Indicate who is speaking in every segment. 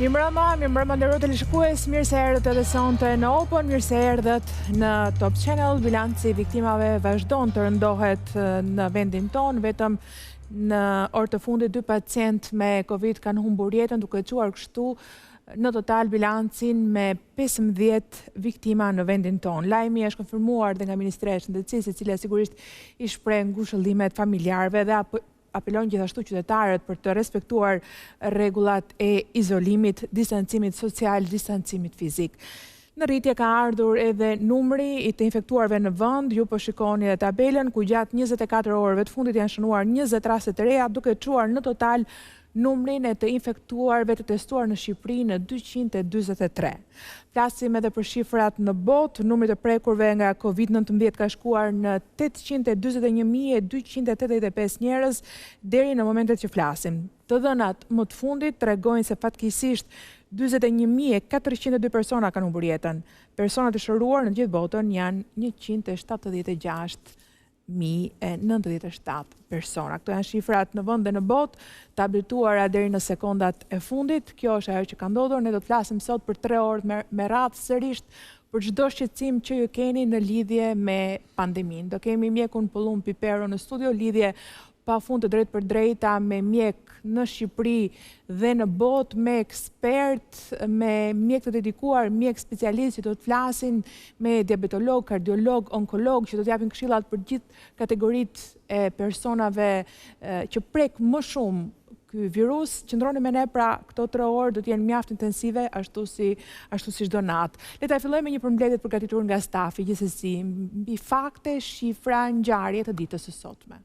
Speaker 1: Mirëmbrëma nderuar televizikues, mirë se erdhët edhe sonte në Open, mirë se erdhët në Top Channel. Bilanci i viktimave vazhdon të rëndohet në vendin tonë, vetëm në orë të fundit 2 pacient me Covid kanë humbur jetën, duke çuar kështu në total bilancin me 15 viktima në vendin tonë. Lajmi është konfirmuar dhe nga Ministria e Shëndetësisë, e cila sigurisht i shpreh ngushëllimet familjarëve dhe apelon gjithashtu qytetarët për të respektuar rregullat e izolimit, distancimit social, distancimit fizik. Në rritje ka ardhur edhe numri i të infektuarve në vend. Ju po shikoni edhe tabelën ku gjatë 24 orëve të fundit janë shënuar 20 raste të reja, duke çuar në total numrin e të infektuarve të testuar në Shqipëri në 243. Flasim edhe për shifrat në botë. Numri të prekurve nga Covid-19 ka shkuar në 841.285 njerëz deri në momentet që flasim. Të dhënat më të fundit tregojnë se fatkeqësisht 41.402 persona kanë humbur jetën. Personat e shëruar në gjithë botën janë 176.097 persona. Këto janë shifrat në vend dhe në botë, të updateuara deri në sekondat e fundit. Kjo është ajo që ka ndodhur. Ne do të flasim sot për 3 orë me radhë sërish për çdo shqetësim që ju keni në lidhje me pandemin. Do kemi mjekun Pëllumb Pipero në studio, lidhje pafund të drejtë për drejta me mjek në Shqipëri dhe në botë, me ekspert, me mjek të dedikuar, mjek specialist që do të flasin me diabetolog, kardiolog, onkolog, që do të japin këshillat për gjithë kategoritë e personave që prek më shumë ky virus. Qëndroni me ne, pra këto 3 orë do të jenë mjaft intensive, ashtu si çdo natë. Le ta fillojmë me një përmbledhje të përgatitur nga stafi, gjithsesi mbi fakte, shifra, ngjarje të ditës së sotme.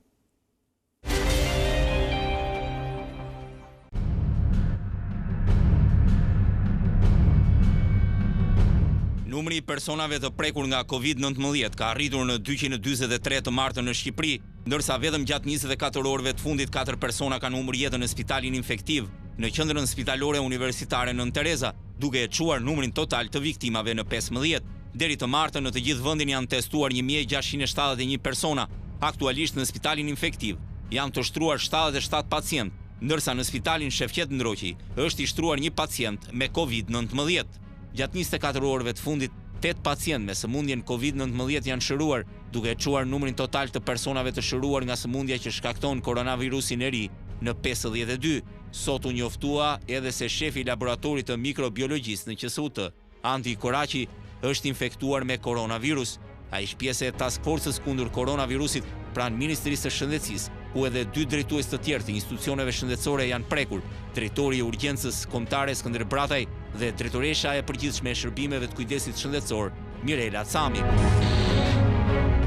Speaker 2: Numri i personave të prekur nga Covid-19 ka arritur në 243 të martën në Shqipëri, ndërsa vetëm gjatë 24 orëve të fundit 4 persona kanë humbur jetën në spitalin infektiv në qendrën spitalore universitare Nën Tereza, duke e çuar numrin total të viktimave në 15. Deri të martën në të gjithë vendin janë testuar 1671 persona. Aktualisht në spitalin infektiv janë të shtruar 77 pacient, ndërsa në spitalin Shefqet Ndroqi është i shtruar një pacient me Covid-19. Gjatë 24 orëve të fundit, 8 pacient me sëmundjen Covid-19 janë shëruar, duke çuar numrin total të personave të shëruar nga sëmundja që shkakton koronavirusin e ri në 52. Sot u njoftua edhe se shefi i laboratorit të mikrobiologjisë në QSUT, Andi Koraçi, është infektuar me koronavirus. Ai është pjesë e task force-s kundër koronavirusit pranë Ministrisë së Shëndetësisë, ku edhe 2 drejtues të tjerë të institucioneve shëndetësore janë prekur, drejtori i urgjencës kombëtare Skënder Brataj dhe drejtoresha e përgjithshme e shërbimeve të kujdesit shëndetësor, Mirela Cami.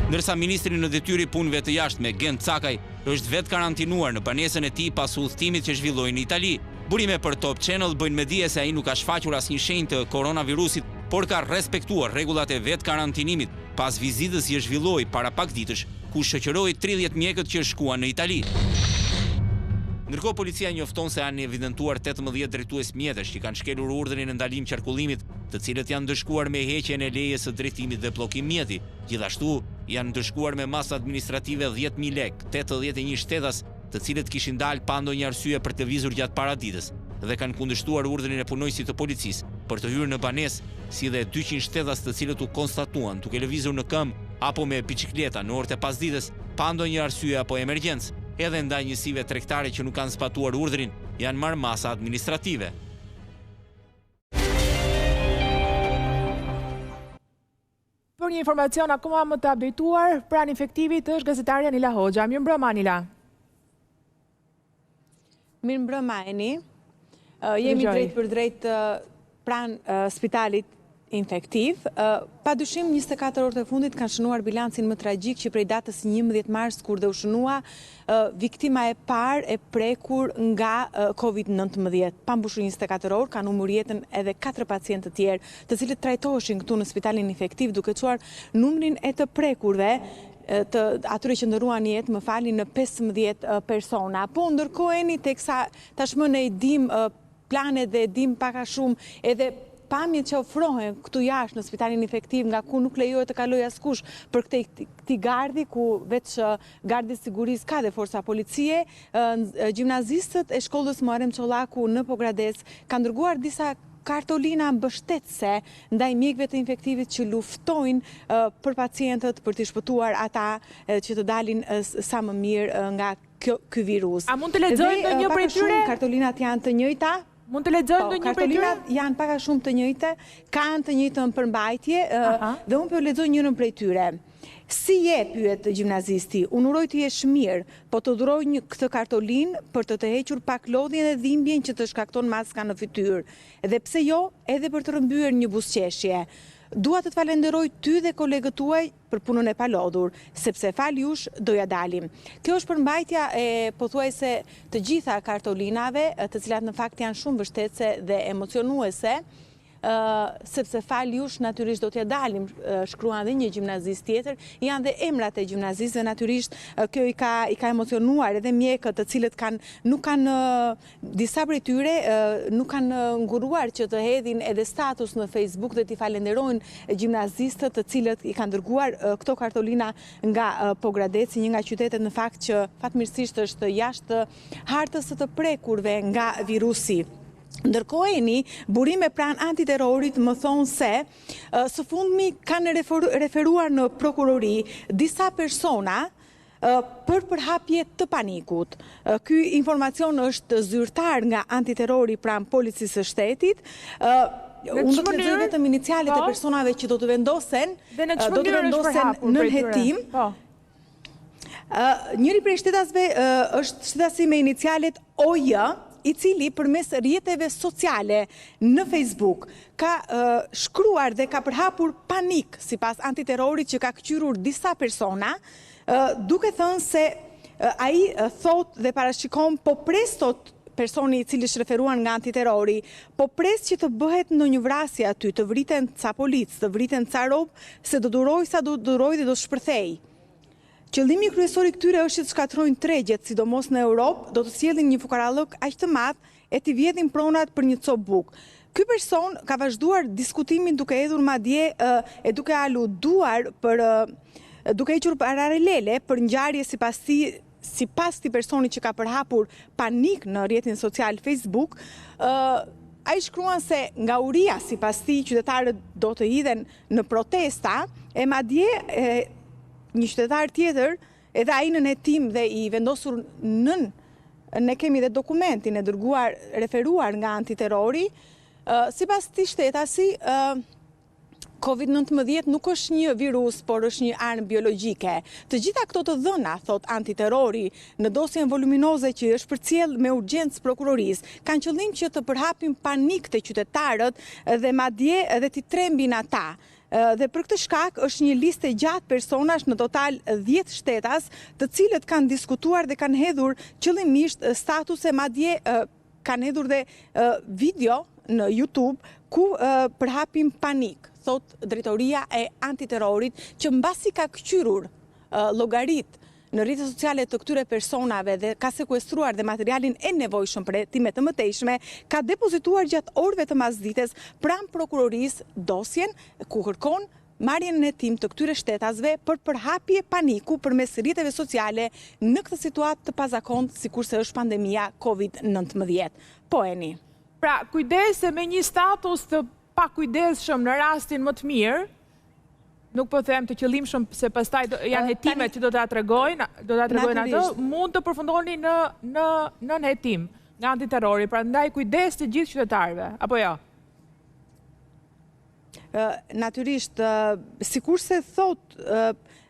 Speaker 2: Ndërsa ministri në detyrë i punëve të jashtme, Gent Cakaj, është vetë karantinuar në banesën e tij pas udhëtimit që zhvilloi në Itali. Burime për Top Channel bëjnë me dije se ai nuk ka shfaqur asnjë shenjë të koronavirusit, por ka respektuar rregullat e vetë karantinimit pas vizitës që zhvilloi para pak ditësh, ku shoqëroi 30 mjekët që shkuan në Itali. Ndërkohë policia njofton se janë evidentuar 18 drejtues mjetesh që kanë shkelur urdhrin e ndalim qarkullimit, të cilët janë dëshkuar me heqjen e lejes së drejtimit dhe bllokim mjeti. Gjithashtu janë dëshkuar me masë administrative 10.000 lekë, 81 shtetas, të cilët kishin dalë pa ndonjë arsye për të vizur gjatë paraditës, dhe kanë kundërshtuar urdhrin e punojësit të policisë për të hyrë në banesë, si dhe 200 shtetas të cilët u konstatuan duke lëvizur në këmbë apo me bicikleta në orët e pasdites pa ndonjë arsye apo emergjencë. Edhe ndaj njësive tregtare që nuk kanë zbatuar urdhrin, janë marrë masa administrative.
Speaker 1: Për një informacion akoma më të updateuar, pranë infektivit është gazetarja Anila Hoxha. Mirëmbrëma, Anila.
Speaker 3: Mirëmbrëma, Eni. Jemi drejt për drejt pranë spitalit infektiv. Padyshim 24 orët e fundit kanë shënuar bilancin më tragjik që prej datës 11 mars, kur dhe u shënua viktima e parë e prekur nga Covid-19. Pa mbushur 24 orë kanë humbur jetën edhe 4 pacientë të tjerë, të cilët trajtoheshin këtu në spitalin infektiv, duke çuar numrin e të prekurve të atyre që ndëruan jetë, më falni, në 15 persona. Po ndërkohë, teksa tashmë ne dim planet dhe dim pak a shumë edhe pamjet që ofrohen këtu jashtë në spitalin infektiv, nga ku nuk lejohet të kaloj askush për këtij gardi, ku veç gardi sigurisë ka dhe forca policie, gjimnazistët e shkollës Muharrem Çollaku në Pogradec kanë dërguar disa kartolina mbështetëse ndaj mjekëve të infektivit që luftojnë për pacientët, për të shpëtuar ata që të dalin sa më mirë nga ky virus.
Speaker 1: A mund të lexojnë ndonjë prej tyre?
Speaker 3: Kartolinat janë të njëjta.
Speaker 1: Mund të lexojnë ndonjë prej tyre?
Speaker 3: Kartolinat janë pak a shumë të njëjta, kanë të njëjtën përmbajtje dhe unë po lexoj njërin prej tyre. Si je, pyet gjimnazisti, unë uroj të jesh mirë, po të dhuroj këtë kartolinë për të hequr pak lodhjen dhe dhimbjen që të shkakton maska në fytyrë. Edhe pse jo, edhe për të rrëmbyer një buzëqeshje. Dua të të falenderoj ty dhe kolegët tuaj për punën e palodhur, sepse fal jush doja dalim. Kjo është përmbajtja e pothuajse të gjitha kartolinave, të cilat në fakt janë shumë mbështetëse dhe emocionuese, sepse fal jush natyrisht do t'ja dalim, shkruan dhe një gjimnazist tjetër, janë dhe emrat e gjimnazistëve, natyrisht kjo i ka emocionuar edhe mjekët të cilët nuk kanë disa prej tyre nuk kanë nguruar që të hedhin edhe status në Facebook dhe t'i falenderojnë gjimnazistët të cilët i kanë dërguar këto kartolina nga Pogradeci, një nga qytetet në fakt që fatmirësisht është jashtë hartës së të prekurve nga virusi. Ndërkohë burime pranë antiterrorit më thonë se së fundmi kanë referuar në prokurori disa persona për përhapje të panikut. Ky informacion është zyrtar nga antiterrori pranë policisë së shtetit. Unë do të lexoj vetëm inicialet e personave që do të vendosen në hetim. Njëri prej shtetasve është shtetasi me inicialet OJ, i cili përmes rrjeteve sociale në Facebook ka shkruar dhe ka përhapur panik sipas antiterrorit që ka kqyrur disa persona, duke thënë se ai thot dhe parashikon po pres thot personi i cili është referuar nga antiterrori, po pres që të bëhet ndonjë vrasje aty, të vriten ca policë, të vriten ca rob, se do duroj sa do duroj dhe do shpërthej. Qëllimi kryesor i këtyre është që të shkatrojnë tregjet, sidomos në Europë, do të sjellin një fukarallëk aq të madh e t'i vjedhin pronat për një copë bukë. Ky person ka vazhduar diskutimin duke hedhur madje e duke aluduar duke hequr paralele për ngjarje sipas këtij personi që ka përhapur panik në rrjetin social Facebook. Ai shkruan se nga uria sipas tij qytetarët do të hidhen në protesta e madje një qytetar tjetër, edhe ai në hetim dhe i vendosur ne kemi dhe dokumentin e dërguar, referuar nga antiterrori, sipas këtij shtetasi, COVID-19 nuk është një virus, por është një armë biologjike. Të gjitha këto të dhëna, thot antiterrori, në dosjen voluminoze që është përcjell me urgjencë prokurorisë, kanë qëllim që të përhapin panik te qytetarët dhe madje edhe t'i trembin ata. Dhe për këtë shkak është një listë e gjatë personash në total 10 shtetas, të cilët kanë diskutuar dhe kanë hedhur qëllimisht statuse, madje kanë hedhur dhe video në YouTube ku përhapin panik, thot drejtoria e antiterrorit, që mbasi ka kqyrur llogarit në rrjetet sociale të këtyre personave dhe ka sekuestruar dhe materialin e nevojshëm për hetime të mëtejshme, ka depozituar gjatë orëve të masdites pranë prokurorisë dosjen ku kërkon marrjen në hetim të këtyre shtetasve për përhapje paniku përmes rrjeteve sociale në këtë situatë të pazakontë sikurse është pandemia COVID-19. Po Eni.
Speaker 1: Pra, kujdese me një status të pakujdesshëm në rastin më të mirë, nuk po them të qëllimshëm se pastaj janë hetimet që do ta tregojnë ato, mund të përfundoni në hetim nga antiterrori, prandaj kujdes të gjithë qytetarëve, apo jo?
Speaker 3: Natyrisht, sikurse thot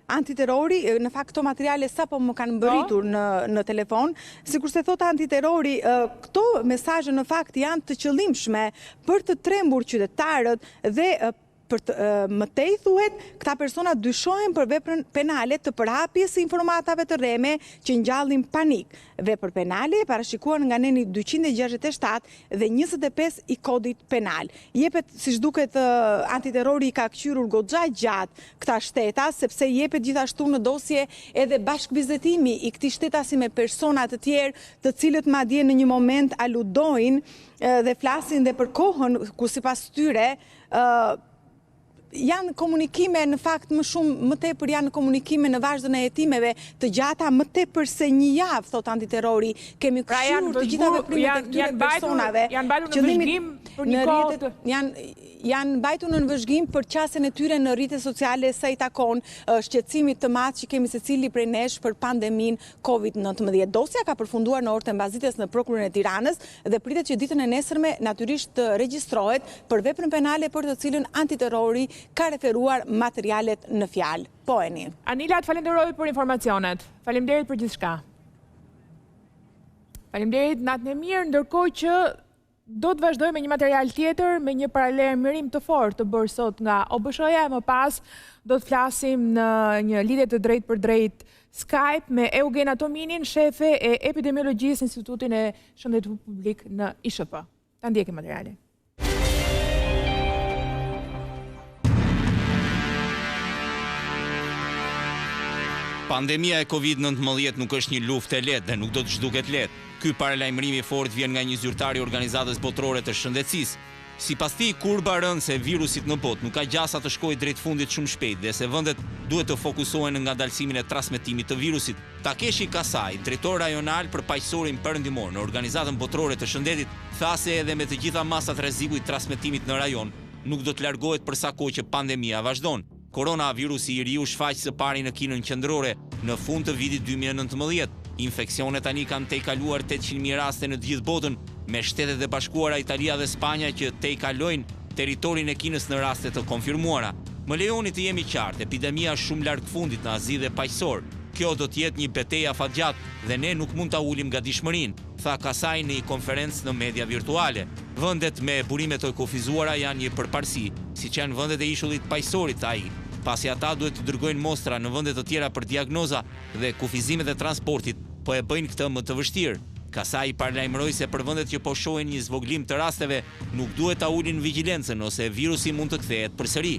Speaker 3: antiterrori, në fakt këto materiale sapo më kanë mbërritur në telefon, sikurse thot antiterrori, këto mesazhe në fakt janë të qëllimshme për të trembur qytetarët dhe mëtej thuhet, këta persona dyshohen për veprën penale të përhapjes së informatave të rreme që ngjallin panik. Vepër penale e parashikuar nga neni 267 dhe 25 i kodit penal. Jepet, siç duket, antiterrori ka kqyrur goxha gjatë këta shteta, sepse jepet gjithashtu në dosje edhe bashkëbizetimi i këtij shtetasi me persona të tjerë, të cilët madje në një moment aludojnë dhe flasin dhe për kohën ku sipas tyre janë komunikime, në fakt më tepër janë komunikime në vazhdon e hetimeve të gjata më tepër se një javë, thot antiterrori. Kemi këshirur të gjitha veprimet e këtyre personave.
Speaker 1: Janë mbajtur në vëzhgim për një kohë.
Speaker 3: Janë mbajtur në vëzhgim për qasjen e tyre në rrjetet sociale sa i takon shqetësimit të madh që kemi secili prej nesh për pandemin COVID-19. Dosja ka përfunduar në orët e mbazitjes në prokurorinë e Tiranës dhe pritet që ditën e nesërme natyrisht të regjistrohet për veprën penale për të cilën antiterrori ka referuar materialet në fjalë. Po Eni.
Speaker 1: Anila, të falenderoj për informacionet. Faleminderit për gjithçka. Faleminderit, natën e mirë, ndërkohë që do të vazhdoj me një material tjetër, me një paralajmërim të fortë të bërë sot nga OBSH-ja, më pas do të flasim në një lidhje të drejtë për drejtë Skype me Eugena Tominin, shefe e epidemiologjisë në Institutin e Shëndetit Publik në ISHP. Ta ndjekim materialin.
Speaker 2: Pandemia e COVID-19 nuk është një luftë e lehtë dhe nuk do të zhduket lehtë. Ky paralajmërim i fortë vjen nga një zyrtar i Organizatës Botërore të Shëndetësisë. Sipas tij, kurba rëndëse e virusit në botë nuk ka gjasa të shkojë drejt fundit shumë shpejt dhe se vendet duhet të fokusohen në ngadalësimin e transmetimit të virusit. Takeshi Kasai, drejtor rajonal për paqësorin perëndimor në Organizatën Botërore të Shëndetit, tha se edhe me të gjitha masat rreziku i transmetimit në rajon, nuk do të largohet për sa kohë që pandemia vazhdon. Koronavirusi i riu shfaq së pari në Kinën qendrore në fund të vitit 2019. Infeksionet tani kanë tejkaluar 800.000 raste në të gjithë botën, me Shtetet e Bashkuara, Italia dhe Spanja që tejkalojnë territorin e Kinës në raste të konfirmuara. Më lejoni të jemi qartë, epidemia është shumë larg fundit në Azi dhe paqësor. Kjo do të jetë një betejë afatgjatë dhe ne nuk mund ta ulim gatishmërinë, tha Kasai në një konferencë në media virtuale. Vendet me burime të kufizuara janë një përparësi, siç janë vendet e ishullit paqësorit, tha ai. Pasi ata duhet të dërgojnë mostra në vende të tjera për diagnoza dhe kufizimet e transportit, po e bëjnë këtë më të vështirë. Kasai paralajmëroi se për vendet që po shohin një zvoglim të rasteve, nuk duhet ta ulin vigjilencën ose virusi mund të kthehet përsëri.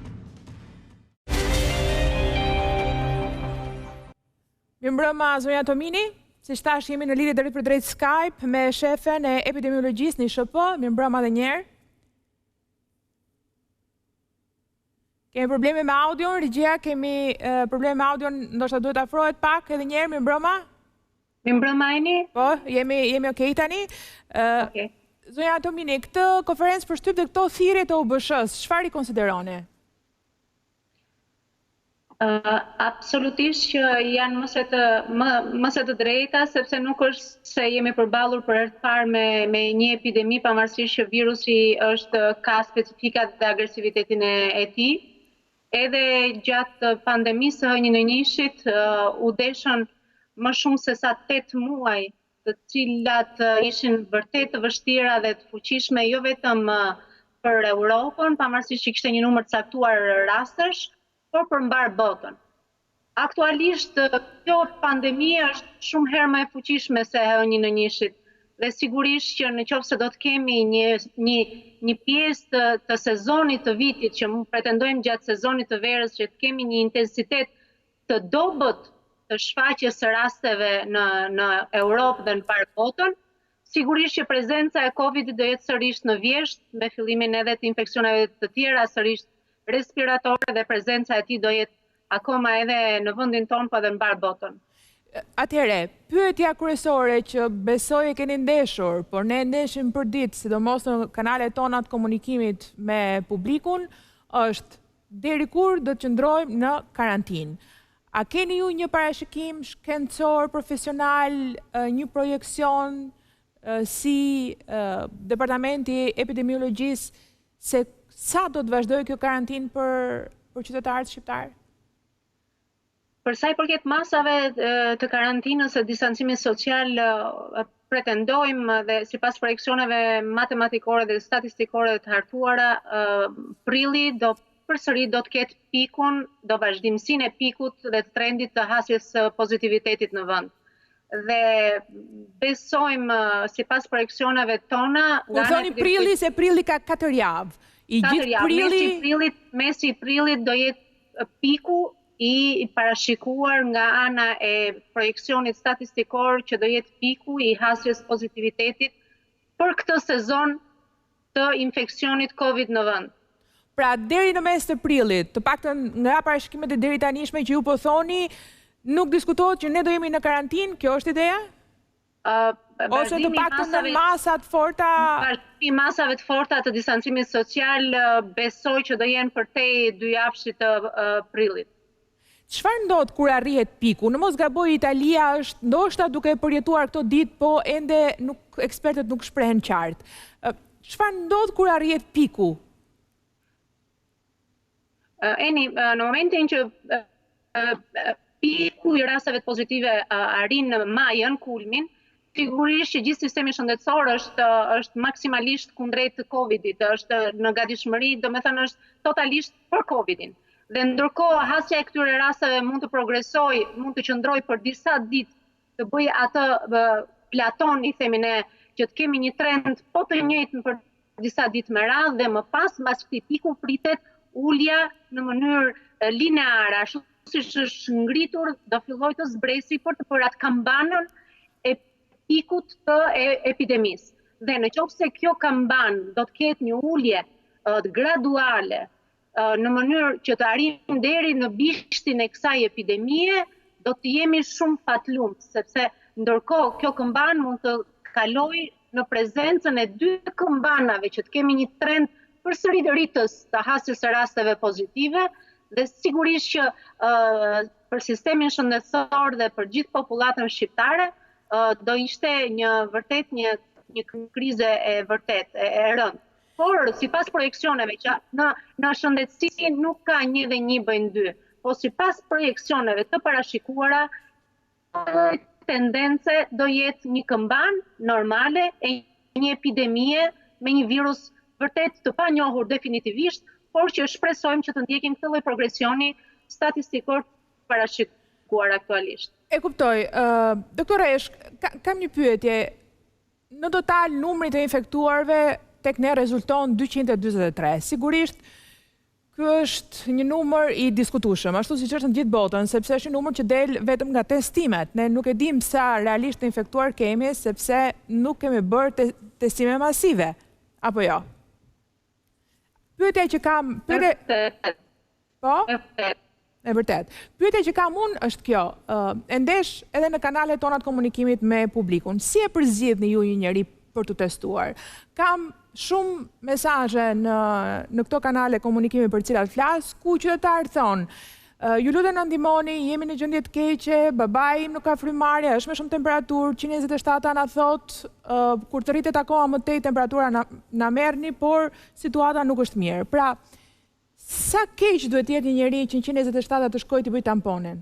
Speaker 1: Mirëmbrëma zonja Tomini, siç thash jemi në lidhje drejt për drejt Skype me shefen e epidemiologjisë në ISHP. Mirëmbrëma edhe një herë. Kemi probleme me audion, regjia, kemi probleme me audion, ndoshta duhet afrohet pak edhe një herë, mirëmbrëma.
Speaker 4: Mirëmbrëma Eni?
Speaker 1: Po, jemi okay tani.
Speaker 4: Okej.
Speaker 1: Zonja Tomini, këtë konferencë përshtyp dhe këto thirrje të OBSH-s, çfarë i konsideroni?
Speaker 4: Absolutisht që janë mëse të drejta, sepse nuk është se jemi përballur për herë të parë me një epidemi, pavarësisht që virusi ka specifikat dhe agresivitetin e tij. Edhe gjatë pandemisë së H1N1-shit u deshën më shumë se sa 8 muaj, të cilat ishin vërtet të vështira dhe të fuqishme jo vetëm për Europën, pavarësisht që kishte një numër të caktuar rastesh, por për mbar botën. Aktualisht kjo pandemi është shumë herë më e fuqishme se H1N1-shit dhe sigurisht që nëse do të kemi një pjesë të sezonit të vitit që pretendojmë gjatë sezonit të verës që të kemi një intensitet të dobët të shfaqjes së rasteve në Europë dhe në mbar botën, sigurisht që prezenca e Covidit do jetë sërish në vjesht, me fillimin edhe të infeksioneve të tjera sërish respiratore dhe prezenca e tij do jetë akoma edhe në vendin tonë pa dhe në mbar botën.
Speaker 1: Atëherë, pyetja kryesore që besoj e keni ndeshur, por ne ndeshim për ditë, sidomos në kanalet tona të komunikimit me publikun, është deri kur do të qëndrojmë në karantinë. A keni ju një parashikim shkencor, profesional, një projekcion si Departamenti Epidemiologjisë se sa do të vazhdojë kjo karantinë për qytetarët shqiptarë?
Speaker 4: Për sa i përket masave të karantinës e distancimit social, pretendojmë dhe sipas projeksioneve matematikore dhe statistikore të hartuara, prilli do përsëri do të ketë pikun, do vazhdimsinë e pikut dhe të trendit të hasjes së pozitivitetit në vend. Dhe besojmë sipas projeksioneve tona,
Speaker 1: ku thoni prilli se prilli ka 4 javë. I gjithë prilli,
Speaker 4: mesi i prillit do jetë piku i parashikuar nga ana e projeksionit statistikor që do jetë piku i hasjes pozitivitetit për këtë sezon të infeksionit Covid në vend.
Speaker 1: Pra deri në mes të prillit, të paktën nga parashikimet e deri tanishme që ju po thoni, nuk diskutohet që ne do jemi në karantinë, kjo është ideja? Ose të paktën në masat forta...
Speaker 4: Vazhdimi masave të forta të distancimit social besoj që do jenë përtej 2 javësh të prillit.
Speaker 1: Çfarë ndodh kur arrihet piku? Në mos gaboj, Italia është ndoshta duke përjetuar këto ditë, po ende ekspertët nuk shprehen qartë. Çfarë ndodh kur arrihet piku?
Speaker 4: Në momentin që piku i rasteve pozitive arrin në majën, kulmin, sigurisht që gjithë sistemi shëndetësor është maksimalisht kundrejt të Covidit, është në gatishmëri, domethënë është totalisht për Covidin. Dhe ndërkohë hasja e këtyre rasteve mund të progresojë, mund të qëndrojë për disa ditë, të bëjë atë platon, i themi ne, që të kemi një trend po të njëjtën për disa ditë me radhë dhe më pas mbas këtij piku pritet ulja në mënyrë lineare, ashtu siç është ngritur, do fillojë të zbresi për të bërë atë kambanën e pikut të epidemisë. Dhe nëse kjo kamban do të ketë një ulje graduale në mënyrë që të arrijmë deri në bishtin e kësaj epidemie, do të jemi shumë patlumt, sepse ndërkohë kjo këmban mund të kalojë në prezencën e 2 këmbanave, që të kemi një trend përsëri të rritës të hasjes së rasteve pozitive, dhe sigurisht që për sistemin shëndetësor dhe për gjithë popullatën shqiptare do ishte vërtet një krize e vërtet e rëndë. Por sipas projeksioneve që në shëndetësi nuk ka 1 dhe 1 bëjnë 2, po sipas projeksioneve të parashikuara, tendence do jetë një këmban normale e një epidemie me një virus vërtet të panjohur definitivisht, por që shpresojmë që të ndjekim këtë lloj progresioni statistikor parashikuar aktualisht.
Speaker 1: E kuptoj. Doktore Eshk, kam një pyetje. Në total, numri të infektuarve tek ne rezulton 243. Sigurisht, ky është një numër i diskutueshëm, ashtu siç është në gjithë botën, sepse është një numër që del vetëm nga testimet. Ne nuk e dim sa realisht të infektuar kemi, sepse nuk kemi bërë testime masive, apo jo? Pyetja që kam... Po? E vërtet. Pyetja që kam unë është kjo, e ndesh edhe në kanalet tona të komunikimit me publikun. Si e përzgjidhni ju një njeri për të testuar? Kam shumë mesazhe në këto kanale komunikimi për cilat flas, ku qytetarë thonë, ju lutem na ndihmoni, jemi në gjendje të keqe, babai im nuk ka frymarrje, është me shumë temperaturë, 127 na thot, kur të rritet akoma më tej temperatura na merrni, por situata nuk është mirë. Pra, sa keq duhet jetë një njeri që 127 të shkojë të bëj tamponin?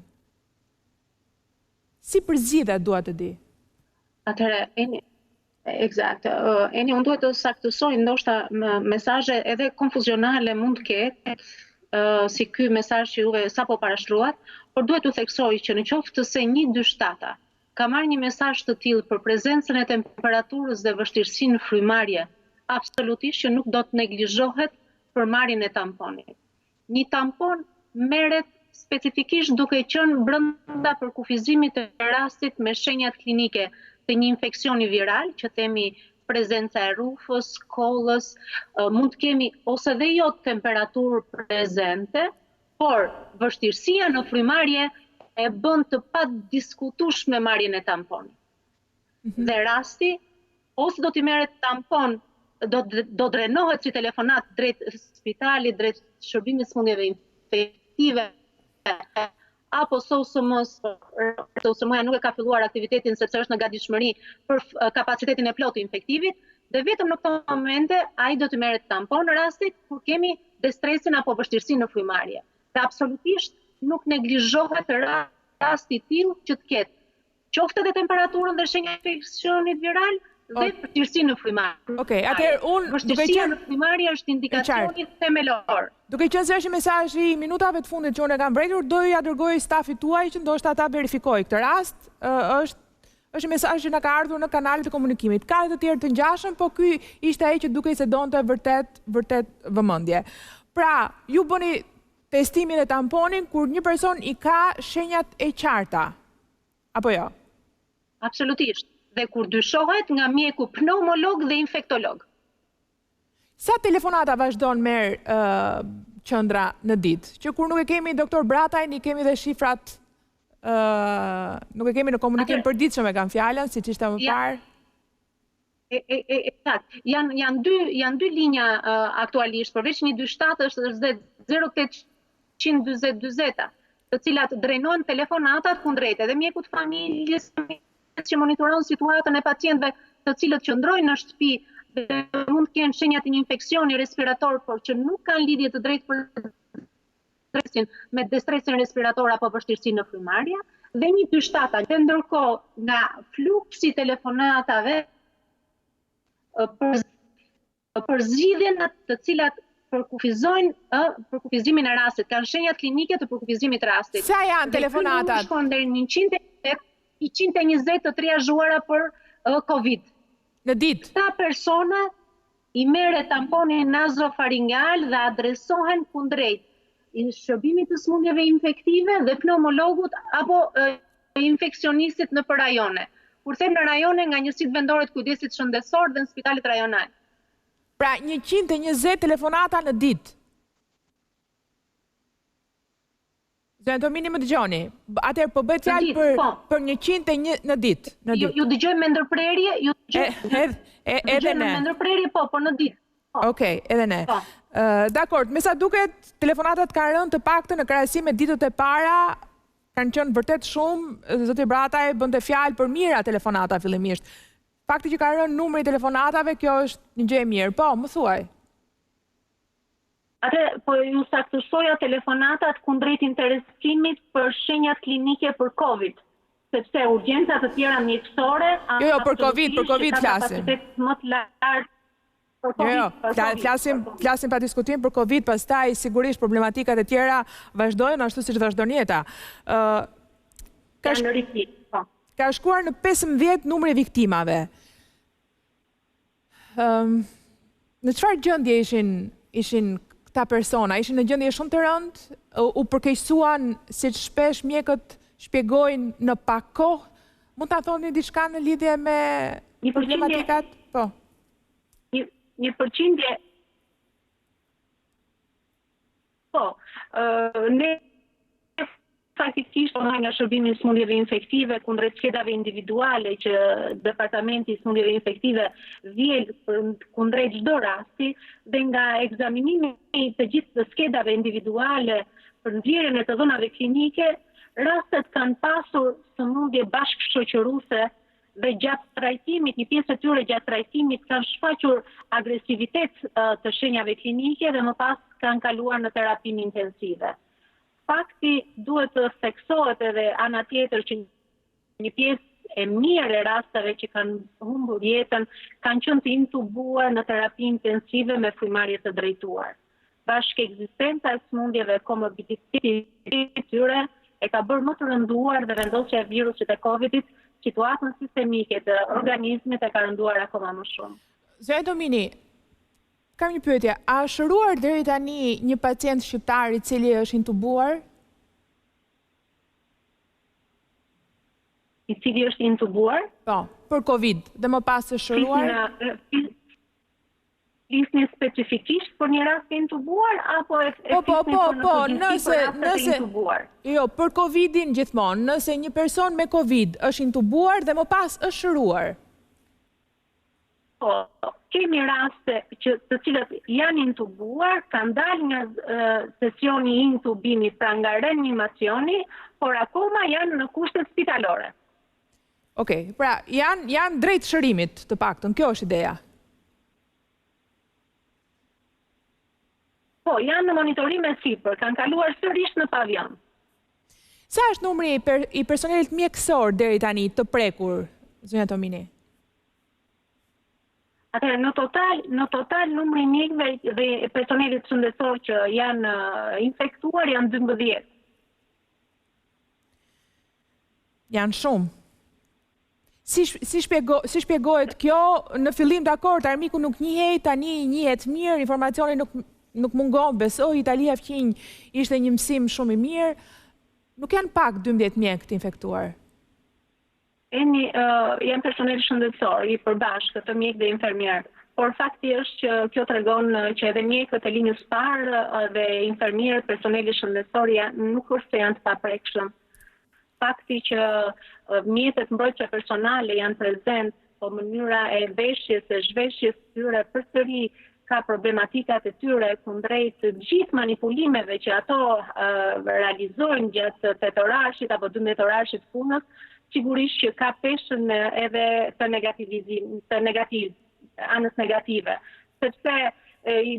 Speaker 1: Si përzgjidhet dua të di?
Speaker 4: Atëherë, Eksakt. Unë duhet të saktësoj, ndoshta mesazhe edhe konfuzionale mund të ketë, si ky mesazh që juve sapo parashtruat, por duhet të theksoj që në qoftë se 127 ka marrë një mesazh të tillë për prezencën e temperaturës dhe vështirësinë në frymarrje, absolutisht që nuk do të neglizhohet për marrjen e tamponit. Një tampon merret specifikisht duke qenë brenda përkufizimit të rastit me shenjat klinike të një infeksioni viral, që themi prezenca e rufës, kollës, mund të kemi ose dhe jo temperaturë prezente, por vështirësia në frymarrje e bën të padiskutueshme marrjen e tamponit. Dhe rasti, ose do t'i merret tampon, do drenohet si telefonat drejt spitalit, drejt shërbimit sëmundjeve infektive, apo SOSM-ja nuk e ka filluar aktivitetin sepse është në gatishmëri për kapacitetin e plotë të infektivit, dhe vetëm në këto momente ai do të merret tampon në rastit kur kemi destresin apo vështirësi në frymarrje. Dhe absolutisht nuk neglizhohet rasti i tillë që të ketë qoftë edhe temperaturën dhe shenja e infeksionit viral, dhe vështirësi në frymarrje.
Speaker 1: Okej, atëherë unë
Speaker 4: vështirësia në frymarrje është indikacioni themelor.
Speaker 1: Duke qenë se është një mesazh i minutave të fundit që unë e kam mbërritur, do ja dërgoj stafit tuaj që ndoshta ata verifikojë këtë rast. Është një mesazh që na ka ardhur në kanalet e komunikimit. Ka edhe të tjerë të ngjashëm, po ky ishte ai që dukej se donte vërtet vëmendje. Pra, ju bëni testimin e tamponin kur një person i ka shenjat e qarta. Apo jo?
Speaker 4: Absolutisht. Dhe kur dyshohet nga mjeku pneumolog dhe infektolog.
Speaker 1: Sa telefonata vazhdon merr qendra në ditë? Që kur nuk e kemi doktor Bratajn, i kemi dhe shifrat, nuk e kemi në komunikim përditshëm, e kam fjalën, siç ishte më parë.
Speaker 4: Eksakt. Janë dy linja aktualisht, përveç 127 është 0840 të cilat drejnohen telefonatat kundrejt edhe mjekut familjes që monitoron situatën e pacientëve të cilët qëndrojnë në shtëpi dhe mund të kenë shenjat e një infeksioni respirator, por që nuk kanë lidhje të drejtë për me destresin respirator apo vështirësi në frymarrje, dhe 127, dhe ndërkohë nga fluksi telefonatave për zgjidhjen të cilat përkufizojnë përkufizimin e rastit, kanë shenjat klinike të përkufizimit të rastit.
Speaker 1: Sa janë telefonatat?
Speaker 4: Shkon deri në 120 të triazhuara për Covid.
Speaker 1: Në ditë?
Speaker 4: Këta persona i merret tamponi nazofaringal dhe adresohen kundrejt i shërbimit të sëmundjeve infektive dhe pneumologut apo infeksionistit në për rajone. Kur them në rajone, nga njësitë vendore të kujdesit shëndetësor dhe në spitalet rajonal.
Speaker 1: Pra 120 telefonata në ditë. Zënë Tomini, më dëgjoni. Atëherë po bëhet fjalë për 101 në ditë.
Speaker 4: Ju dëgjoj me ndërprerje,
Speaker 1: edhe ne.
Speaker 4: Me ndërprerje po në ditë.
Speaker 1: Okej, edhe ne. Dakor, me sa duket, telefonatat kanë rënë të paktën në krahasim me ditët e para, kanë qenë vërtet shumë, zoti Brataj bënte fjalë për mira telefonata fillimisht. Fakti që ka rënë numri i telefonatave, kjo është një gjë e mirë. Po, më thuaj.
Speaker 4: Po ju saktësoja telefonatat kundrejt interesimit për shenjat klinike për Covid, sepse urgjencat të tjera mjekësore...
Speaker 1: Jo, për Covid flasim.
Speaker 4: Më të lartë.
Speaker 1: Jo, flasim pa diskutim për Covid, pastaj sigurisht problematikat e tjera vazhdojnë ashtu siç vazhdon jeta. Ka shkuar në 15 numri i viktimave. Në çfarë gjendje ishin këta persona? Ishin në gjendje shumë të rëndë? U përkeqësuan siç shpesh mjekët shpjegojnë në pak kohë? Mund ta thoni diçka në lidhje me problematikat? Po.
Speaker 4: Një përqindje... Po, ne faktikisht nga shërbimi i sëmundjeve infektive kundrejt skedave individuale që Departamenti i Sëmundjeve Infektive vjen kundrejt çdo rasti dhe nga ekzaminimi i të gjithë skedave individuale për nxjerrjen e të dhënave klinike, rastet kanë pasur sëmundje bashkëshoqëruese dhe gjatë trajtimit, një pjesë e tyre gjatë trajtimit kanë shfaqur agresivitet të shenjave klinike dhe më pas kanë kaluar në terapinë intensive. Fakti duhet të theksohet edhe ana tjetër që një pjesë e mirë e rasteve që kanë humbur jetën kanë qenë të intubuar në terapi intensive me frymarrje të drejtuar. Bashkë ekzistenca e sëmundjeve komorbiditetit të tyre e ka bërë më të rënduar dhe vendosja e virusit e Covidit, situatën sistemike të organizmit e ka rënduar akoma më shumë.
Speaker 1: Zënë Tomini, kam një pyetje, a shëruar deri tani një pacient shqiptar i cili është intubuar?
Speaker 4: I cili është intubuar?
Speaker 1: Po, për Covid, dhe më pas të shëruar?
Speaker 4: Flisni specifikisht për një rast të intubuar, apo
Speaker 1: nëse jo, për Covidin gjithmonë, nëse një person me Covid është intubuar dhe më pas është shëruar?
Speaker 4: Po, kemi raste të cilët janë intubuar, kanë dalë nga sesioni i intubimit, pra nga reanimacioni, por akoma janë në kushte spitalore.
Speaker 1: Okej, pra janë drejt shërimit të paktën, kjo është ideja.
Speaker 4: Po, janë në monitorime sipër, kanë kaluar sërish në pavion.
Speaker 1: Sa është numri i personelit mjekësor deri tani të prekur, zënja Tomini?
Speaker 4: Atëherë, në total numri i mjekëve dhe personelit shëndetësor që janë infektuar janë 12.
Speaker 1: Janë shumë. Si shpjegohet kjo? Në fillim dakord, armiku nuk njihej, tani njihet mirë, informacioni nuk mungon, besoj, Italia fqinj ishte një mësim shumë i mirë. Nuk janë pak 12 mjekë të infektuar.
Speaker 4: Janë personel shëndetësor i përbashkët të mjekë dhe infermier. Por fakti është që kjo tregon që edhe mjekët e linjës parë dhe infermierët, personeli shëndetësor nuk është se janë të paprekshëm. Fakti që mjetët mbrojtëse personale janë prezent, po mënyra e veshjes e zhveshjes tyre përsëri ka problematikat e tyre kundrejt të gjithë manipulimeve që ato realizojnë gjatë 8 orashit apo 12 orashit punës, sigurisht që ka peshën edhe të anës negative. Sepse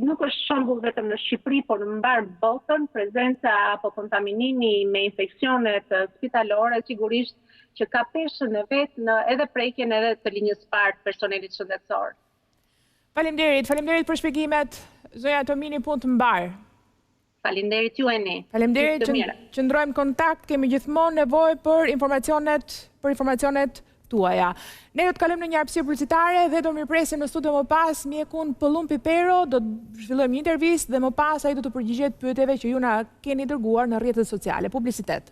Speaker 4: nuk është shembull vetëm në Shqipëri, por në mbar botën, prezenca apo kontaminimi me infeksionet spitalore sigurisht që ka peshën e vet në edhe prekjen edhe të linjës parë të personelit shëndetësor.
Speaker 1: Faleminderit për shpjegimet. Zonja Tomini, punë të mbar.
Speaker 4: Faleminderit ju eni.
Speaker 1: Faleminderit që ndrojmë kontakt, kemi gjithmonë nevojë për informacionet tuaja. Ne do të kalojmë në një hapësirë publicitare dhe do mirëpresim në studio më pas mjekun Pëllumb Pipero, do të zhvillojmë një intervistë dhe më pas ai do të përgjigjet pyetjeve që ju na keni dërguar në rrjetet sociale. Publicitet.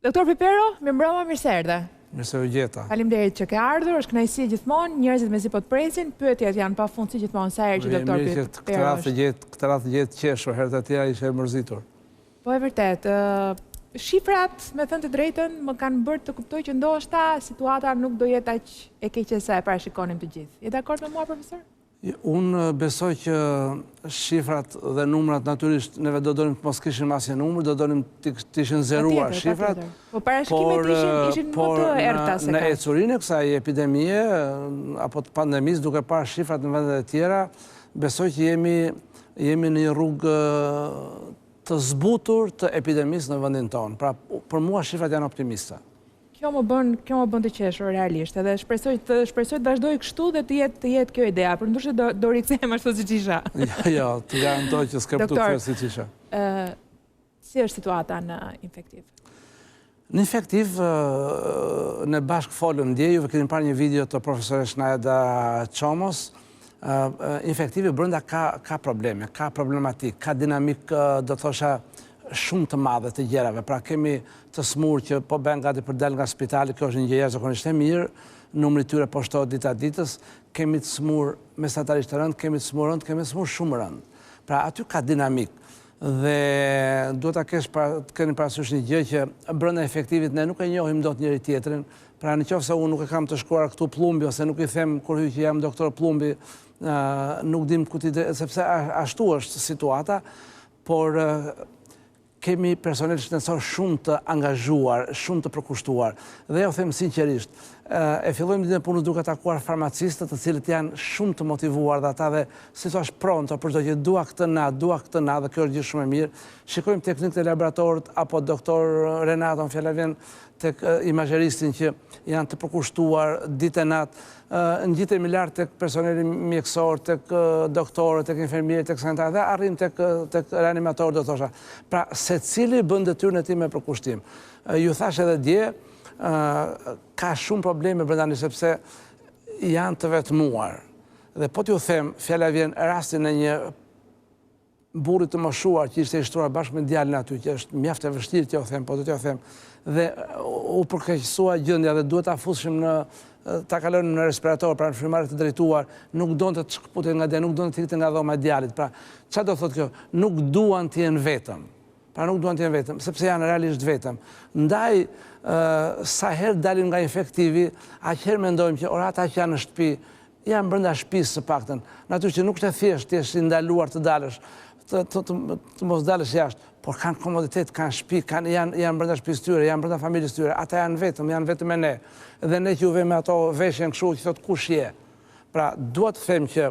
Speaker 1: Doktor Pipero, mirëmbrëma, mirë se erdhe.
Speaker 5: Mirë se u gjeta.
Speaker 1: Faleminderit që ke ardhur, është kënaqësi gjithmonë, njerëzit mezi po të presin, pyetjet janë pafundësi gjithmonë sa herë që doktor Pipero.
Speaker 5: Këtë radhë gjetë qeshur, herët e tjera ishe mërzitur.
Speaker 1: Po e vërtet, shifrat, me thënë të drejtën, më kanë bërë të kuptoj që ndoshta situata nuk do jetë aq e keqe sa e parashikonim të gjithë. Je dakord me mua, profesor?
Speaker 5: Unë besoj që shifrat dhe numrat natyrisht neve do donim të mos kishin asnjë numër, do donim të ishin zeruar shifrat.
Speaker 1: Po parashikimet ishin më të errta se
Speaker 5: në ecurinë e kësaj epidemie apo të pandemisë, duke parë shifrat në vendet e tjera, besoj që jemi në një rrugë të zbutur të epidemisë në vendin tonë. Pra, për mua shifrat janë optimiste.
Speaker 1: Kjo më bën të qeshur realisht, edhe shpresoj të vazhdoj kështu dhe të jetë kjo idea, por ndoshta do rikthehem ashtu siç isha.
Speaker 5: Jo, të garantoj që s'ke përtu të siç isha.
Speaker 1: Si është situata në infektiv?
Speaker 5: Në infektiv, ne bashkë folëm dje, juve keni parë një video të profesoresh Najda Çomos. Infektivi brenda ka probleme, ka problematik, ka dinamik, do thosha, shumë të madhe të gjerave. Pra kemi të smur që po bën gati për dal nga spitali, kjo është një gjë jashtëzakonisht e mirë, numri tyre po shtohet dita ditës, kemi të smur mesatarisht të rënd, kemi të smur rënd, kemi të smur shumë rënd. Pra aty ka dinamik. Dhe duhet ta keni parasysh një gjë që brenda efektivit ne nuk e njohim dot njëri tjetrin. Pra nëse unë nuk e kam të shkuar këtu Pëllumbi ose nuk i them kur hyj që jam doktor Pëllumbi, nuk dim ku ti sepse ashtu është situata, por kemi personel shëndetësor shumë të angazhuar, shumë të përkushtuar. Dhe ja u them sinqerisht, e fillojmë ditën e punës duke takuar farmacistët të cilët janë shumë të motivuar dhe ata dhe si thua pronto për çdo gjë, dua këtë na, dhe kjo është gjë shumë e mirë. Shikojmë teknikët e laboratorit apo doktor Renaton, fjala vjen tek imazheristin që janë të përkushtuar ditë e natë. Ngjitemi lart tek personeli mjekësor, tek doktorët, tek infermierët, tek sanitarët dhe arrim tek reanimatorët, do thosha. Pra, secili bën detyrën e tij me përkushtim. Ju thash edhe dje, ka shumë probleme brenda sepse janë të vetmuar. Dhe po t'ju them, fjala vjen rastin e një burri të moshuar që ishte i shtruar bashkë me djalin aty, që është mjaft e vështirë t'ju them, po do t'ju them. Dhe u përkeqësua gjendja dhe duhet ta fushim ta kalojnë në respirator, pra në frymare të drejtuar, nuk donte të shkputet nga dia, nuk donte të ikte nga dhoma e djalit. Pra, çfarë do thotë kjo? Nuk duan të jenë vetëm. Pra nuk duan të jenë vetëm, sepse janë realisht vetëm. Ndaj, sa herë dalim nga infektivi, aq herë mendojmë që ata që janë në shtëpi, janë brenda shtëpisë së paktën. Natyrisht që nuk është e thjeshtë të jesh i ndaluar të dalësh, të mos dalësh jashtë, por kanë komoditet, kanë shtëpi, janë brenda shtëpisë tyre, janë brenda familjes tyre, ata janë vetëm me ne. Dhe ne që u veme ato veshjen kështu që thotë kush je. Pra, duhet të them që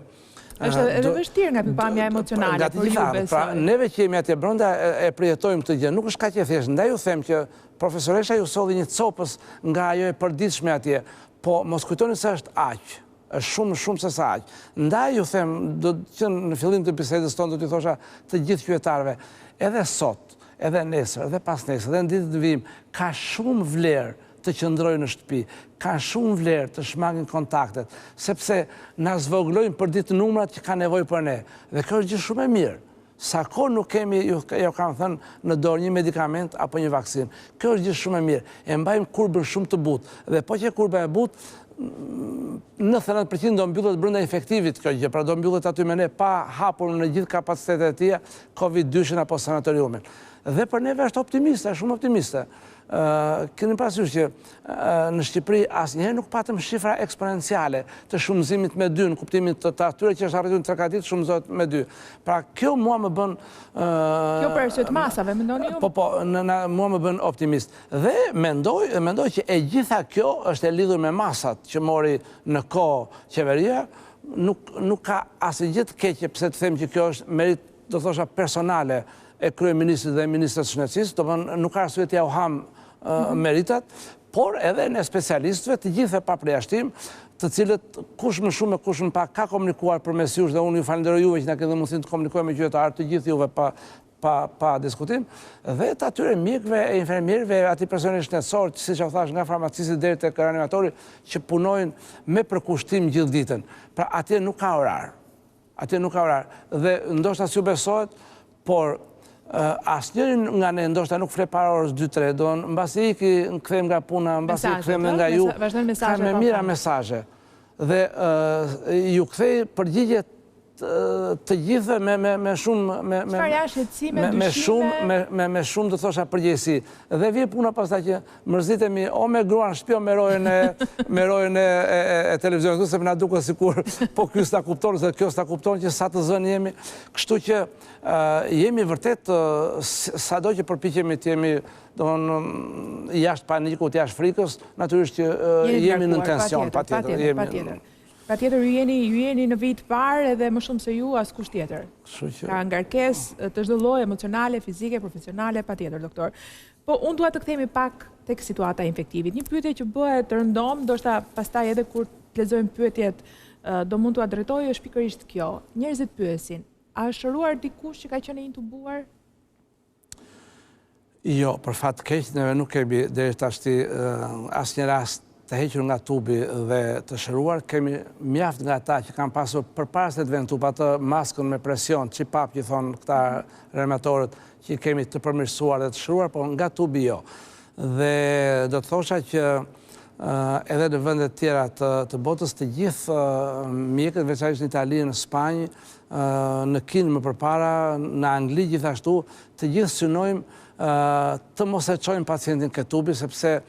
Speaker 1: Është edhe vështirë nga pikpamja emocionale për ju, besoj.
Speaker 5: Pra, neve që jemi atje brenda e përjetojmë këtë gjë. Nuk është kaq e thjeshtë. Ndaj ju them që profesoresha ju solli një copës nga ajo e përditshme atje, po mos kujtoni se është aq. Është shumë se sa aq. Ndaj ju them, do që në fillim të bisedës tonë do t'i thosha të gjithë qytetarëve, edhe sot, edhe nesër, edhe pas nesër, edhe në ditët të vijim, ka shumë vlerë të qëndrojnë në shtëpi, ka shumë vlerë të shmangin kontaktet, sepse na zvoglojnë për ditë numrat që ka nevojë për ne. Dhe kjo është gjë shumë e mirë. Sa kohë nuk kemi, ju kam thënë, në dorë një medikament apo një vaksinë. Kjo është gjë shumë e mirë. E mbajmë kurbën shumë të butë. Dhe po që kurba e butë, 99% do mbyllet brenda efektivit kjo gjë, pra do mbyllet aty me ne pa hapur në gjithë kapacitetet e tija COVID-2 apo sanatoriumin. Dhe për neve është optimiste, shumë optimiste. Keni parasysh që në Shqipëri asnjëherë nuk patëm shifra eksponenciale të shumëzimit me 2, në kuptimin të atyre që është arritur në 3 ditë shumëzohet me 2. Pra kjo mua më bën
Speaker 1: kjo për arsye të masave, mendoni ju?
Speaker 5: Po, mua më bën optimist. Dhe mendoj që e gjitha kjo është e lidhur me masat që mori në kohë qeveria, nuk ka asgjë të keqe pse të them që kjo është merit, do thosha, personale e kryeministrit dhe ministrës së shëndetësisë, do të nuk ka arsye t'ja u ham meritat, por edhe në specialistëve të gjithë pa përjashtim, të cilët kush më shumë e kush më pak ka komunikuar përmes jush, dhe unë ju falenderoj juve që na keni mundësinë të komunikojmë me qytetarët, të gjithë juve pa diskutim, dhe të atyre mjekëve e infermierëve, atij personeli shëndetësor, siç u thash, nga farmacisti deri tek reanimatori, që punojnë me përkushtim gjithë ditën. Pra atje nuk ka orar. Dhe ndoshta s'ju besohet, por asnjërin nga ne ndoshta nuk flet para orës 2-3, do mbasi kthejmë nga puna, mbasi kthejmë nga ju, ka me mira mesazhe. Dhe ju kthej përgjigje të gjithë me shumë të thosha përgjegjësi. Dhe vjen puna pastaj që mërzitemi o me gruan në shtëpi o me rojën e televizionit, këtu sepse na duket sikur po ky s'ta kupton se kjo s'ta kupton që sa të zënë jemi. Kështu që jemi vërtet sado që përpiqemi të jemi jashtë panikut, jashtë frikës, natyrisht që jemi në tension, patjetër.
Speaker 1: Patjetër ju jeni në vit parë edhe më shumë se ju askush tjetër. Ka ngarkesë të çdo lloji emocionale, fizike, profesionale, patjetër, doktor. Po unë dua të kthehemi pak tek situata e infektivit. Një pyetje që bëhet rëndom, ndoshta pastaj edhe kur të lexojmë pyetjet do mund t'u drejtoj është pikërisht kjo. Njerëzit pyesin, a është shëruar dikush që ka qenë intubuar?
Speaker 5: Jo, për fat të keq neve nuk kemi deri tashti asnjë rast të hequr nga tubi dhe të shëruar. Kemi mjaft nga ata që kanë pasur përpara se të vënë tub atë maskën me presion, çipap që thonë këta reanimatorët, që kemi të përmirësuar dhe të shëruar, por nga tubi jo. Dhe do të thosha që edhe në vendet tjera të botës të gjithë mjekët, veçanërisht në Itali, në Spanjë, në Kinë më përpara, në Angli gjithashtu, të gjithë synojmë të mos e çojmë pacientin ke tubi, sepse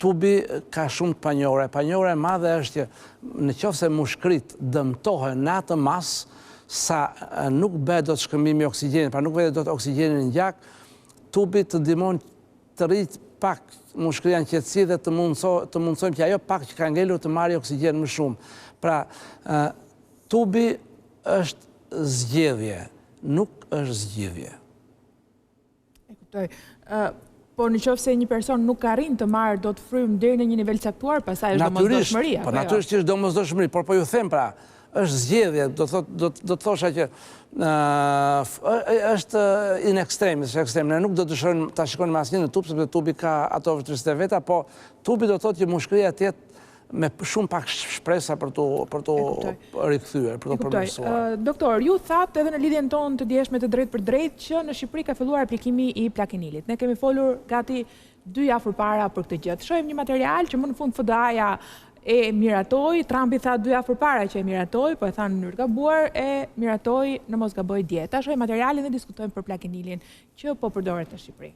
Speaker 5: tubi ka shumë të panjohura. Panjohura e madhe është që në qoftë se mushkrit dëmtohen në atë masë, sa nuk bëhet dot shkëmbimi i oksigjenit, pra nuk bëhet dot oksigjeni në gjak, tubi të ndihmon të rrit pak mushkria në qetësi dhe të mundsojmë që ajo pak që ka ngelur të marrë oksigjen më shumë. Pra, tubi është zgjedhje, nuk është zgjidhje.
Speaker 1: E kuptoj. Po në qoftë se një person nuk arrin të marrë dot frym deri në një nivel caktuar, pastaj është domosdoshmëria.
Speaker 5: Po natyrisht që është domosdoshmëri, por po ju them pra, është zgjedhje, do të thosha që është in extremis, ne nuk do të dëshirojmë ta shikojmë asnjë në tub, sepse tubi ka ato vështirësitë veta, po tubi do të thotë që mushkëria të jetë me shumë pak shpresa për të rikthyer, për të përmirësuar.
Speaker 1: Doktor, ju thatë edhe në lidhjen tonë të djeshme të drejtë për drejtë që në Shqipëri ka filluar aplikimi i plakinilit. Ne kemi folur gati 2 javë përpara për këtë gjë. Shohim një material që më në fund FDA e miratoi, Trumpi tha 2 javë përpara që e miratoi, po e tha në mënyrë gabuar, e miratoi në mos gaboj dieta. Shohim materialin dhe diskutojmë për plakinilin që po përdoret në Shqipëri.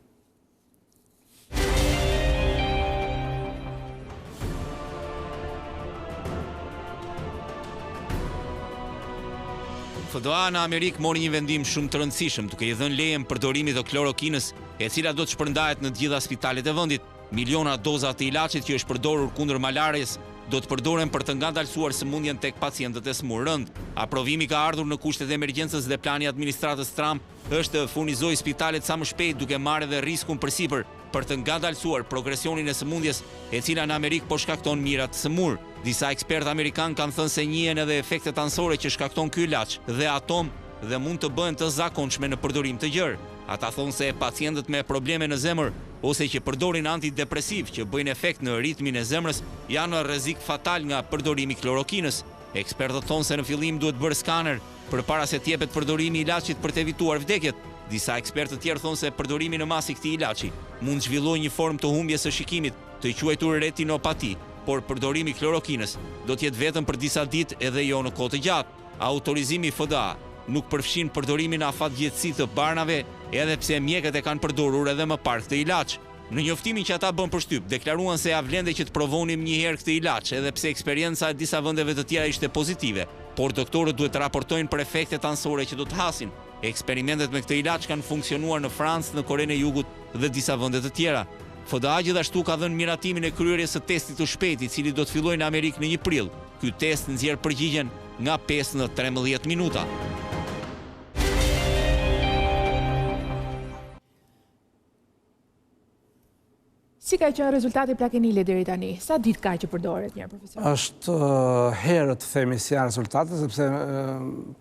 Speaker 2: FDA në Amerikë mori një vendim shumë të rëndësishëm, duke i dhënë lejen përdorimit të klorokinës, e cila do të shpërndahet në të gjitha spitalet e vendit. Miliona doza të ilaçit që është përdorur kundër malarjes do të përdoren për të ngadalësuar sëmundjen tek pacientët e smurënd. Aprovimi ka ardhur në kushtet e emergjencës dhe plani i administratës Trump është të furnizojë spitalet sa më shpejt duke marrë edhe riskun përsipër për të ngadalësuar progresionin e sëmundjes, e cila në Amerikë po shkakton mijëra të smur. Disa ekspertë amerikanë kanë thënë se njihen edhe efektet anësore që shkakton ky ilaç dhe atom dhe mund të bëhen të zakonshme në përdorim të gjerë. Ata thonë se pacientët me probleme në zemër ose që përdorin antidepresiv që bëjnë efekt në ritmin e zemrës janë në rrezik fatal nga përdorimi i klorokinës. Ekspertët thonë se në fillim duhet bërë skaner përpara se të jepet përdorimi i ilaçit për të evituar vdekjet. Disa ekspertë të tjerë thonë se përdorimi në masë i këtij ilaçi mund zhvillojë një formë të humbjes së shikimit, të quajtur retinopati, por përdorimi i klorokinës do të jetë vetëm për disa ditë edhe jo në kohë të gjatë. Autorizimi FDA nuk përfshin përdorimin afatgjithësi të barnave, edhe pse mjekët e kanë përdorur edhe më parë këtë ilaç. Në njoftimin që ata bën përshtyp, deklaruan se ja vlente që të provonim një herë këtë ilaç, edhe pse eksperienca e disa vendeve të tjera ishte pozitive, por doktorët duhet të raportojnë për efektet anësore që do të hasin. Eksperimentet me këtë ilaç kanë funksionuar në Francë, në Korenë e Jugut dhe disa vende të tjera. FDA gjithashtu ka dhënë miratimin e kryerjes së testit të shpejtë, i cili do të fillojë në Amerikë në 1 prill. Ky test nxjerr përgjigjen nga 5 në 13 minuta.
Speaker 1: Si ka qenë rezultati plakenilit deri tani? Sa ditë ka që përdoret një profesor?
Speaker 5: Është herët themi si janë rezultatet, sepse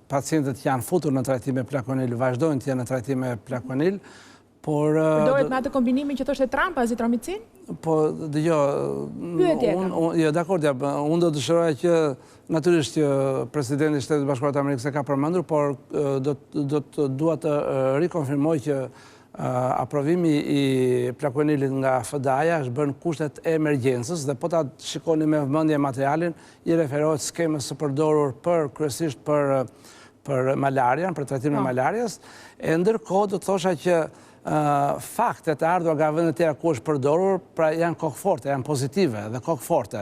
Speaker 5: pacientët janë futur në trajtime plakonil, vazhdojnë të jenë në trajtime plakonil, por...
Speaker 1: Përdoret me atë kombinimin që thoshte Trump, azitromicin?
Speaker 5: Po, dakord, unë do të dëshiroja që natyrisht që presidenti i Shtetit Bashkuar të Amerikës e ka përmendur, por dua të rikonfirmoj që aprovimi i plakonilit nga FDA-ja është bërë në kushtet e emergjencës dhe po ta shikoni me vëmendje materialin, i referohet skemës së përdorur kryesisht për malarian, për trajtimin e malarias, e ndërkohë do të thosha që faktet e ardhur nga vende të tjera ku është përdorur, pra janë kokëforte, janë pozitive dhe kokëforte.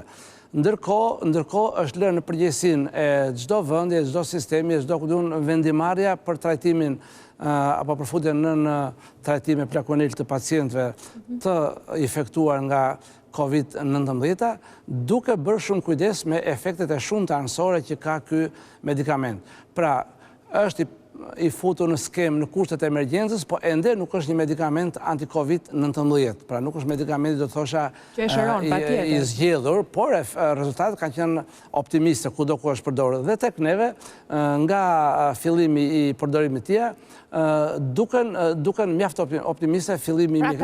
Speaker 5: Ndërkohë është lënë në përgjegjësinë e çdo vendi, çdo sistemi, çdo vendimarrja për trajtimin apo përfutjen në trajtime plakonil të pacientëve të infektuar nga COVID-19, duke bërë shumë kujdes me efektet e shumta anësore që ka ky medikament. Pra, është i futur në skemë në kushtet e emergjencës, po ende nuk është një medikament anti-COVID-19. Pra nuk është medikamenti do të thosha i zgjedhur, por rezultatet kanë qenë optimiste kudo ku është përdorur. Dhe tek neve, nga fillimi i përdorimit të tij, duken mjaft optimiste fillimi i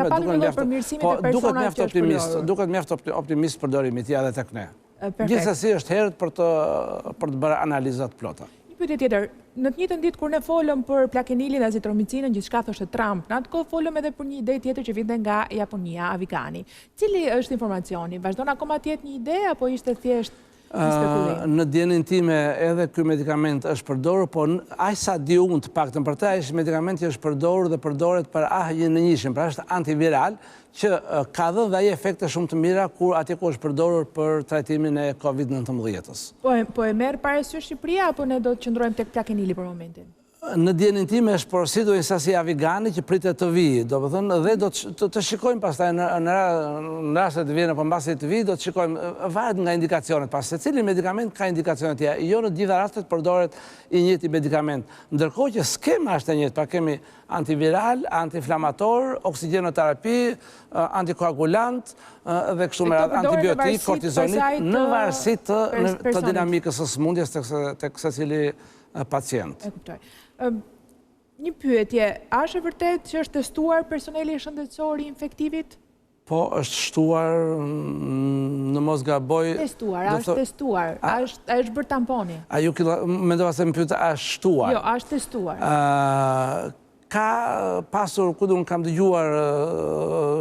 Speaker 5: duket mjaft optimist përdorimi i tij edhe tek ne. Gjithsesi është herët për të bërë analizat plota.
Speaker 1: Pyetje tjetër, në të njëjtën ditë kur ne folëm për plakenilin dhe azitromicinën, gjithçka thoshte Trump, në atë kohë folëm edhe për një ide tjetër që vinte nga Japonia, Avikani. Cili është informacioni? Vazhdon akoma të jetë një ide apo ishte thjesht një spekulim? Në dijenin time edhe ky medikament është përdorur, por aq sa di unë të paktën për të, është medikament që është përdorur dhe përdoret për ahjen e njëshin, pra është antiviral, që ka dhënë dhe ai efekte shumë të mira kur atje ku është përdorur për trajtimin e COVID-19-s. Po e merr parasysh Shqipëria apo ne do të qëndrojmë tek plakenili për momentin?
Speaker 5: Në dijenin time është porositur një sasi Avigani që pritet të vijë, domethënë dhe do të shikojmë pastaj në rast se të vjen apo mbasi të vijë, do të shikojmë varet nga indikacionet, pas secili medikament ka indikacione të tjera. Jo në të gjitha rastet përdoret i njëjti medikament. Ndërkohë që skema është e njëjtë, pra kemi antiviral, antiinflamator, oksigjenoterapi, antikoagulant dhe kështu me radhë, antibiotik, kortizonit, në varësi të dinamikës së sëmundjes tek secili pacient.
Speaker 1: E kuptoj. Një pyetje, a është e vërtet që është testuar personeli shëndetësor i infektivit?
Speaker 5: Po, është shtuar në mos gaboj...
Speaker 1: Testuar, a është testuar, a është bërë tamponi?
Speaker 5: Mendova se më pyeta, a është shtuar?
Speaker 1: Jo, a është testuar.
Speaker 5: Ka pasur, ku unë kam dëgjuar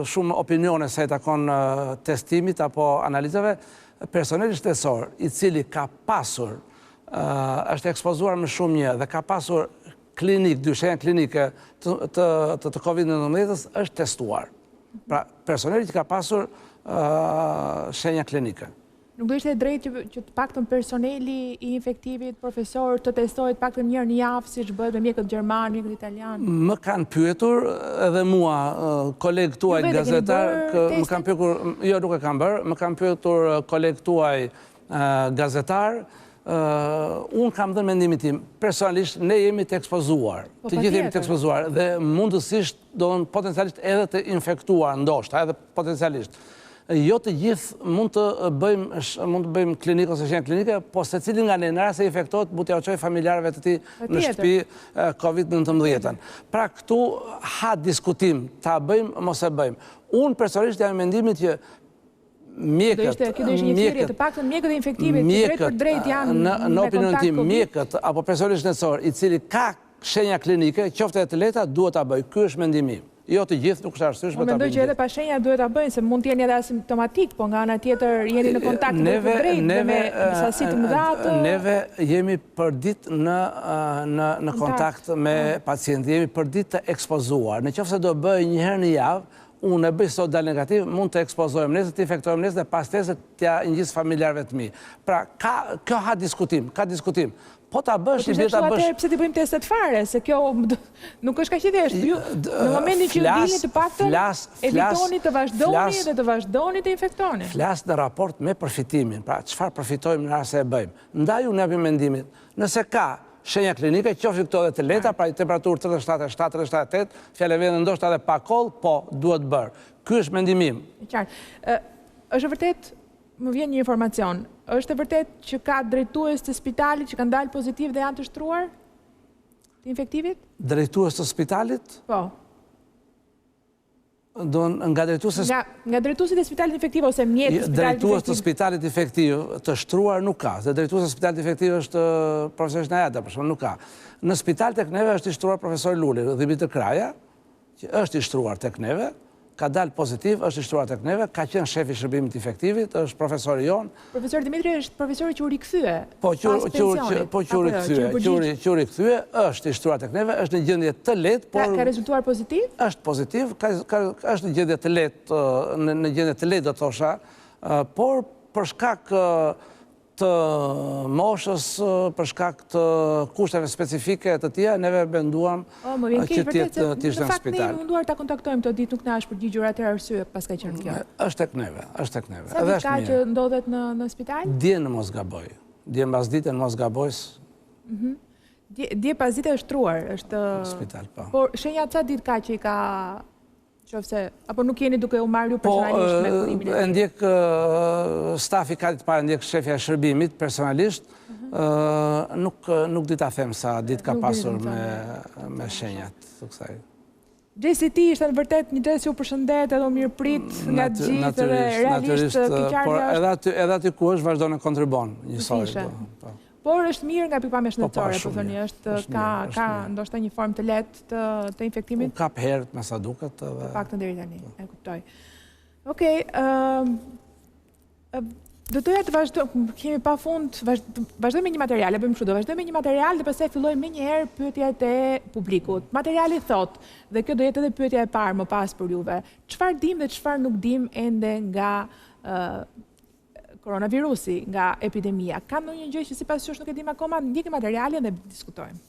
Speaker 5: shumë opinione se i takon testimit apo analizave, personeli shëndetësor i cili ka pasur është ekspozuar më shumë një dhe ka pasur dyshenja klinike të COVID-19 është testuar. Pra, personeli që ka pasur shenja klinike.
Speaker 1: Nuk do ishte drejt që të paktën personeli i infektivit, profesor, të testohet paktën njërë një javë, si që bëhet me mjekët gjerman, mjekët italian?
Speaker 5: Më kanë pyetur edhe mua, kolegë tuaj gazetar, më kanë pyetur, jo nuk e kanë bërë, më kanë pyetur kolegë tuaj gazetar, unë kam dhe mendimin tim, personalisht ne jemi të ekspozuar, të gjithë jemi të ekspozuar, dhe mundësisht potencialisht edhe të infektuar, ndoshta, edhe potencialisht. Jo të gjithë mund të bëjmë klinikë ose shenjë klinike, po se cilin nga ne në rast se infektohet, bu t'ja uqoj familjarëve të ti në shtëpi COVID-19. Pra këtu ha diskutim, ta bëjmë, mos e bëjmë. Unë personalisht jam mendimit që mjekët,
Speaker 1: mjekët e infektimit, drejt për drejt janë
Speaker 5: në opinion tim, mjekët apo personalisht shëndetësor i cili ka shenja klinike, qofte e të leta, duhet ta bëj. Ky është mendimi. Jo të gjithë, nuk është arsyeshme ta bëjnë.
Speaker 1: Mendoj që edhe pa shenja duhet ta bëjnë, se mund të jeni edhe asimptomatik, po nga ana tjetër jeni në kontakt me të drejtë dhe me sasi të mëdha të...
Speaker 5: Neve jemi përdit në kontakt me pacientë, jemi përdit të ekspozuar. Në qoftë se do bëj një herë në javë, unë e bëj sot dal negativ, mund të ekspozojmë nesër, të infektojmë nesër dhe pas nesër t'ja ngjis familjarëve të mi. Pra, kjo ka diskutim. Po ta bësh, i bie ta bësh.
Speaker 1: Pse ti bëjmë testet fare, se kjo nuk është kaq i thjeshtë. Në momentin që ju dini të paktën, evitoni të vazhdoni dhe të vazhdoni të infektoni.
Speaker 5: Flas në raport me përfitimin, pra çfarë përfitojmë në rast se e bëjmë. Ndaj unë japim mendimin. Nëse ka shenja klinike, qofshin këto dhe të leta, pra i temperaturë 37, 38, fjalë e vendit ndoshta edhe pa koll, po duhet bërë. Ky është mendimi im.
Speaker 1: Qartë. Është vërtet, më vjen një informacion, është e vërtet që ka drejtues të spitalit që kanë dalë pozitiv dhe janë të shtruar të infektivit?
Speaker 5: Drejtues të spitalit?
Speaker 1: Po.
Speaker 5: Nga drejtuesit...
Speaker 1: Nga drejtuesit e spitalit infektiv ose mjetë të spitalit infektiv?
Speaker 5: Drejtues të spitalit infektiv të shtruar nuk ka. Dhe drejtues të spitalit infektiv është profesor Eugena, për shkak nuk ka. Në spital tek neve është i shtruar profesor Luli, Dhimbit të Kraja, që është i shtruar tek neve, ka dalë pozitiv, është i shtruar tek neve, ka qenë shefi shërbimit infektivit, është profesori jonë.
Speaker 1: Profesor Dimitri është profesori që u rikthye
Speaker 5: që u rikthye, është i shtruar tek neve, është në gjendje të lehtë, por
Speaker 1: ka rezultuar pozitiv?
Speaker 5: Është pozitiv, është në gjendje të lehtë, do thosha, por për shkak të moshës, për shkak të kushteve specifike të tjera, neve menduam që të ishte në spital.
Speaker 1: Në fakt ne munduar ta kontaktojmë të ditë, nuk na është përgjigjur atëherë arsye pas ka qenë kjo.
Speaker 5: Është tek neve.
Speaker 1: Sa ditë ka që ndodhet në spital?
Speaker 5: Dje në mos gaboj. Dje mbas dite në mos gabojs.
Speaker 1: Dje pas dite është shtruar, është
Speaker 5: spital, po.
Speaker 1: Por shenja ca ditë ka që i ka apo nuk jeni duke u marrë ju personalisht me kurimin e tij?
Speaker 5: Ndjek stafi katit parë, ndjek shefja e shërbimit personalisht, nuk di ta them sa ditë ka pasur me shenjat të kësaj.
Speaker 1: Gjesi ti ishte në vërtet një gjesi u përshëndet edhe u mirëprit nga gjithë dhe realisht
Speaker 5: këngjarja është... Edhe aty ku është vazhdo në kontribon njësoj.
Speaker 1: Por është mirë nga pikpamja shëndetësore, po thoni, ka ndoshta një formë të lehtë të infektimit?
Speaker 5: Ka herët me sa duket.
Speaker 1: Paktën deri tani, e kuptoj. Okej, do doja të vazhdojmë, kemi pa fund, vazhdojmë me një material, e bëjmë kështu, do vazhdojmë me një material dhe pastaj fillojmë me njëherë pyetjet e publikut. Materiali thot, dhe kjo do jetë edhe pyetja e parë më pas për juve, çfarë dim dhe çfarë nuk dim ende nga koronavirusi, nga epidemia. Ka ndonjë gjë që sipas jush nuk e dim akoma, ndjekim materialin dhe diskutojmë.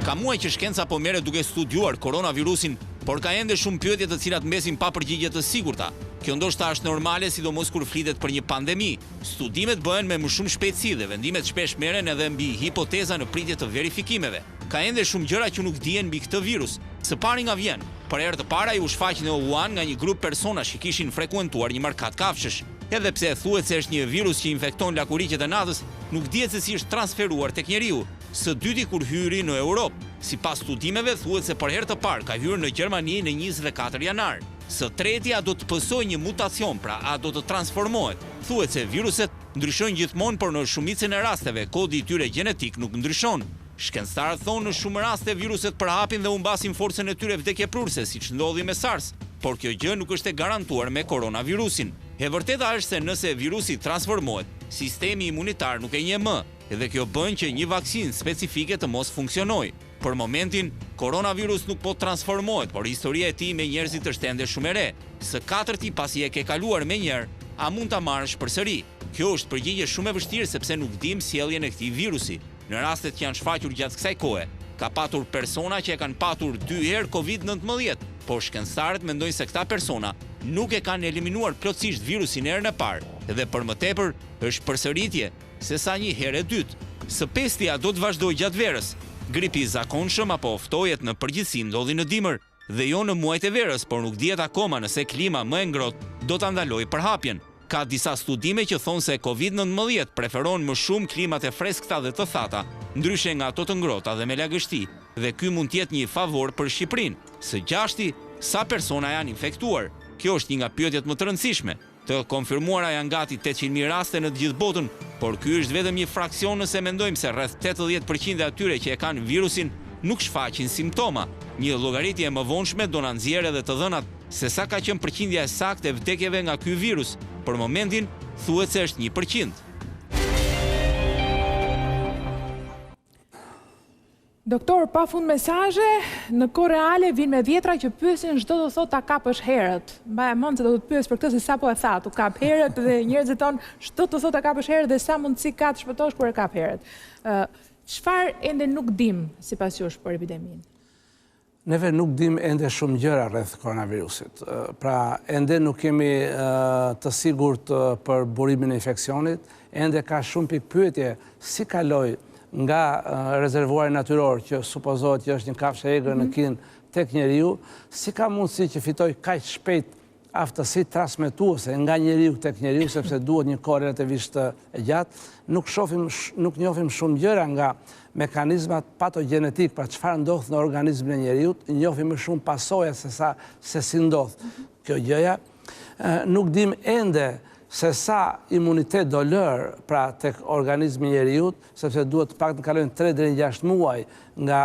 Speaker 2: Ka muaj që shkenca po merret duke studiuar koronavirusin, por ka ende shumë pyetje të cilat mbesin pa përgjigje të sigurta. Kjo ndoshta është normale, sidomos kur flitet për një pandemi. Studimet bëhen me më shumë shpejtësi dhe vendimet shpesh merren edhe mbi hipoteza në pritje të verifikimeve. Ka ende shumë gjëra që nuk dihen mbi këtë virus. Së pari nga vjen, për herë të para u shfaq në Wuhan nga një grup personash që kishin frekuentuar një markat kafshësh. Edhe pse thuhet se është një virus që infekton lakuriqet e natës, nuk dihet se si është transferuar tek njeriu. Së dyti kur hyri në Europë, sipas studimeve thuhet se për herë të parë ka hyrë në Gjermani në 24 janar. Së treti a do të pësojë një mutacion, pra a do të transformohet. Thuhet se viruset ndryshojnë gjithmonë, por në shumicën e rasteve kodi i tyre gjenetik nuk ndryshon. Shkencëtarët thonë në shumë raste viruset përhapin dhe humbasin forcën e tyre vdekjeprurse, siç ndodhi me SARS, por kjo gjë nuk është e garantuar me koronavirusin. E vërteta është se nëse virusi transformohet, sistemi imunitar nuk e njeh më, dhe kjo bën që një vaksinë specifike të mos funksionojë. Për momentin, koronavirus nuk po transformohet, por historia e tij me njerëzit është ende shumë e re. Së katërti pasi e ke kaluar me njerë, a mund ta marrësh përsëri? Kjo është përgjigje shumë e vështirë sepse nuk dim sjelljen e këtij virusi. Në rastet që janë shfaqur gjatë kësaj kohe, Ka patur persona që e kanë patur 2 herë COVID-19, por shkencëtarët mendojnë se këta persona nuk e kanë eliminuar plotësisht virusin herën e parë, dhe për më tepër është përsëritje se sa një herë e dytë. Së pestja do të vazhdojë gjatë verës. Gripi i zakonshëm apo ftojet në përgjithësi ndodhi në dimër dhe jo në muajt e verës, por nuk dihet akoma nëse klima më e ngrohtë do ta ndalojë përhapjen. Ka disa studime që thonë se COVID-19 preferon më shumë klimat e freskëta dhe të thata, ndryshe nga ato të ngrohta dhe me lagështi, dhe ky mund të jetë një favor për Shqipërinë. Së gjashti, sa persona janë infektuar. Kjo është një nga pyetjet më të rëndësishme. Të konfirmuara janë gati 800.000 raste në të gjithë botën, por ky është vetëm një fraksion nëse mendojmë se rreth 80% e atyre që e kanë virusin nuk shfaqin simptoma. Një llogaritje e mëvonshme do na nxjerrë edhe të dhënat se sa ka qenë përqindja e saktë e vdekjeve nga ky virus. Për momentin thuhet se është 1%.
Speaker 1: Doktor, pa fund mesazhe, në kohë reale vinë me vjetra që pyesin çdo të thotë ta kapësh herët. Mbaje mend se do të pyes për këtë se sapo e tha, tu kap herët dhe njerëzit tonë çdo të thotë ta kapësh herët dhe sa mundësi ka të shpëtosh kur e kap herët. Çfarë ende nuk dim sipas jush për epideminë?
Speaker 5: Neve nuk dim ende shumë gjëra rreth koronavirusit. Pra, ende nuk kemi të sigurt për burimin e infeksionit, ende ka shumë pikë pyetje si kaloi nga rezervuari natyror që supozohet që është një kafshë egër në kin tek njeriu, si ka mundësi që fitoj kaq shpejt aftësi transmetuese nga njeriu tek njeriu, sepse duhet një kohë relativisht e gjatë. Nuk njohim shumë gjëra nga mekanizmat patogenetik, pra çfarë ndodh në organizmin e njeriu, njohim më shumë pasojat se si ndodh kjo gjëja. Nuk dim ende se sa imunitet do lërë pra tek organizmi njeriu, sepse duhet pak të kalojnë 3 deri në 6 muaj nga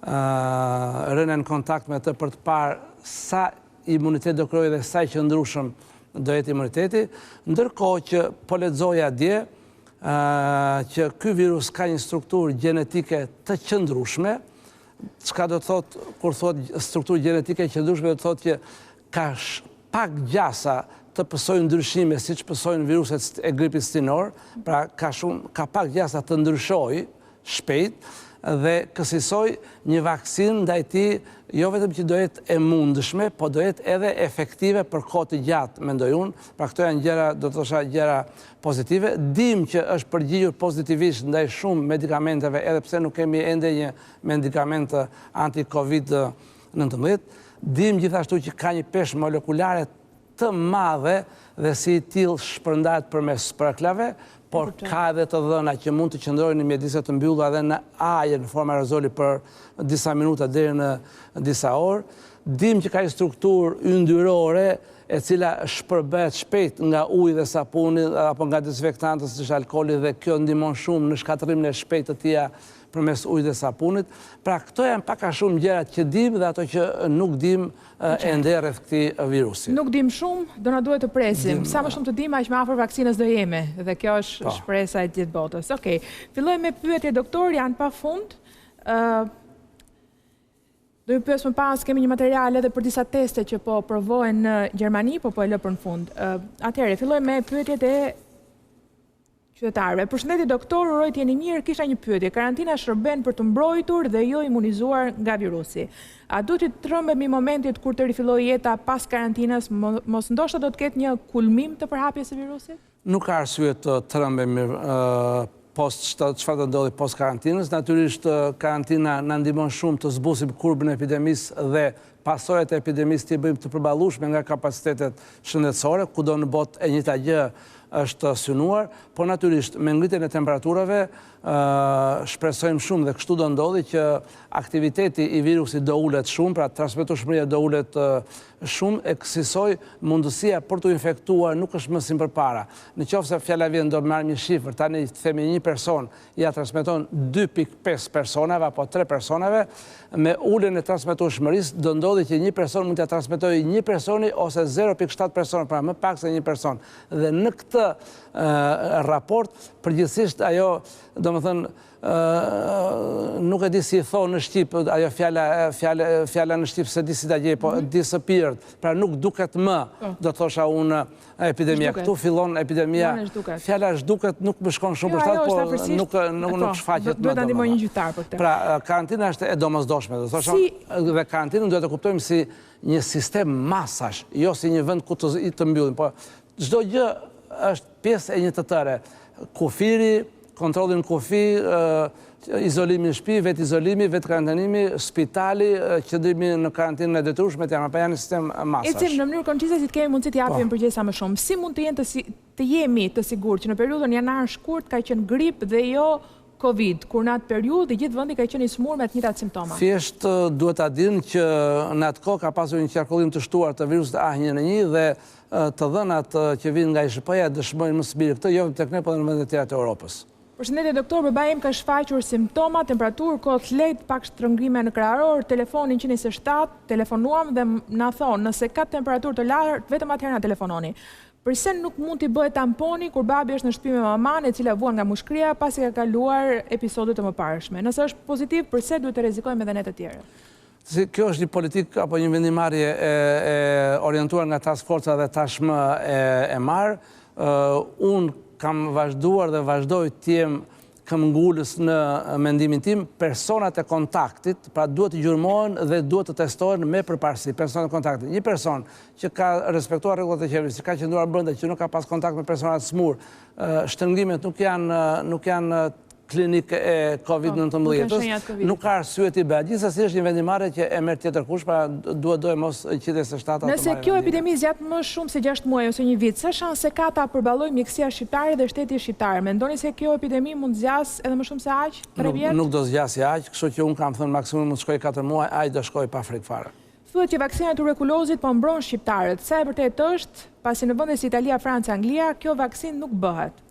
Speaker 5: rënia në kontakt me të për të parë sa imunitet do krijojë dhe sa i qëndrueshëm do jetë imuniteti, ndërkohë që po lexoja dje që ky virus ka një strukturë gjenetike të qëndrueshme. Çka do të thotë kur thotë strukturë gjenetike e qëndrueshme, do të thotë që ka pak gjasa të pësojnë ndryshime, siç pësojnë viruset e gripit stinor, pra ka pak gjasa të ndryshojë shpejt dhe kësaj një vaksinë ndaj tij jo vetëm që do jetë e mundshme, po do jetë edhe efektive për kohë të gjatë, mendoj unë. Pra këto janë gjëra, do të thosha gjëra pozitive. Dim që është përgjigjur pozitivisht ndaj shumë medikamenteve, edhe pse nuk kemi ende një medikament anti-COVID-19. Dim gjithashtu që ka një peshë molekulare të madhe dhe si i tillë shpërndahet përmes spraklave, por ka edhe të dhëna që mund të qëndrojnë në mjedise të mbyllura dhe në ajër në formë aerozoli për disa minuta deri në disa orë. Dim që ka një strukturë yndyrore e cila shpërbehet shpejt nga uji dhe sapuni apo nga dezinfektantët siç alkooli, dhe kjo ndihmon shumë në shkatërimin e shpejtë të tija përmes ujit dhe sapunit. Pra këto janë pak a shumë gjërat që dim dhe ato që nuk dim ende rreth këtij virusi.
Speaker 1: Nuk dim shumë, do na duhet të presim. Sa më shumë të dim, aq më afër vaksinës do jemi, dhe kjo është shpresa e gjithë botës. Okej, fillojmë me pyetje doktor, janë pafund. Do ju pyes më pas, kemi një material edhe për disa teste që po provohen në Gjermani, po e lë për në fund. Atëherë, fillojmë me pyetjet e qytetarëve. Përshëndetje doktor, uroj të jeni mirë, kisha një pyetje. Karantina shërben për të mbrojtur dhe jo imunizuar nga virusi. A duhet të trembemi momentit kur të rifillojë jeta pas karantinës, mos ndoshta do të ketë një kulmim të përhapjes së virusit?
Speaker 5: Nuk ka arsye të trembemi çfarë do ndodhi post karantinës. Natyrisht karantina na ndihmon shumë të zbusim kurbën e epidemisë dhe pasojat e epidemisë të bëjmë të përballueshme nga kapacitetet shëndetësore, kudo në botë e njëjta gjë është synuar, por natyrisht me ngritjen e temperaturave shpresojmë shumë dhe kështu do ndodhi që aktiviteti i virusit do ulet shumë, pra transmetueshmëria do ulet shumë, e kësaj mundësia për të infektuar nuk është më si përpara. Nëse fjala vjen do marrim një shifër, tani themi një person ja transmeton 2.5 personave apo 3 personave, me uljen e transmetueshmërisë do ndodhi që një person mund t'ia transmetojë një personi ose 0.7 persona, pra më pak se një person. Dhe në këtë këtë raport, përgjithsisht ajo, domethënë, nuk e di si i thonë në Shqip, ajo fjala në Shqip se di si ta gjej, po disappeared, pra nuk duket më, do thosha unë, epidemia. Këtu fillon epidemia, fjala zhduket nuk më shkon shumë për shtatë, po nuk shfaqet më.
Speaker 1: Duhet ta ndihmoj një gjyqtar për këtë.
Speaker 5: Pra, karantina është e domosdoshme, do thosha, dhe karantinën duhet të kuptojmë si një sistem masash, jo si një vend ku të mbyllim, po çdo gjë është pjesë e një të tëre. Kufiri, kontrollin kufi, izolimi në shtëpi, vetë izolimi, vetë karantinimi, spitali, qëndrimi në karantinën e detyrueshme, pa janë një sistem masash.
Speaker 1: Ecim në mënyrë koncise si të kemi mundësi të japim përgjegjësa më shumë. Si mund të jemi të sigurt që në periudhën janar-shkurt ka qenë grip dhe jo Covid, kur në atë periudhë i gjithë vendi ka qenë i smur me të njëjtat simptoma?
Speaker 5: Thjesht duhet ta dinë që në atë kohë ka pasur një qarkullim të shtuar të virusit A1N1 dhe të dhënat që vinë nga ISHP-ja dëshmojnë më së miri këtë, jo tek ne, por në vendet tjera të Europës.
Speaker 1: Përshëndetje doktor, baba im ka shfaqur simptoma, temperaturë, kohë të lehtë, pak shtrëngime në krahëror, telefonin 127, telefonuam dhe na thonë, nëse ka temperaturë të lartë, vetëm atëherë na telefononi. Përse nuk mund t'i bëhet tamponi kur babi është në shtëpi me maman e cila vuan nga mushkria pasi ka kaluar episode të mëparshme? Nëse është pozitiv, përse duhet të rrezikojmë edhe ne të tjerë?
Speaker 5: Kjo është një politikë apo një vendimarrje e orientuar nga task forca dhe tashmë e marr. Unë kam vazhduar dhe vazhdoj të jem këmbgulës në mendimin tim, personat e kontaktit, pra duhet të gjurmohen dhe duhet të testohen me përparësi, personat e kontaktit. Një person që ka respektuar rregullat e qeverisë, që ka qëndruar brenda, që nuk ka pas kontakt me personat smur, shtrëngimet nuk janë klinikë e COVID-19, nuk ka arsye t'i bëhet. Gjithsesi është një vendimarrje që e merr tjetër kush, pra duhet mos qytetës së shtatit.
Speaker 1: Nëse kjo epidemi zgjat më shumë se 6 muaj ose një vit, sa shanse ka ta përballojë mjekësia shqiptare dhe shteti shqiptar? Mendoni se kjo epidemi mund zgjas edhe më shumë se aq? 3 vjet? Nuk
Speaker 5: do zgjasë aq, kështu që unë kam thënë maksimum mund të shkojë 4 muaj, ai do shkojë pa frikë fare.
Speaker 1: Thuhet që vaksina e tuberkulozit po mbron shqiptarët. Sa e vërtetë është, pasi në vende si Italia, Franca, Anglia, kjo vaksinë nuk bëhet?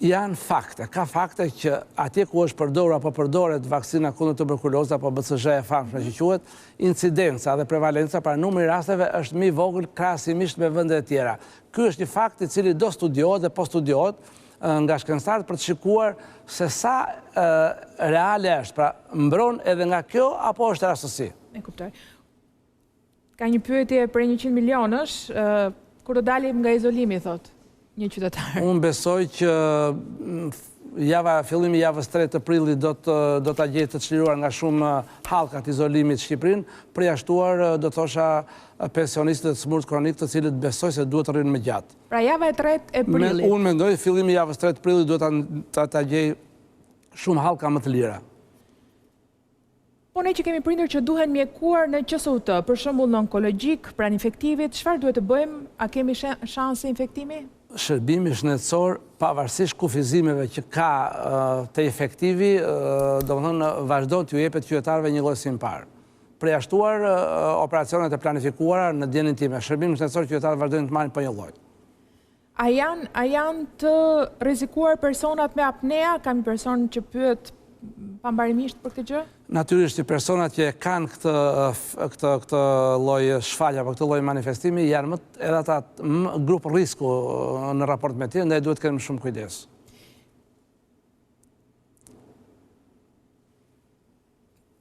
Speaker 5: Janë fakte. Ka fakte që atje ku është përdorur apo përdoret vaksina kundër tuberkulozit apo BCG e famshme që quhet, incidenca dhe prevalenca para numri rasteve është më i vogël krahasimisht me vendet e tjera. Ky është një fakt i cili do studiohet dhe po studiohet nga shkencëtarët për të shikuar se sa reale është, pra mbron edhe nga kjo apo është rastësi.
Speaker 1: E kuptoj. Ka një pyetje për 100 milionësh, kur do dalim nga izolimi, thotë një qytetar.
Speaker 5: Unë besoj që fillimi javës 3 të prillit do ta gjejë të çliruar nga shumë hallkat izolimit Shqipërinë, përjashtuar do thosha pensionistët e smurt kronik, të cilët besoj se duhet të rrinë më gjatë.
Speaker 1: Pra java e 3 e prillit.
Speaker 5: Unë mendoj fillimi javës 3 të prillit duhet ta gjejë shumë hallka më të lira.
Speaker 1: Po ne që kemi prindër që duhen mjekuar në QSUT, për shembull në onkologjik, pranë infektivit, çfarë duhet të bëjmë? A kemi shanse infektimi?
Speaker 5: Shërbimi shëndetësor, pavarësisht kufizimeve që ka të efektivi, domethënë vazhdon t'ju jepet qytetarëve një lloj si më parë. Përjashtuar operacionet e planifikuara në dienin time, shërbimi shëndetësor qytetarët vazhdojnë të marrin po një lloj.
Speaker 1: A janë të rrezikuar personat me apnea? Kam një person që pyet pambarimisht për këtë gjë?
Speaker 5: Natyrisht që personat që kanë këtë lloj shfaqje apo këtë lloj manifestimi janë edhe ata grup risku në raport me tjerë, ndaj duhet të kemi shumë kujdes.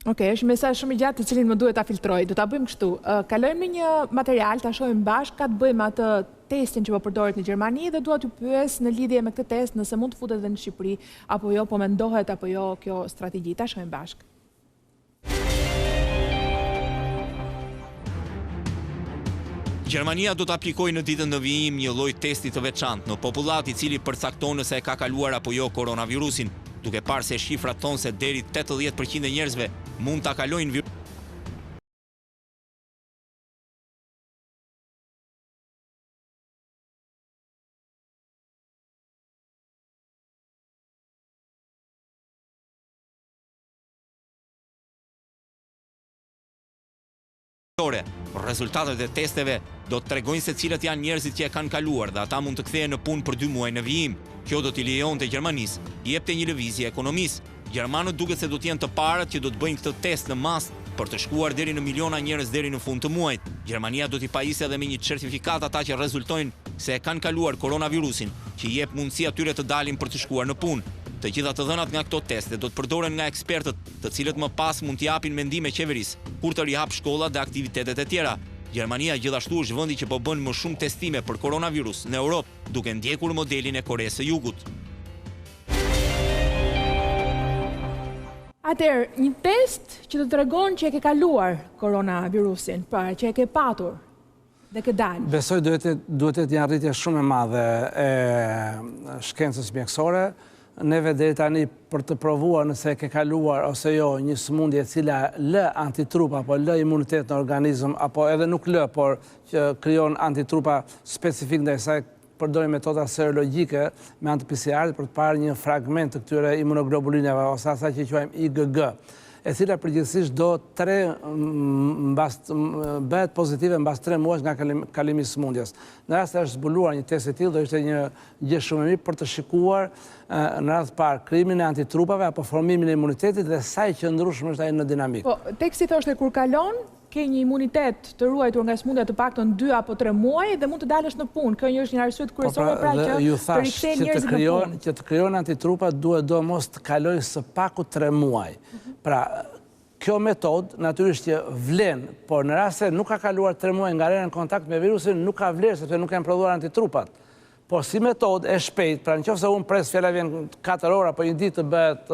Speaker 1: Okej, është një mesazh shumë i gjatë të cilin më duhet ta filtroj. Do ta bëjmë kështu. Kalojmë në një material, ta shohim bashkë, ka të bëjmë atë testin që po përdoret në Gjermani dhe dua t'ju pyes në lidhje me këtë test nëse mund të futet edhe në Shqipëri apo jo, po mendohet apo jo kjo strategji. Ta shohim bashkë.
Speaker 2: Gjermania do të aplikojë në ditën në vijim një lloj testi të veçantë në popullat i cili përcakton nëse e ka kaluar apo jo koronavirusin, duke parë se shifrat thonë se deri 80% e njerëzve mund ta kalojnë virusin. Rezultatet e testeve do të tregojnë se cilët janë njerëzit që e kanë kaluar dhe ata mund të kthehen në punë për 2 muaj në vijim. Kjo do t'i lejonte Gjermanisë të jepte një lëvizje ekonomisë. Gjermanët duket se do të jenë të parët që do të bëjnë këtë test në masë për të shkuar deri në miliona njerëz deri në fund të muajit. Gjermania do t'i pajisë edhe me një certifikat ata që rezultojnë se e kanë kaluar koronavirusin, që jep mundësi atyre të dalin për të shkuar në punë. Të gjitha të dhënat nga këto teste do të përdoren nga ekspertët, të cilët më pas mund t'i japin mendime qeverisë kur të rihap shkollat dhe aktivitetet e tjera. Gjermania gjithashtu është vendi që po bën më shumë testime për koronavirus në Europë, duke ndjekur modelin e Koresë së Jugut.
Speaker 1: Atëherë, një test që të tregon që e ke kaluar koronavirusin, pra që e ke patur dhe ke dalë.
Speaker 5: Besoj duhet të jetë një arritje shumë e madhe e shkencës mjekësore. Neve deri tani për të provuar nëse e ke kaluar ose jo një sëmundje e cila lë antitrupa apo lë imunitet në organizëm apo edhe nuk lë, por që krijon antitrupa specifik ndaj saj, përdorim metoda serologjike me anë të PCR-it për të parë një fragment të këtyre imunoglobulinave ose asaj që quajmë IgG, e cila përgjithsisht do bëhet pozitive mbas 3 muaj nga kalimi i sëmundjes. Në rast se është zbuluar një test i tillë, do ishte një gjë shumë e mirë për të shikuar në radhë parë krijimin e antitrupave apo formimin e imunitetit dhe sa i qëndrueshëm është ai në dinamikë.
Speaker 1: Po, teksti thoshte kur kalon, ke një imunitet të ruajtur nga sëmundja të paktën 2 apo 3 muaj dhe mund të dalësh në punë. Kjo është një arsye kryesore pra që të rikthehen njerëzit në punë.
Speaker 5: Që të krijon antitrupa duhet domos të kalojë së paku 3 muaj. Pra, kjo metodë natyrisht që vlen, por në rast se nuk ka kaluar 3 muaj nga rena në kontakt me virusin, nuk ka vlerë sepse nuk janë prodhuar antitrupat. Por si metodë e shpejt, pra nëse unë pres fjala vjen 4 orë apo një ditë të bëhet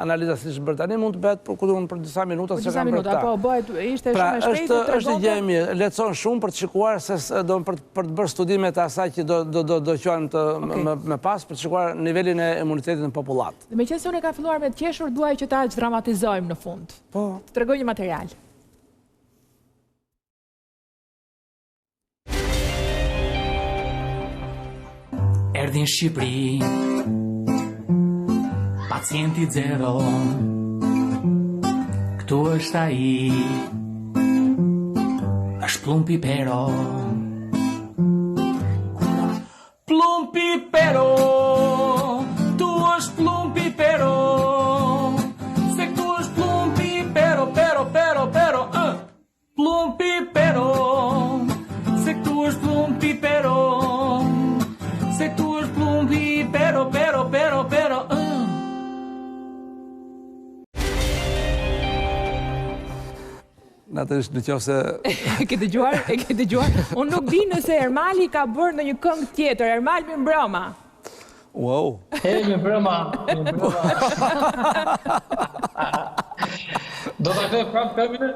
Speaker 5: analiza siç bërë tani, mund të bëhet për disa minuta se kanë bërë.
Speaker 1: Po bëhet ishte shumë e shpejtë.
Speaker 5: Pra është gjë e mirë, lehtëson shumë për të shikuar se për të bërë studimet e asaj që do quajmë më pas për të shikuar nivelin e imunitetit në popullat.
Speaker 1: Dhe meqense unë ka filluar me të qeshur, duaj që ta dramatizojmë në fund.
Speaker 5: Po.
Speaker 1: Të tregoj një material.
Speaker 6: Erdhi në Shqipëri pacienti zero, këtu është ai, është Pëllumb Pipero. Pëllumb Pipero, tu është Pëllumb Pipero, se këtu është Pëllumb Pipero, pero, Pëllumb Pipero, se këtu është Pëllumb Pipero, se këtu është Pëllumb Pipero, pero,
Speaker 5: Natyrisht në qoftë se
Speaker 1: E ke dëgjuar? Unë nuk di nëse Ermali ka bërë në një këngë tjetër. Ermal mi mbroma.
Speaker 5: Wow.
Speaker 7: Mi mbroma. Do ta bëj prapë këngën?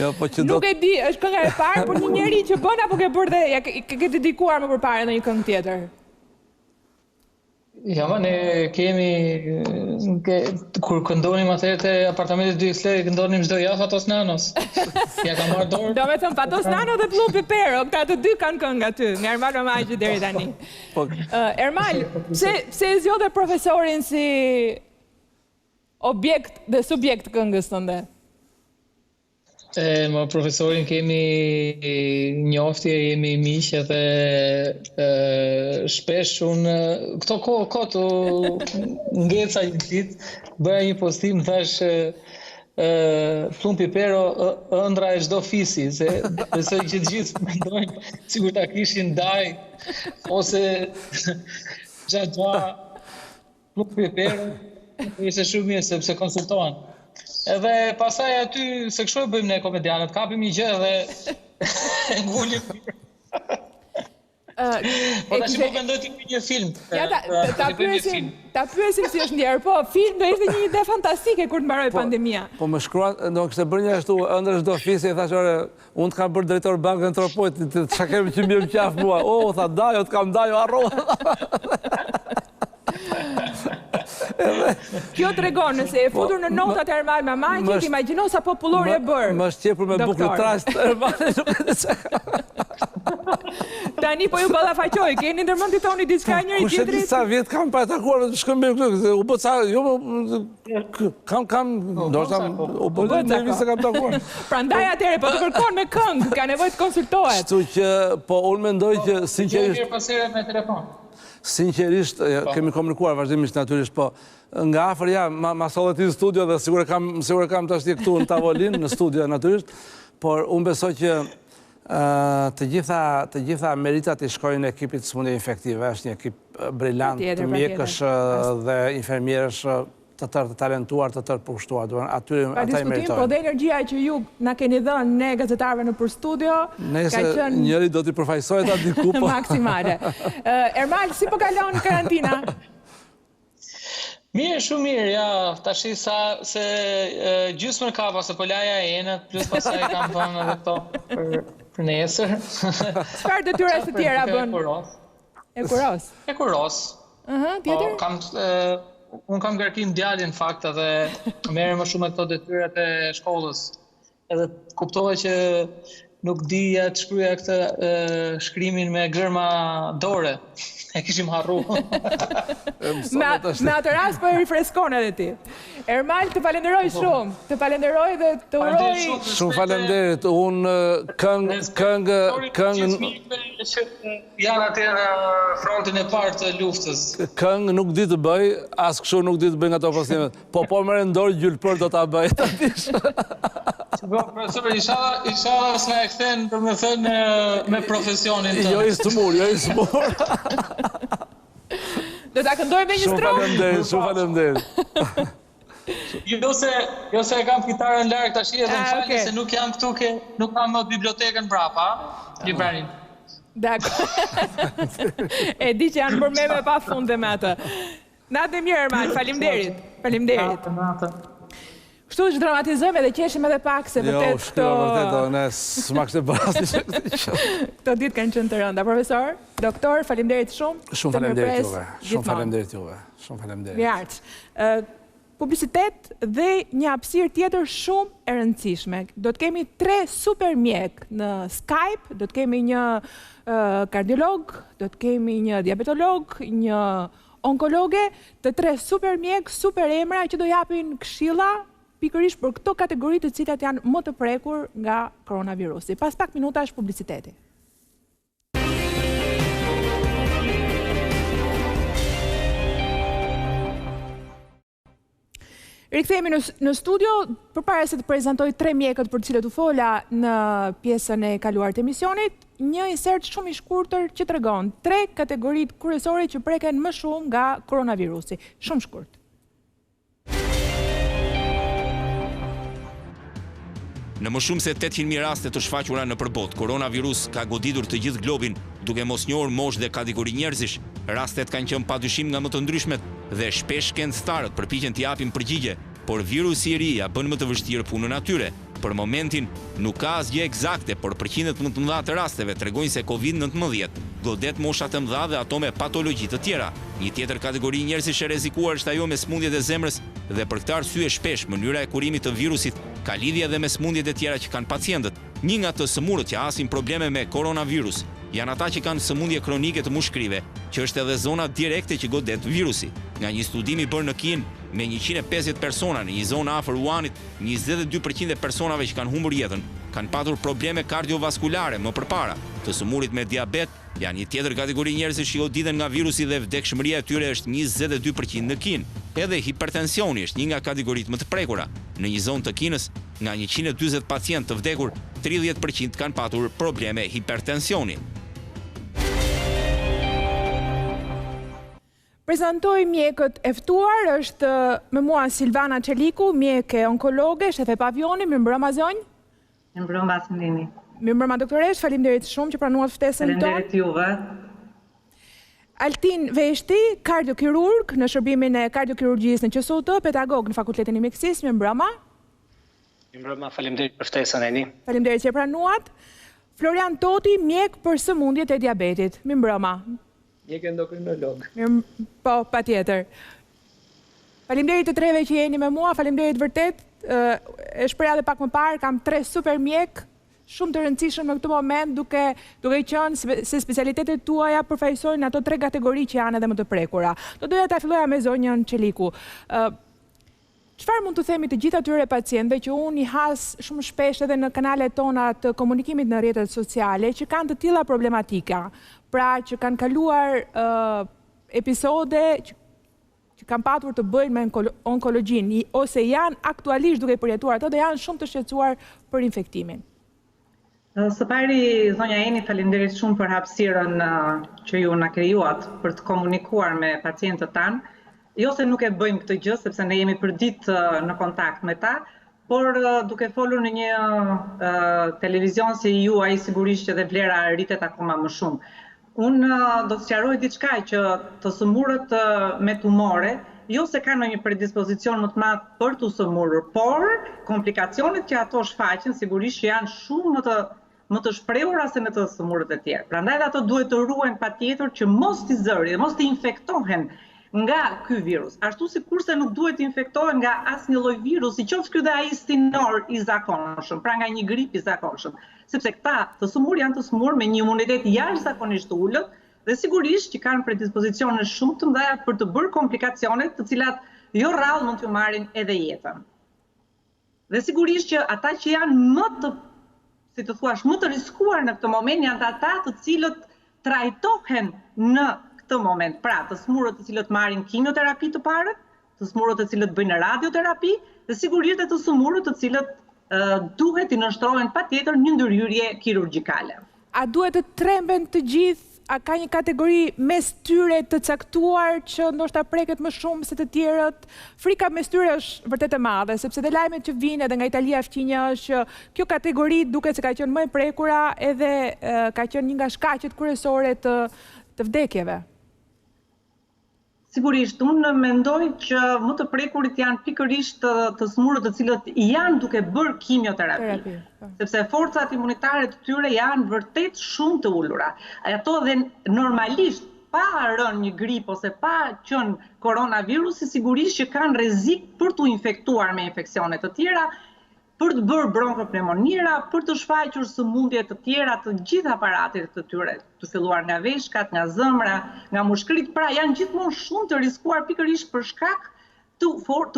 Speaker 5: Jo, po që do.
Speaker 1: Nuk e di, është kënga e parë, por një njeri që bën apo ke bërë dhe ke dedikuar më përpara në një këngë tjetër?
Speaker 7: Ja, ne kemi, kur këndonim atëherë te apartamenti 2 këndonim çdo javë Fatos Nanos. Ja kam marrë dorë.
Speaker 1: Do me thëmë Fatos Nano dhe Pëllumb Pipero, këta të dy kanë këngë aty, nga Ermal Mamaqi deri tani. Ermal, pse e zgjodhe profesorin si objekt dhe subjekt këngës tënde?
Speaker 7: Më profesorin kemi njoftje, jemi miq edhe shpesh unë këto kohë të ngeca një ditë, bëja një postim, thash Pëllumb Pipero ëndra e çdo fisi, se besoj që të gjithë mendojnë sikur ta kishin ndaj ose xhaxha Pëllumb Pipero ishte shumë mirë sepse konsultohen. Edhe pasaj aty, se kështu e bëjmë ne komedianët, kapim një gjë dhe e ngullim. Po tash po mendoj të bëj një film.
Speaker 1: Ja, ta pyesim si është ndjerë, po film do ishte një ide fantastike kur të mbaroj pandemia.
Speaker 5: Po më shkruan, do kështë bërë një ashtu ëndër çdo fisi, e thash ore, unë të kam bërë drejtor bankën Tropojt, çka kemi që më qaf mua. O, tha dajo, të kam dajo, harrova.
Speaker 1: Kjo tregon nëse e futur në notat e Ermal Mamaqi, imagjino sa popullor e bërë.
Speaker 5: Më shqepur me bukë trast, Ermali nuk e di çka.
Speaker 1: Tani po ju ballafaqoj, keni ndërmendit toni diçka njëri tjetrit?
Speaker 5: Kush e di sa vjet kam pa takuar me të shkëmbë këtu, u bë sa, jo kam, ndoshta u bë intervistë kam takuar.
Speaker 1: Prandaj atëherë po të kërkon me këngë, ka nevojë të konsultohet.
Speaker 5: Kështu që po unë mendoj që sinqerisht
Speaker 7: Mirë pasere me telefon.
Speaker 5: Sinqerisht, kemi komunikuar vazhdimisht natyrisht, po nga afër ja, ma sollet ti në studio dhe sigur kam tash këtu në tavolinë, në studio natyrisht, por unë besoj që Të gjitha meritat i shkojnë në ekipit sëmundje infektive. Është një ekip brillant, mjekësh dhe infermierësh të tërë të talentuar, të tërë përkushtuar.
Speaker 1: Pa diskutim, po dhe energjia që ju na keni dhënë ne gazetarëve në për studio,
Speaker 5: ka qenë njëri do t'i përfaqësojë aty ku po.
Speaker 1: Maksimale. Ermal, si po kalon karantina?
Speaker 7: Mirë, shumë mirë, ja, tashi se gjysmën kapa se po laja e enët, plus pasaj kam vënë edhe këto për nesër.
Speaker 1: Çfarë detyra të tjera bën? E kuros.
Speaker 7: E kuros.
Speaker 1: Tjetër?
Speaker 7: Unë kam ngarkim djalin në fakt edhe merrem më shumë me këto detyrat e shkollës. Edhe kuptova që nuk dija të shkruaja këtë shkrimin me gërma dore. E kishim harru.
Speaker 1: Me atë rast po e rifreskon edhe ti. Ermal, të falenderoj shumë. Të falenderoj dhe të uroj...
Speaker 5: Shumë falenderit. Unë këngë...
Speaker 7: Janë atë në frontin e parë të luftës.
Speaker 5: Këngë nuk di të bëj, as kështu nuk di të bëj nga to postimet. Po më rendor gjylpër do ta bëj.
Speaker 7: Profesor, ishala s'na e kthen, për me thënë, me profesionin të.
Speaker 5: Jo i smur.
Speaker 1: Do ta këndojmë një strofë?
Speaker 5: Shumë falenderit.
Speaker 7: Jo se e kam kitarën larg tash edhe më falni se nuk jam këtu, nuk kam në bibliotekën brapa, librarin.
Speaker 1: Dakor. E di që janë përmeme pa funde me atë. Natë mirë, Ermal, faleminderit. Faleminderit. Kështu që dramatizojmë edhe qeshim edhe pak se vërtet këto...
Speaker 5: Jo, vërtet, ne s'ma kështë bërasti.
Speaker 1: Këto ditë kanë qenë të rënda. Profesor, doktor, faleminderit shumë.
Speaker 5: Shumë faleminderit juve. Shumë faleminderit juve. Shumë faleminderit.
Speaker 1: Mirë. Publicitet dhe një hapësirë tjetër shumë e rëndësishme. Do të kemi 3 super mjek në Skype, do të kemi një kardiolog, do të kemi një diabetolog, një onkologe, të 3 super mjek, super emra që do japin këshilla pikërisht për këto kategori të cilat janë më të prekur nga koronavirusi. Pas pak minutash publiciteti. Rikthehemi në studio, përpara se të prezantoj 3 mjekët për të cilët u fola në pjesën e kaluar të emisionit, një insert shumë i shkurtër që tregon 3 kategoritë kryesore që preken më shumë nga koronavirusi. Shumë shkurt.
Speaker 2: Në më shumë se 800.000 raste të shfaqura në përbot, koronavirus ka goditur të gjithë globin, duke mos njohur moshë dhe kategori njerëzish. Rastet kanë qenë padyshim nga më të ndryshmet dhe shpesh shkencëtarët përpiqen të japin përgjigje, por virusi i ri ja bën më të vështirë punën atyre. Për momentin nuk ka asgjë eksakte, por përqindjet më të mëdha të rasteve tregojnë se COVID-19 godet moshat të mëdha dhe ato me patologji të tjera. Një tjetër kategori njerëzish e rrezikuar është ajo me sëmundjet e zemrës dhe për këtë arsye shpesh mënyra e kurimit të virusit ka lidhje edhe me sëmundjet e tjera që kanë pacientët. Një nga të sëmurët që hasin probleme me koronavirus janë ata që kanë sëmundje kronike të mushkrive, që është edhe zona direkte që godet virusi. Nga një studim i bërë në Kinë me 150 persona në një zonë afër Wuhanit, 22% e personave që kanë humbur jetën kanë patur probleme kardiovaskulare më përpara. Të sëmurit me diabet janë një tjetër kategori njerëzish që goditen nga virusi dhe vdekshmëria e tyre është 22% në Kinë. Edhe hipertensioni është një nga kategoritë më të prekura. Në një zonë të Kinës, nga 140 pacientë të vdekur, 30% kanë patur probleme hipertensioni.
Speaker 1: Prezantoj mjekët e ftuar, është me mua Silvana Çeliku, mjeke onkologe, shefe pavioni, mirëmbrëma zonjë.
Speaker 8: Mirëmbrëma Sëndini.
Speaker 1: Mirëmbrëma doktoresh, faleminderit shumë që pranuat ftesën tonë.
Speaker 8: Faleminderit juve.
Speaker 1: Altin Veshti, kardiokirurg në shërbimin e kardiokirurgjisë në QSUT, pedagog në Fakultetin e Mjekësisë, mirëmbrëma.
Speaker 9: Mirëmbrëma, faleminderit për ftesën e ni.
Speaker 1: Faleminderit që pranuat. Florian Toti, mjek për sëmundjet e diabetit, mirëmbrëma.
Speaker 10: Mjek endokrinolog.
Speaker 1: Po, patjetër. Faleminderit të treve që jeni me mua, faleminderit vërtet. E shpreha edhe pak më parë, kam 3 super mjek, shumë të rëndësishëm në këtë moment, duke qenë se specialitetet tuaja përfaqësojnë ato 3 kategori që janë edhe më të prekura. Do doja ta filloja me zonjën Çeliku. Çfarë mund të themi të gjithë atyre pacientëve që unë i has shumë shpesh edhe në kanalet tona të komunikimit në rrjetet sociale që kanë të tilla problematika, pra që kanë kaluar episode që kanë patur të bëjnë me onkologjinë ose janë aktualisht duke përjetuar ato dhe janë shumë të shqetësuar për infektimin.
Speaker 8: Së pari, zonja Eni, faleminderit shumë për hapësirën që ju na krijuat për të komunikuar me pacientët tanë. Jo se nuk e bëjmë këtë gjë, sepse ne jemi përditë në kontakt me ta, por duke folur në një televizion si juaj, sigurisht që dhe vlera rritet akoma më shumë. Unë do të sqaroj diçka që të sëmurët me tumore, jo se kanë një predispozicion më të madh për të sëmurur, por komplikacionet që ato shfaqen sigurisht janë shumë më të shprehura se në të sëmurët e tjerë. Prandaj ato duhet të ruhen patjetër që mos t'i zëri dhe mos të infektohen nga ky virus. Ashtu si kurse nuk duhet të infektohen nga asnjë lloj virusi, qoftë ky dhe ai stinor i zakonshëm, pra nga një grip i zakonshëm. Sepse këta të sëmur janë të sëmur me një imunitet jashtëzakonisht ulët dhe sigurisht që kanë predispozicione shumë të mëdha për të bërë komplikacione, të cilat jo rrallë mund t'ju marrin edhe jetën. Dhe sigurisht që ata që janë më të riskuar në këtë moment janë ata të cilët trajtohen në këtë moment. Pra, të smurët të cilët marrin kimioterapi të parët, të smurët të cilët bëjnë radioterapi dhe sigurisht të smurët të cilët duhet i nështrohen patjetër një ndërhyrje kirurgjikale.
Speaker 1: A duhet të tremben të gjithë? A ka një kategori mes tyre të caktuar që ndoshta preket më shumë se të tjerët? Frika mes tyre është vërtet e madhe, sepse dhe lajmet që vinë edhe nga Italia fqinja është që kjo kategori duket se ka qenë më e prekura edhe ka qenë një nga shkaqet kryesore të vdekjeve.
Speaker 8: Sigurisht, unë mendoj që më të prekurit janë pikërisht të smurët të cilët janë duke bërë kimioterapi. Sepse forcat imunitare të tyre janë vërtet shumë të ulura. Ato dhe normalisht, pa rënë një grip ose pa qenë koronavirusi, sigurisht që kanë rrezik për të infektuar me infeksione të tjera, për të bërë bronkopneumonira, për të shfaqur sëmundje të tjera të gjithë aparatit të tyre, të filluar nga veshkat, nga zëmra, nga mushkërit, pra janë gjithmonë shumë të riskuar pikërisht për shkak të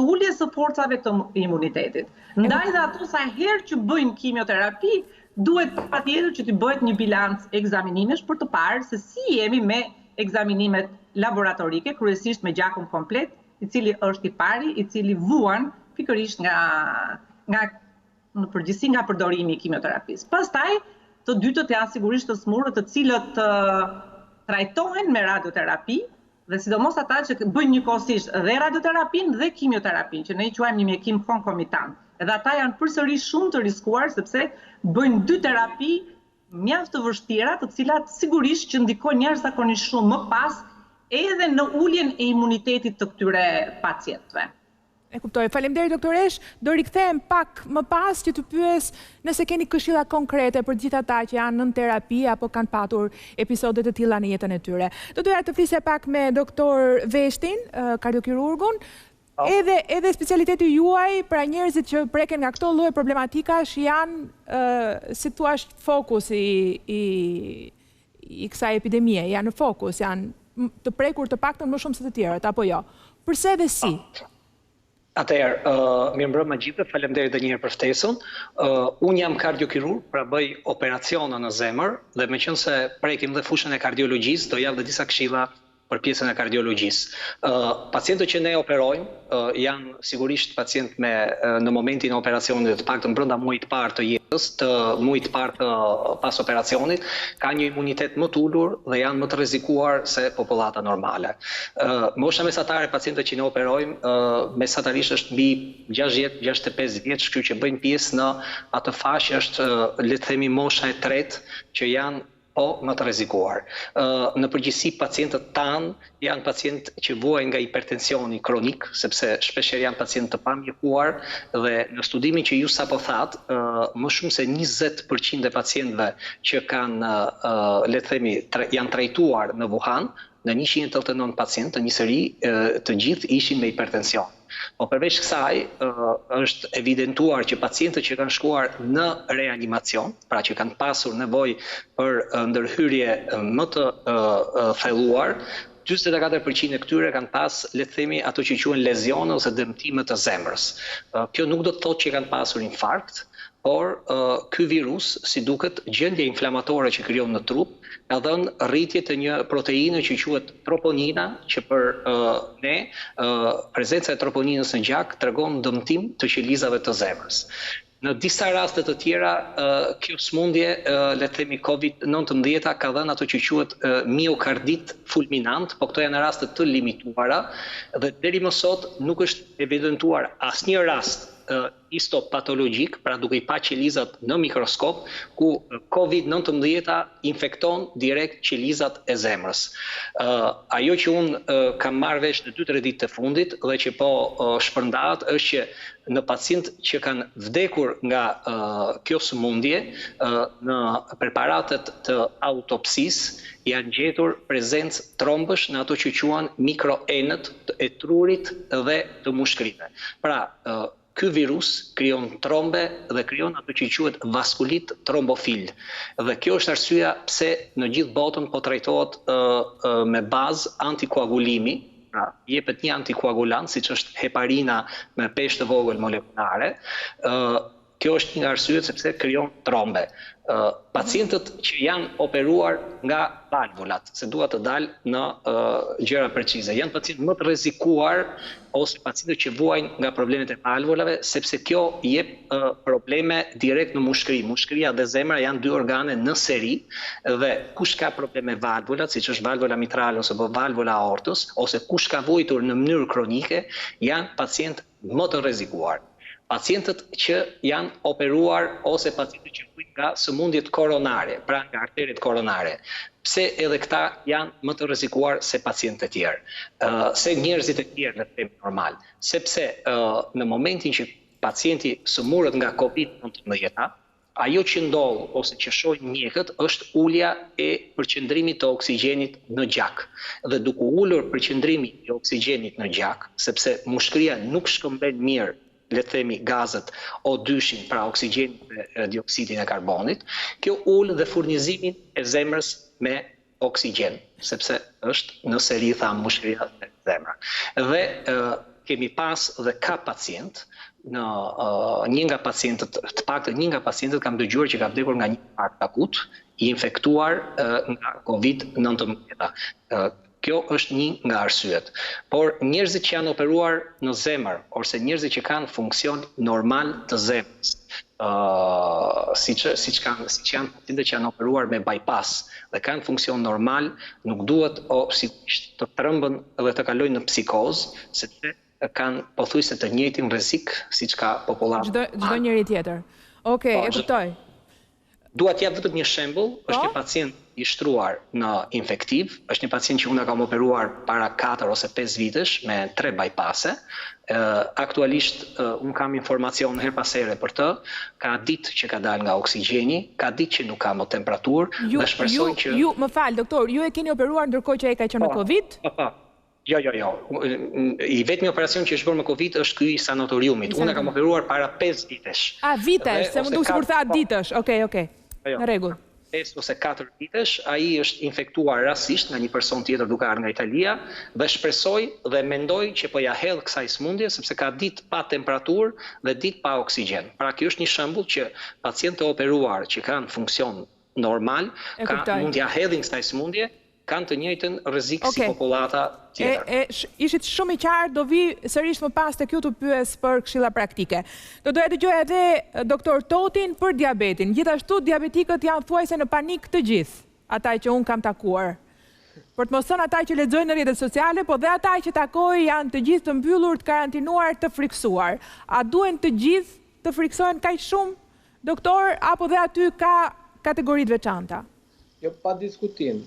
Speaker 8: uljes së forcave të imunitetit. Ndaj dhe ato sa herë që bëjnë kimioterapi, duhet patjetër që t'i bëhet një bilanc ekzaminimesh për të parë se si jemi me ekzaminimet laboratorike, kryesisht me gjakun komplet, i cili është i pari, i cili vuan pikërisht nga në përgjithësi nga përdorimi i kimioterapisë. Pastaj, të dytët janë sigurisht të smurët të cilët trajtohen me radioterapi, dhe sidomos ata që bëjnë njëkohësisht dhe radioterapinë dhe kimioterapinë, që ne i quajmë një mjekim konkomitant. Edhe ata janë përsëri shumë të riskuar sepse bëjnë dy terapi mjaft të vështira, të cilat sigurisht që ndikojnë jashtëzakonisht shumë më pas edhe në uljen e imunitetit të këtyre pacientëve.
Speaker 1: E kuptoj. Faleminderit doktoresh, do rikthehem pak më pas që të pyes nëse keni këshilla konkrete për gjithë ata që janë në terapi apo kanë patur episode të tilla në jetën e tyre. Do doja të flisja pak me doktor Veshtin, kardiokirurgun, edhe specialiteti juaj, pra njerëzit që preken nga këto lloj problematikash janë si thua fokus i kësaj epidemie, janë në fokus, janë të prekur të paktën më shumë se të tjerët apo jo. Përse dhe si?
Speaker 9: Atëherë, mirëmbrëma gjithëve, faleminderit edhe një herë për ftesën. Unë jam kardiokirurg, pra bëj operacione në zemër dhe meqense prekim dhe fushën e kardiologjisë, do jap dhe disa këshilla për pjesën e kardiologjisë. Pacientët që ne operojmë janë sigurisht pacient në momentin e operacionit, të paktën brenda muajit të parë të jetës, të muajit të parë të pas operacionit, ka një imunitet më të ulur dhe janë më të rrezikuar se popullata normale. Mosha mesatare e pacientëve që ne operojmë mesatarisht është mbi 60-65 vjeç, kështu që bëjnë pjesë në atë faqe është le të themi mosha e tretë që janë më të rrezikuar. Në përgjithësi pacientët tanë janë pacientë që vuajnë nga hipertensioni kronik, sepse shpeshherë janë pacientë të pamjekuar dhe në studimin që ju sapo thatë, më shumë se 20% e pacientëve që kanë, le të themi, janë trajtuar në Wuhan, në 189 pacientë të njësëri të gjithë ishin me hipertension. Po përveç kësaj, është evidentuar që pacientët që kanë shkuar në reanimacion, pra që kanë pasur nevojë për ndërhyrje më të thelluar, 44% e këtyre kanë pas, le të themi, ato që quhen lezione ose dëmtime të zemrës. Kjo nuk do të thotë që kanë pasur infarkt, por ky virus, si duket, gjendja inflamatore që krijon në trup, ka dhënë rritje të një proteine që quhet troponina, që për ne prezenca e troponinës në gjak tregon dëmtim të qelizave të zemrës. Në disa raste të tjera, kjo sëmundje, le të themi COVID-19 ka dhënë ato që quhet miokardit fulminant, po këto janë raste të limituara dhe deri më sot nuk është evidentuar asnjë rast histopatologjik, pra duke I pa qelizat në mikroskop, ku COVID-19 infekton direkt qelizat e zemrës. Ajo që unë kam marrë vesh në 2-3 ditë të fundit dhe që po shpërndahet është që në pacient që kanë vdekur nga kjo sëmundje, në preparatet të autopsisë janë gjetur prezencë trombësh në ato që quhen mikroenët e trurit dhe të mushkërive. Pra, ky virus krijon trombe dhe krijon ato që quhet vaskulit trombofil. Dhe kjo është arsyeja pse në gjithë botën po trajtohet me bazë antikoagulimi, pra jepet një antikoagulant, siç është heparina me peshë të vogël molekulare. Kjo është një arsye sepse krijon trombe. Pacientët që janë operuar nga valvulat, se dua të dalë në gjëra precize, janë pacientë më të rrezikuar ose pacientët që vuajnë nga problemet e valvulave, sepse kjo jep probleme direkt në mushkëri. Mushkëria dhe zemra janë dy organe në seri dhe kush ka probleme valvulat, siç është valvula mitrale ose valvula aortës, ose kush ka vuajtur në mënyrë kronike, janë pacientë më të rrezikuar. Pacientët që janë operuar ose pacientët që vujnë nga sëmundjet koronare, pra nga arteret koronare. Pse edhe këta janë më të rrezikuar se pacientët e tjerë, se njerëzit e tjerë në them normal, sepse në momentin që pacienti sëmurët nga COVID-19, ajo që ndodh ose që shohin mjekët është ulja e përqendrimit të oksigjenit në gjak. Dhe duke ulur përqendrimi I oksigjenit në gjak, sepse mushkëria nuk shkëmben mirë, le të themi gazet O2-shin, pra oksigjenin dhe dioksidin e karbonit, kjo ul dhe furnizimin e zemrës me oksigjen, sepse është në seri tham mushkëria e zemra. Dhe kemi pas dhe ka pacient, në një nga pacientët, të paktën një nga pacientët kam dëgjuar që ka vdekur nga një infarkt akut, I infektuar nga COVID-19. Kjo është një nga arsyet. Por njerëzit që janë operuar në zemër, ose njerëzit që kanë funksion normal të zemrës, siç janë pacientët që janë operuar me bypass dhe kanë funksion normal, nuk duhet të trembën dhe të kalojnë në psikoz, sepse kanë pothuajse të njëjtin rrezik siç ka popullatën.
Speaker 1: Çdo njeri tjetër. Okej, e kuptoj.
Speaker 9: Dua t'jap vetëm një shembull, është një pacient I shtruar në infektiv, është një pacient që unë kam operuar para 4 ose 5 vitesh me 3 bypasse. Aktualisht unë kam informacion her pas here për të, ka ditë që ka dalë nga oksigjeni, ka ditë që nuk ka më temperaturë dhe shpresoj që
Speaker 1: Më fal, doktor, ju e keni operuar ndërkohë që ai ka qenë me Covid?
Speaker 9: Jo. I vetmi operacion që është bërë me Covid është ky I sanatoriumit. Unë kam operuar para 5 vitesh.
Speaker 1: Vitesh, se më duket sikur tha ditësh. Okej. Në rregull.
Speaker 9: 5 ose 4 vitesh, ai është infektuar rastisht nga një person tjetër duke ardhur nga Italia dhe shpresoj dhe mendoj që po ja hedh kësaj sëmundje sepse ka ditë pa temperaturë dhe ditë pa oksigjen. Pra kjo është një shembull që pacientë operuar që kanë funksion normal, mund t'ja hedhin kësaj sëmundje, kanë të njëjtën rrezik si popullata tjetër.
Speaker 1: Ishit shumë I qartë, do vi sërish më pas tek ju të pyes për këshilla praktike. Do doja dëgjoj edhe doktor Totin për diabetin. Gjithashtu diabetikët janë thuajse në panik të gjithë, ata që un kam takuar. Për të mos thënë ata që lexojnë në rrjetet sociale, po dhe ata që takoj janë të gjithë të mbyllur, të karantinuar, të friksuar. A duhen të gjithë të friksohen kaq shumë, doktor, apo dhe aty ka kategori të veçanta?
Speaker 10: Jo, pa diskutim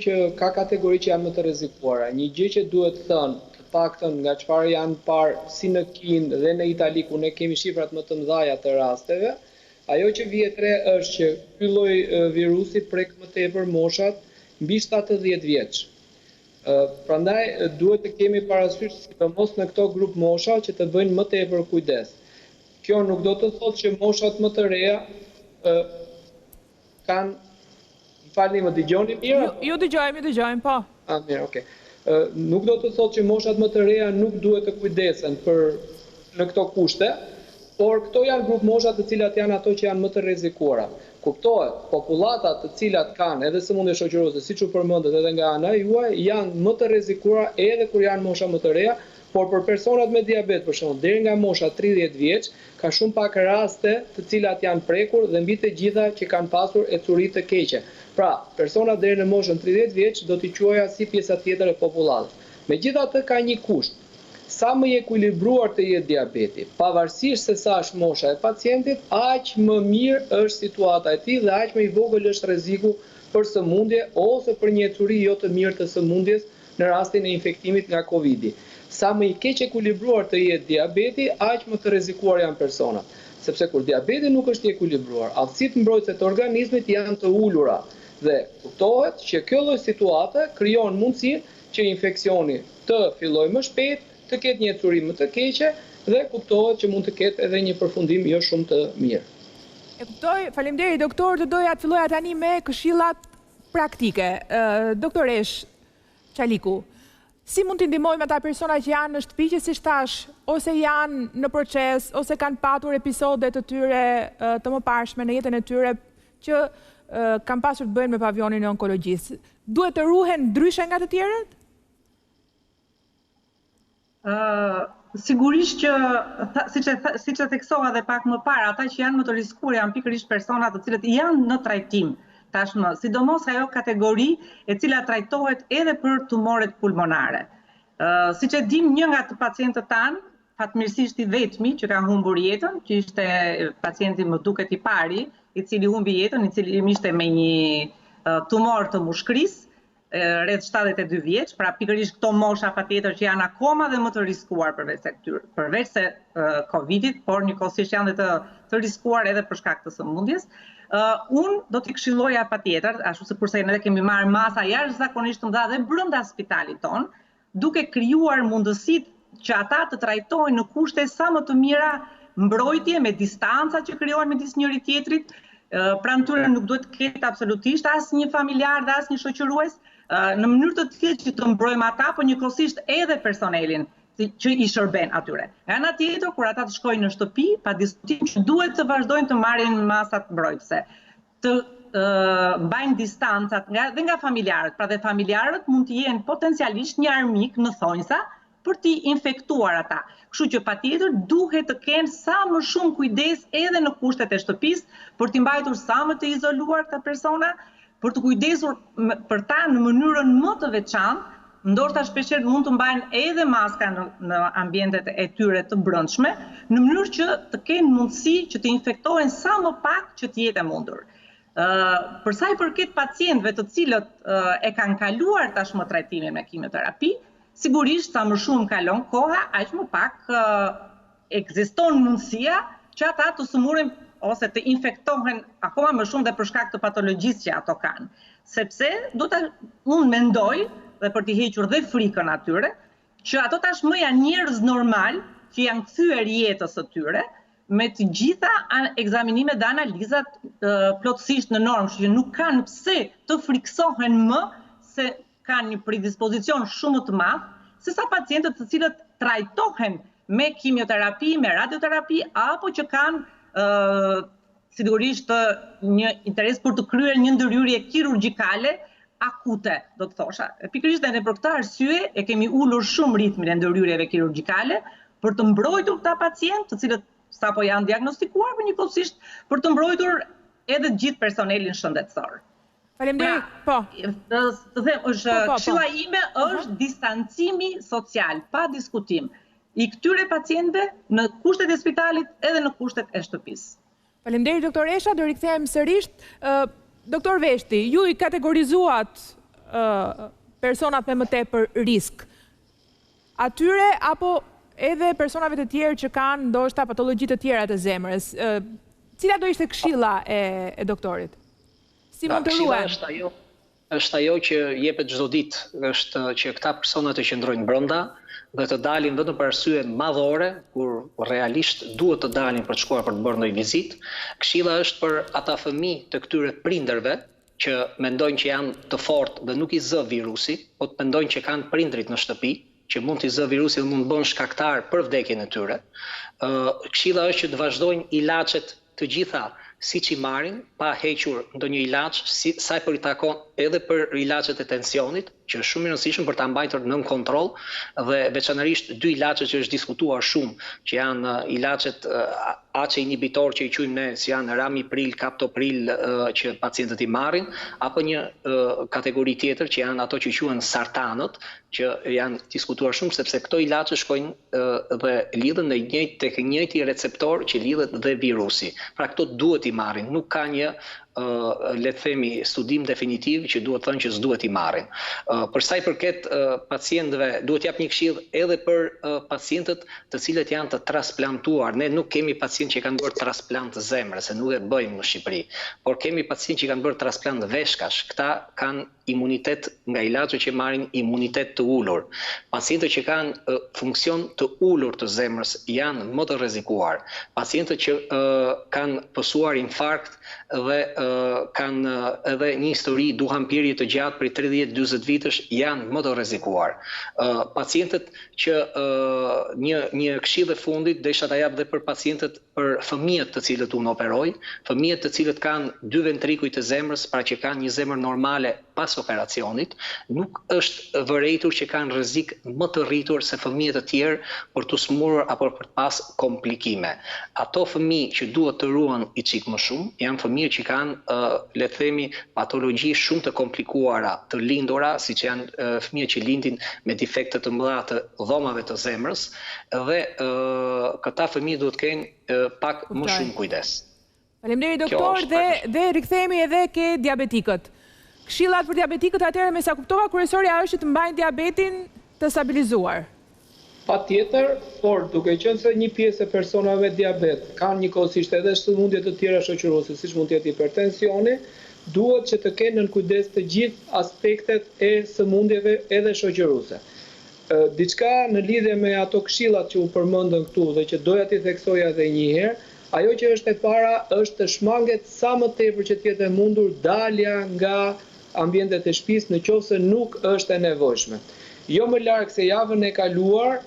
Speaker 10: që ka kategori që janë më të rrezikuara. Një gjë që duhet thënë, të paktën nga çfarë janë parë si në Kinë dhe në Itali ku ne kemi shifrat më të mëdha të rasteve, ajo që vjet re është që ky lloj virusi prek më tepër moshat mbi 70 vjeç. Prandaj duhet të kemi parasysh sidomos në këto grup mosha që të bëjnë më tepër kujdes. Kjo nuk do të thotë që moshat më të reja kanë falni, më dëgjoni mirë?
Speaker 1: Ju dëgjojmë, po.
Speaker 10: Mirë, okay. Nuk do të thotë që moshat më të reja nuk duhet të kujdesen në këto kushte, por këto janë grup moshat të cilat janë ato që janë më të rrezikuara. Kuptohet, popullatat të cilat kanë edhe sëmundje shoqërore, siç u përmendet edhe nga ana juaj, janë më të rrezikuara edhe kur janë mosha më të reja, Por për personat me diabet, për shembull, deri nga mosha 30 vjeç, ka shumë pak raste të cilat janë prekur dhe mbi të gjitha që kanë pasur ecuri të keqe. Pra, personat deri në moshën 30 vjeç do t'i quaja si pjesa tjetër e popullatës. Megjithatë ka një kusht. Sa më i ekuilibruar të jetë diabeti, pavarësisht se sa është mosha e pacientit, aq më mirë është situata e tij dhe aq më i vogël është rreziku për sëmundje ose për një ecuri jo të mirë të sëmundjes në rastin e infektimit nga Covidi. Sa më i keq ekuilibruar të jetë diabeti, aq më të rrezikuar janë personat. Sepse kur diabeti nuk është i ekuilibruar, aftësitë mbrojtëse të organizmit janë të ulura dhe kuptohet që kjo lloj situate krijon mundësinë që infeksioni të fillojë më shpejt, të ketë një ecuri më të keqe dhe kuptohet që mund të ketë edhe një përfundim jo shumë të mirë.
Speaker 1: E kuptoj, faleminderit doktor, të doja të filloja tani me këshillat praktike. Doktoresh Çaliku, si mund t'i ndihmojmë ata persona që janë në shtëpi, që si thash, ose janë në proces, ose kanë patur episode të tyre të mëparshme në jetën e tyre që kanë pasur të bëjnë me pavionin e onkologjisë. Duhet të ruhen ndryshe nga të tjerët?
Speaker 8: Sigurisht që, siç e theksova edhe pak më parë, ata që janë më të rrezikuar janë pikërisht persona të cilët janë në trajtim tashmë, sidomos ajo kategori e cila trajtohet edhe për tumoret pulmonare. Siç e dim, një nga të pacientët tanë, fatmirësisht i vetmi që ka humbur jetën, që ishte pacienti më duket i pari, i cili humbi jetën, i cili ishte me një tumor të mushkërisë, rreth 72 vjeç, pra pikërisht këto mosha patjetër që janë akoma dhe më të rrezikuar përveç se Covidit, por njëkohësisht janë dhe të rrezikuar edhe për shkak të sëmundjes. Unë do t'i këshilloja patjetër, ashtu se kurse ne kemi marrë masa jashtëzakonisht të mëdha dhe brenda spitalit ton, duke krijuar mundësitë që ata të trajtohen në kushte sa më të mira, mbrojtje me distanca që krijohen midis njëri tjetrit, pranë tyre nuk duhet të ketë absolutisht asnjë familjar dhe asnjë shoqërues, në mënyrë të tillë që të mbrojmë ata, por njëkohësisht edhe personelin që i shërben atyre. Nga ana tjetër, kur ata të shkojnë në shtëpi, pa diskutim që duhet të vazhdojnë të marrin masat mbrojtëse, të mbajnë distancat dhe nga familjarët, pra dhe familjarët mund të jenë potencialisht një armik në thonjsa për t'i infektuar ata. Kështu që patjetër duhet të kenë sa më shumë kujdes edhe në kushtet e shtëpisë për t'i mbajtur sa më të izoluar këta persona, për të kujdesur për ta në mënyrën më të veçantë, ndoshta shpeshherë mund të mbajnë edhe maska në ambientet e tyre të brendshme, në mënyrë që të kenë mundësi që të infektohen sa më pak që të jetë e mundur. Për sa i përket pacientëve të cilët e kanë kaluar tashmë trajtimin me kimioterapia, sigurisht sa më shumë kalon koha, aq më pak ekziston mundësia që ata të sëmuren ose të infektohen akoma më shumë dhe për shkak të patologjisë që ato kanë. Sepse unë mendoj, dhe për t'i hequr dhe frikën atyre, që ato tashmë janë njerëz normal që janë kthyer jetës së tyre me të gjitha ekzaminimet dhe analizat plotësisht në normë, që nuk kanë pse të friksohen më se kanë një predispozicion shumë të madh, sesa pacientët të cilët trajtohen me kimioterapi, me radioterapi, apo që kanë sigurisht një interes për të kryer një ndërhyrje kirurgjikale akute, do të thosha. Pikërisht edhe për këtë arsye e kemi ulur shumë ritmin e ndërhyrjeve kirurgjikale për të mbrojtur këta pacientë, të cilët sapo janë diagnostikuar, por njëkohësisht për të mbrojtur edhe gjithë personelin shëndetësor.
Speaker 1: Faleminderit. Po.
Speaker 8: Të them, këshilla ime është distancimi social, pa diskutim, i këtyre pacientëve në kushtet e spitalit edhe në kushtet e shtëpisë.
Speaker 1: Faleminderit doktoresha, do rikthehem sërish. Doktor Veshti, ju i kategorizuat personat me më tepër risk. Atyre apo edhe personave të tjerë që kanë ndoshta patologji të tjera të zemrës. Cila do ishte këshilla e doktorit? Si mund të ruhen?
Speaker 9: Është ajo që jepet çdo ditë, është që këta persona të qëndrojnë brenda dhe të dalin vetëm për arsye madhore, kur realisht duhet të dalin për të shkuar për të bërë ndonjë vizitë. Këshilla është për ata fëmijë të këtyre prindërve që mendojnë që janë të fortë dhe nuk i zë virusi, po të mendojnë që kanë prindrit në shtëpi, që mund t'i zë virusi dhe mund të bëhen shkaktar për vdekjen e tyre. Këshilla është që të vazhdojnë ilaçet të gjitha siç i marrin, pa hequr ndonjë ilaç sa i takon edhe për ilaçet e tensionit, që është shumë i rëndësishëm për ta mbajtur nën kontroll, dhe veçanërisht dy ilaçe që është diskutuar shumë, që janë ilaçet ACE inhibitor që i quajmë ne, si janë ramipril, kaptopril që pacientët i marrin, apo një kategori tjetër që janë ato që quhen sartanët, që janë diskutuar shumë sepse këto ilaçe shkojnë dhe lidhen tek njëjti receptor që lidhet dhe virusi. Pra këto duhet i marrin, nuk ka një le të themi studim definitiv që duhet thënë që s'duhet i marrin. Për sa i përket pacientëve, duhet jap një këshill edhe për pacientët të cilët janë të transplantuar. Ne nuk kemi pacientë që kanë bërë transplant të zemrës, se nuk e bëjmë në Shqipëri, por kemi pacientë që kanë bërë transplant veshkash. Këta kanë imunitet nga ilaçet që marrin imunitet të ulur. Pacientët që kanë funksion të ulur të zemrës janë më të rrezikuar. Pacientët që kanë pësuar infarkt dhe kanë edhe një histori duhanpirje të gjatë prej 30-40 vitësh janë më të rrezikuar. Pacientët që një këshill e fundit desha ta jap dhe për pacientët, për fëmijët të cilët unë operoj, fëmijët të cilët kanë dy ventrikuj të zemrës, pra që kanë një zemër normale pas operacionit, nuk është vërejtur që kanë rrezik më të rritur se fëmijët e tjerë për të smurur apo për të pas komplikime. Ato fëmijë që duhet të ruhen i çik më shumë, janë fëmijë që kanë le të themi patologji shumë të komplikuara të lindura, siç janë fëmijët që lindin me defekte të mëdha të dhomave të zemrës, dhe këta fëmijë duhet të kenë pak më shumë kujdes.
Speaker 1: Faleminderit doktor, dhe rikthehemi edhe ke diabetikët. Këshillat për diabetikët atëherë, me sa kuptova, kryesorja është të mbajnë diabetin të stabilizuar.
Speaker 10: Patjetër, por duke qenë se një pjesë e personave me diabet kanë njëkohësisht edhe sëmundje të tjera shoqërose, siç mund të jetë hipertensioni, duhet që të kenë nën kujdes të gjithë aspektet e sëmundjeve edhe shoqërose. Diçka në lidhje me ato këshillat që u përmendën këtu dhe që doja t'i theksoja edhe një herë, ajo që është e para është të shmanget sa më tepër që të jetë e mundur dalja nga ambientet e shtëpisë nëse nuk është e nevojshme. Jo më larg se javën e kaluar,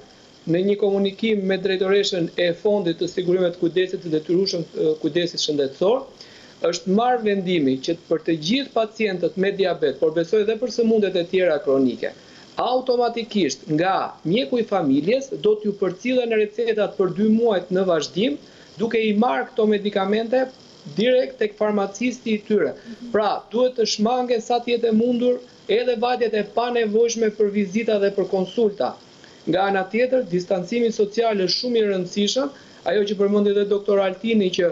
Speaker 10: në një komunikim me drejtoreshën e Fondit të Sigurimit të Kujdesit të Detyrueshëm Kujdesit Shëndetësor, është marrë vendimi që për të gjithë pacientët me diabet, por besoj edhe për sëmundjet e tjera kronike, automatikisht nga mjeku i familjes do t'ju përcillen recetat për 2 muajt në vazhdim, duke i marrë këto medikamente direkt tek farmacisti i tyre. Pra, duhet të shmangen sa të jetë e mundur edhe vajtjet e panevojshme për vizita dhe për konsulta. Nga ana tjetër, distancimi social është shumë i rëndësishëm, ajo që përmendi edhe doktor Altini, që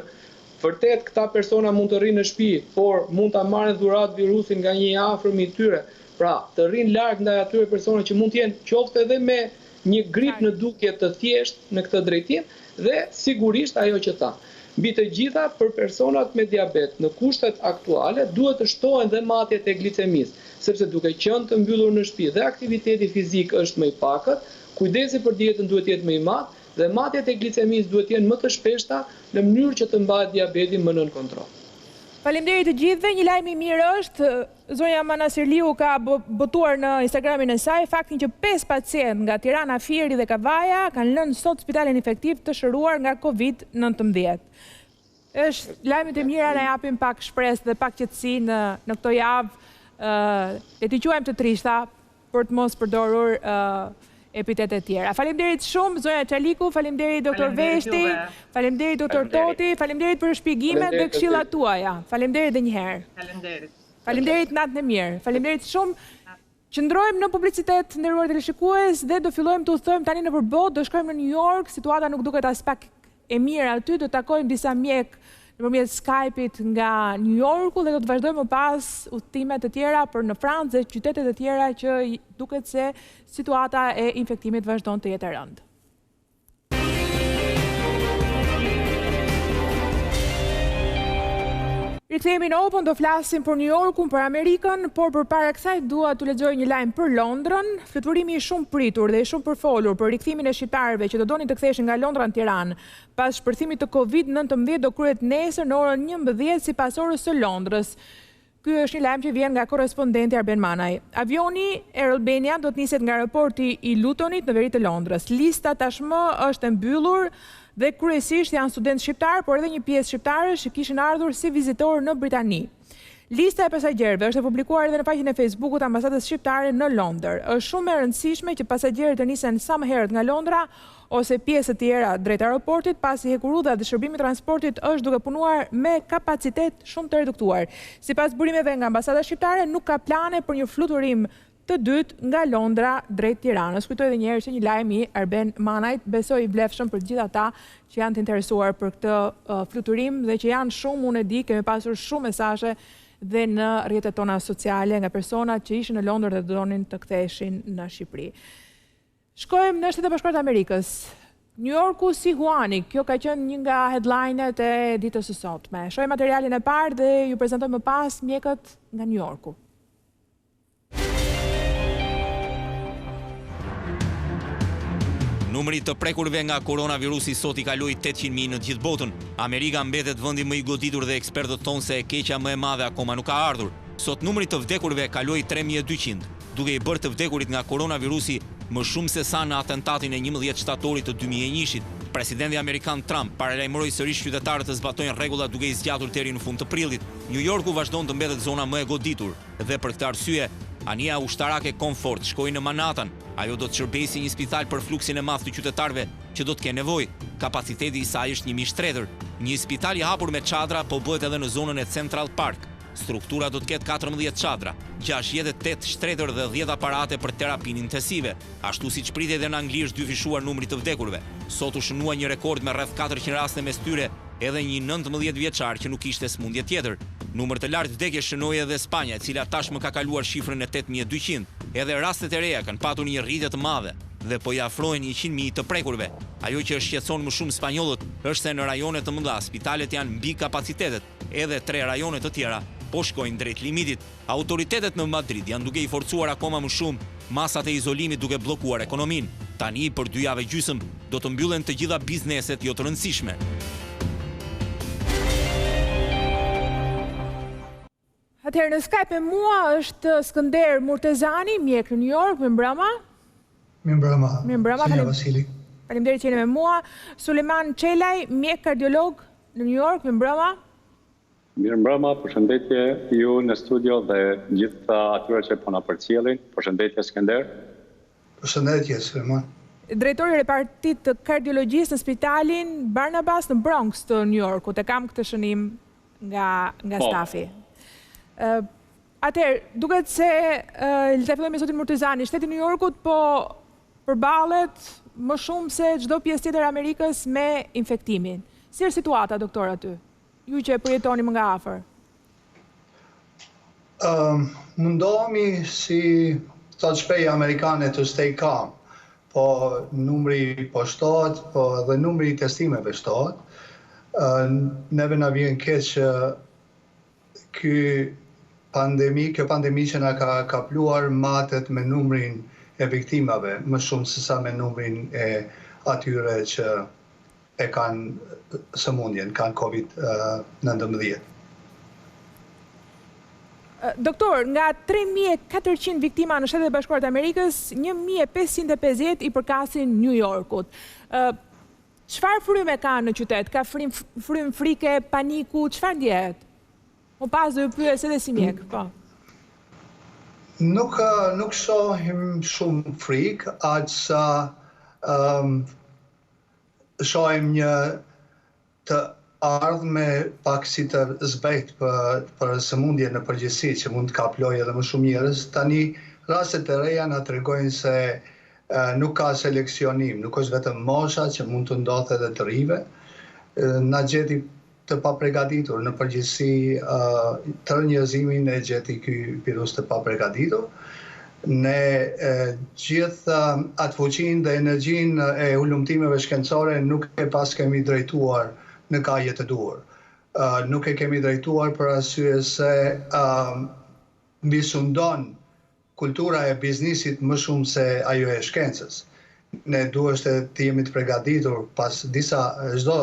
Speaker 10: vërtet këta persona mund të rrinë në shtëpi, por mund ta marrin dhuratë virusin nga një afërm i tyre. Pra, të rrinë larg ndaj atyre persona që mund të jenë qoftë edhe me një grip në dukje të thjeshtë në këtë drejtim, dhe sigurisht ajo që tha. Mbi të gjitha, për personat me diabet në kushtet aktuale duhet të shtohen dhe matjet e glicemisë, sepse duke qenë të mbyllur në shtëpi dhe aktiviteti fizik është më i pakët, kujdesi për dietën duhet jetë më i madh dhe matjet e glicemisë duhet jenë më të shpeshta në mënyrë që të mbahet diabeti më nën kontroll.
Speaker 1: Faleminderit të gjithëve. Një lajm i mirë është, zonja Manasirliu ka botuar në Instagramin e saj faktin që 5 pacientë nga Tirana, Fieri dhe Kavaja kanë lënë sot spitalin infektiv të shëruar nga COVID-19. Është lajmet e mira, na japin pak shpresë dhe pak qetësi në këto javë, le t'i quajmë të trishta për të mos përdorur epitetet tjera. Faleminderit shumë, zonja Çaliku, faleminderit doktor Veshti, faleminderit doktor Toti, faleminderit për shpjegimet dhe këshillat tuaja. Faleminderit edhe një herë.
Speaker 8: Faleminderit.
Speaker 1: Faleminderit, natën e mirë. Faleminderit shumë. Qëndrojmë në publicitet, nderuar teleshikues, dhe do fillojmë të udhtojmë tani nëpër botë, do shkojmë në New York, situata nuk duket as pak e mirë aty, do takojmë disa mjek nëpërmjet Skype-it nga New Yorku dhe do të vazhdojmë më pas udhëtimet të tjera për në Francë dhe qytetet e tjera që duket se situata e infektimit vazhdon të jetë e rëndë. Rikthehemi në Open, do flasim për New Yorkun, për Amerikën, por përpara kësaj dua t'u lexoj një lajm për Londrën. Fluturimi i shumë pritur dhe i shumë përfolur për rikthimin e shqiptarëve që do donin të ktheheshin nga Londra në Tiranë pas shpërthimit të COVID-19 do kryhet nesër në orën 11 sipas orës së Londrës. Ky është një lajm që vjen nga korrespondenti Arben Manaj. Avioni Air Albania do të niset nga aeroporti i Lutonit në veri të Londrës. Lista tashmë është e mbyllur dhe kryesisht janë studentë shqiptar, por edhe një pjesë shqiptarësh që kishin ardhur si vizitorë në Britani. Lista e pasagjerëve është e publikuar edhe në faqen e Facebookut të ambasadës shqiptare në Londër. Është shumë e rëndësishme që pasagjerët të nisen sa më herët nga Londra ose pjesë të tjera drejt aeroportit, pasi hekurudha dhe shërbimi i transportit është duke punuar me kapacitet shumë të reduktuar. Sipas burimeve nga ambasada shqiptare, nuk ka plane për një fluturim të dytë nga Londra drejt Tiranës. Kujtoj edhe një herë që një lajm i Arben Manajt, besoj i vlefshëm për gjithë ata që janë të interesuar për këtë fluturim dhe që janë shumë, unë e di, kemi pasur shumë mesazhe dhe në rrjetet tona sociale nga persona që ishin në Londër dhe donin të ktheheshin në Shqipëri. Shkojmë në Shtetet e Bashkuara të Amerikës. New Yorku si Huani, kjo ka qenë një nga headline-et e ditës së sotme. Shohim materialin e parë dhe ju prezantoj më pas mjekët nga New Yorku.
Speaker 2: Numri të prekurve nga koronavirusi sot i kaloi 800.000 në gjithë botën. Amerika mbetet vendi më i goditur dhe ekspertët thonë se e keqja më e madhe akoma nuk ka ardhur. Sot numri të vdekurve kaloi 3200, duke i bërë të vdekurit nga koronavirusi më shumë se sa në atentatin e 11 shtatorit të 2001-shit. Presidenti amerikan Trump paralajmëroi sërish qytetarët të zbatojnë rregullat duke i zgjatur deri në fund të prillit. New Yorku vazhdon të mbetet zona më e goditur dhe për këtë arsye anija ushtarake Comfort shkoi në Manhattan. Ajo do të shërbejë si një spital për fluksin e madh të qytetarëve që do të kenë nevojë. Kapaciteti i saj është 1000 shtretër. Një spital i hapur me çadra po bëhet edhe në zonën e Central Park. Struktura do të ketë 14 çadra, 68 shtretër dhe 10 aparate për terapinë intensive. Ashtu siç pritej edhe në Angli është dyfishuar numri të vdekurve. Sot u shënua një rekord me rreth 400 raste mes tyre edhe një 19 vjeçar që nuk kishte smundje tjetër. Numër të lartë vdekje shënoi edhe Spanja, e cila tashmë ka kaluar shifrën e 8200. Edhe rastet e reja kanë patur një rritje të madhe dhe po i afrohen 100.000 të prekurve. Ajo që shqetëson më shumë spanjollët është se në rajone të mëdha spitalet janë mbi kapacitetet, edhe 3 rajone të tjera po shkojnë drejt limitit. Autoritetet në Madrid janë duke i forcuar akoma më shumë masat e izolimit duke bllokuar ekonominë. Tani për 2 javë gjysmë do të mbyllen të gjitha bizneset jo të rëndësishme.
Speaker 1: Atëherë në Skype me mua është Skënder Murtezani, mjek në New York, mirëmbrëma.
Speaker 11: Mirëmbrëma. Sonja Vasili.
Speaker 1: Faleminderit që jeni me mua. Suleman Çelaj, mjek kardiolog në New York, mirëmbrëma.
Speaker 12: Mirëmbrëma, përshëndetje ju në studio dhe gjithë atyre që po na përcjellin. Përshëndetje Skënder.
Speaker 11: Përshëndetje Suleman.
Speaker 1: Drejtori i repartit të kardiologjisë në spitalin Barnabas në Bronx të New Yorkut. E kam këtë shënim nga stafi. Atëherë, duket se le të fillojmë me zotin Murtezani, shteti i New Yorkut po përballet më shumë se çdo pjesë tjetër e Amerikës me infektimin. Si është situata, doktor, aty? Ju që e përjetoni më nga afër.
Speaker 11: Mundohemi si thot shpej amerikane të stay calm, po numri po shtohet, po edhe numri i testimeve shtohet. Neve na vjen keq kjo pandemi që na ka kapluar matet me numrin e viktimave, më shumë se sa me numrin e atyre që e kanë sëmundjen, kanë COVID-19.
Speaker 1: Doktor, nga 3.400 viktima në Shtetet e Bashkuara të Amerikës, 1.550 i përkasin New Yorkut. Çfarë fryme ka në qytet? Ka frym frike, paniku, çfarë ndjehet? Po pas do ju pyes edhe si mjek, po.
Speaker 11: Nuk shohim shumë frikë, aq sa shohim një të ardhme pak si të zbehtë për sëmundje në përgjithësi që mund të kaplojë edhe më shumë njerëz. Tani rastet e reja na tregojnë se nuk ka seleksionim, nuk është vetëm mosha që mund të ndodhë edhe të rive. Na gjeti të papregatitur, në përgjithësi tërë njerëzimin e gjeti ky virus të papregatitur. Ne gjithë atë fuqinë dhe energjinë e ulumtimeve shkencore nuk e pas kemi drejtuar në kaje të duhur. Nuk e kemi drejtuar për arsye se mbi sundon kultura e biznisit më shumë se ajo e shkencës. Ne duhet të jemi të përgatitur pas çdo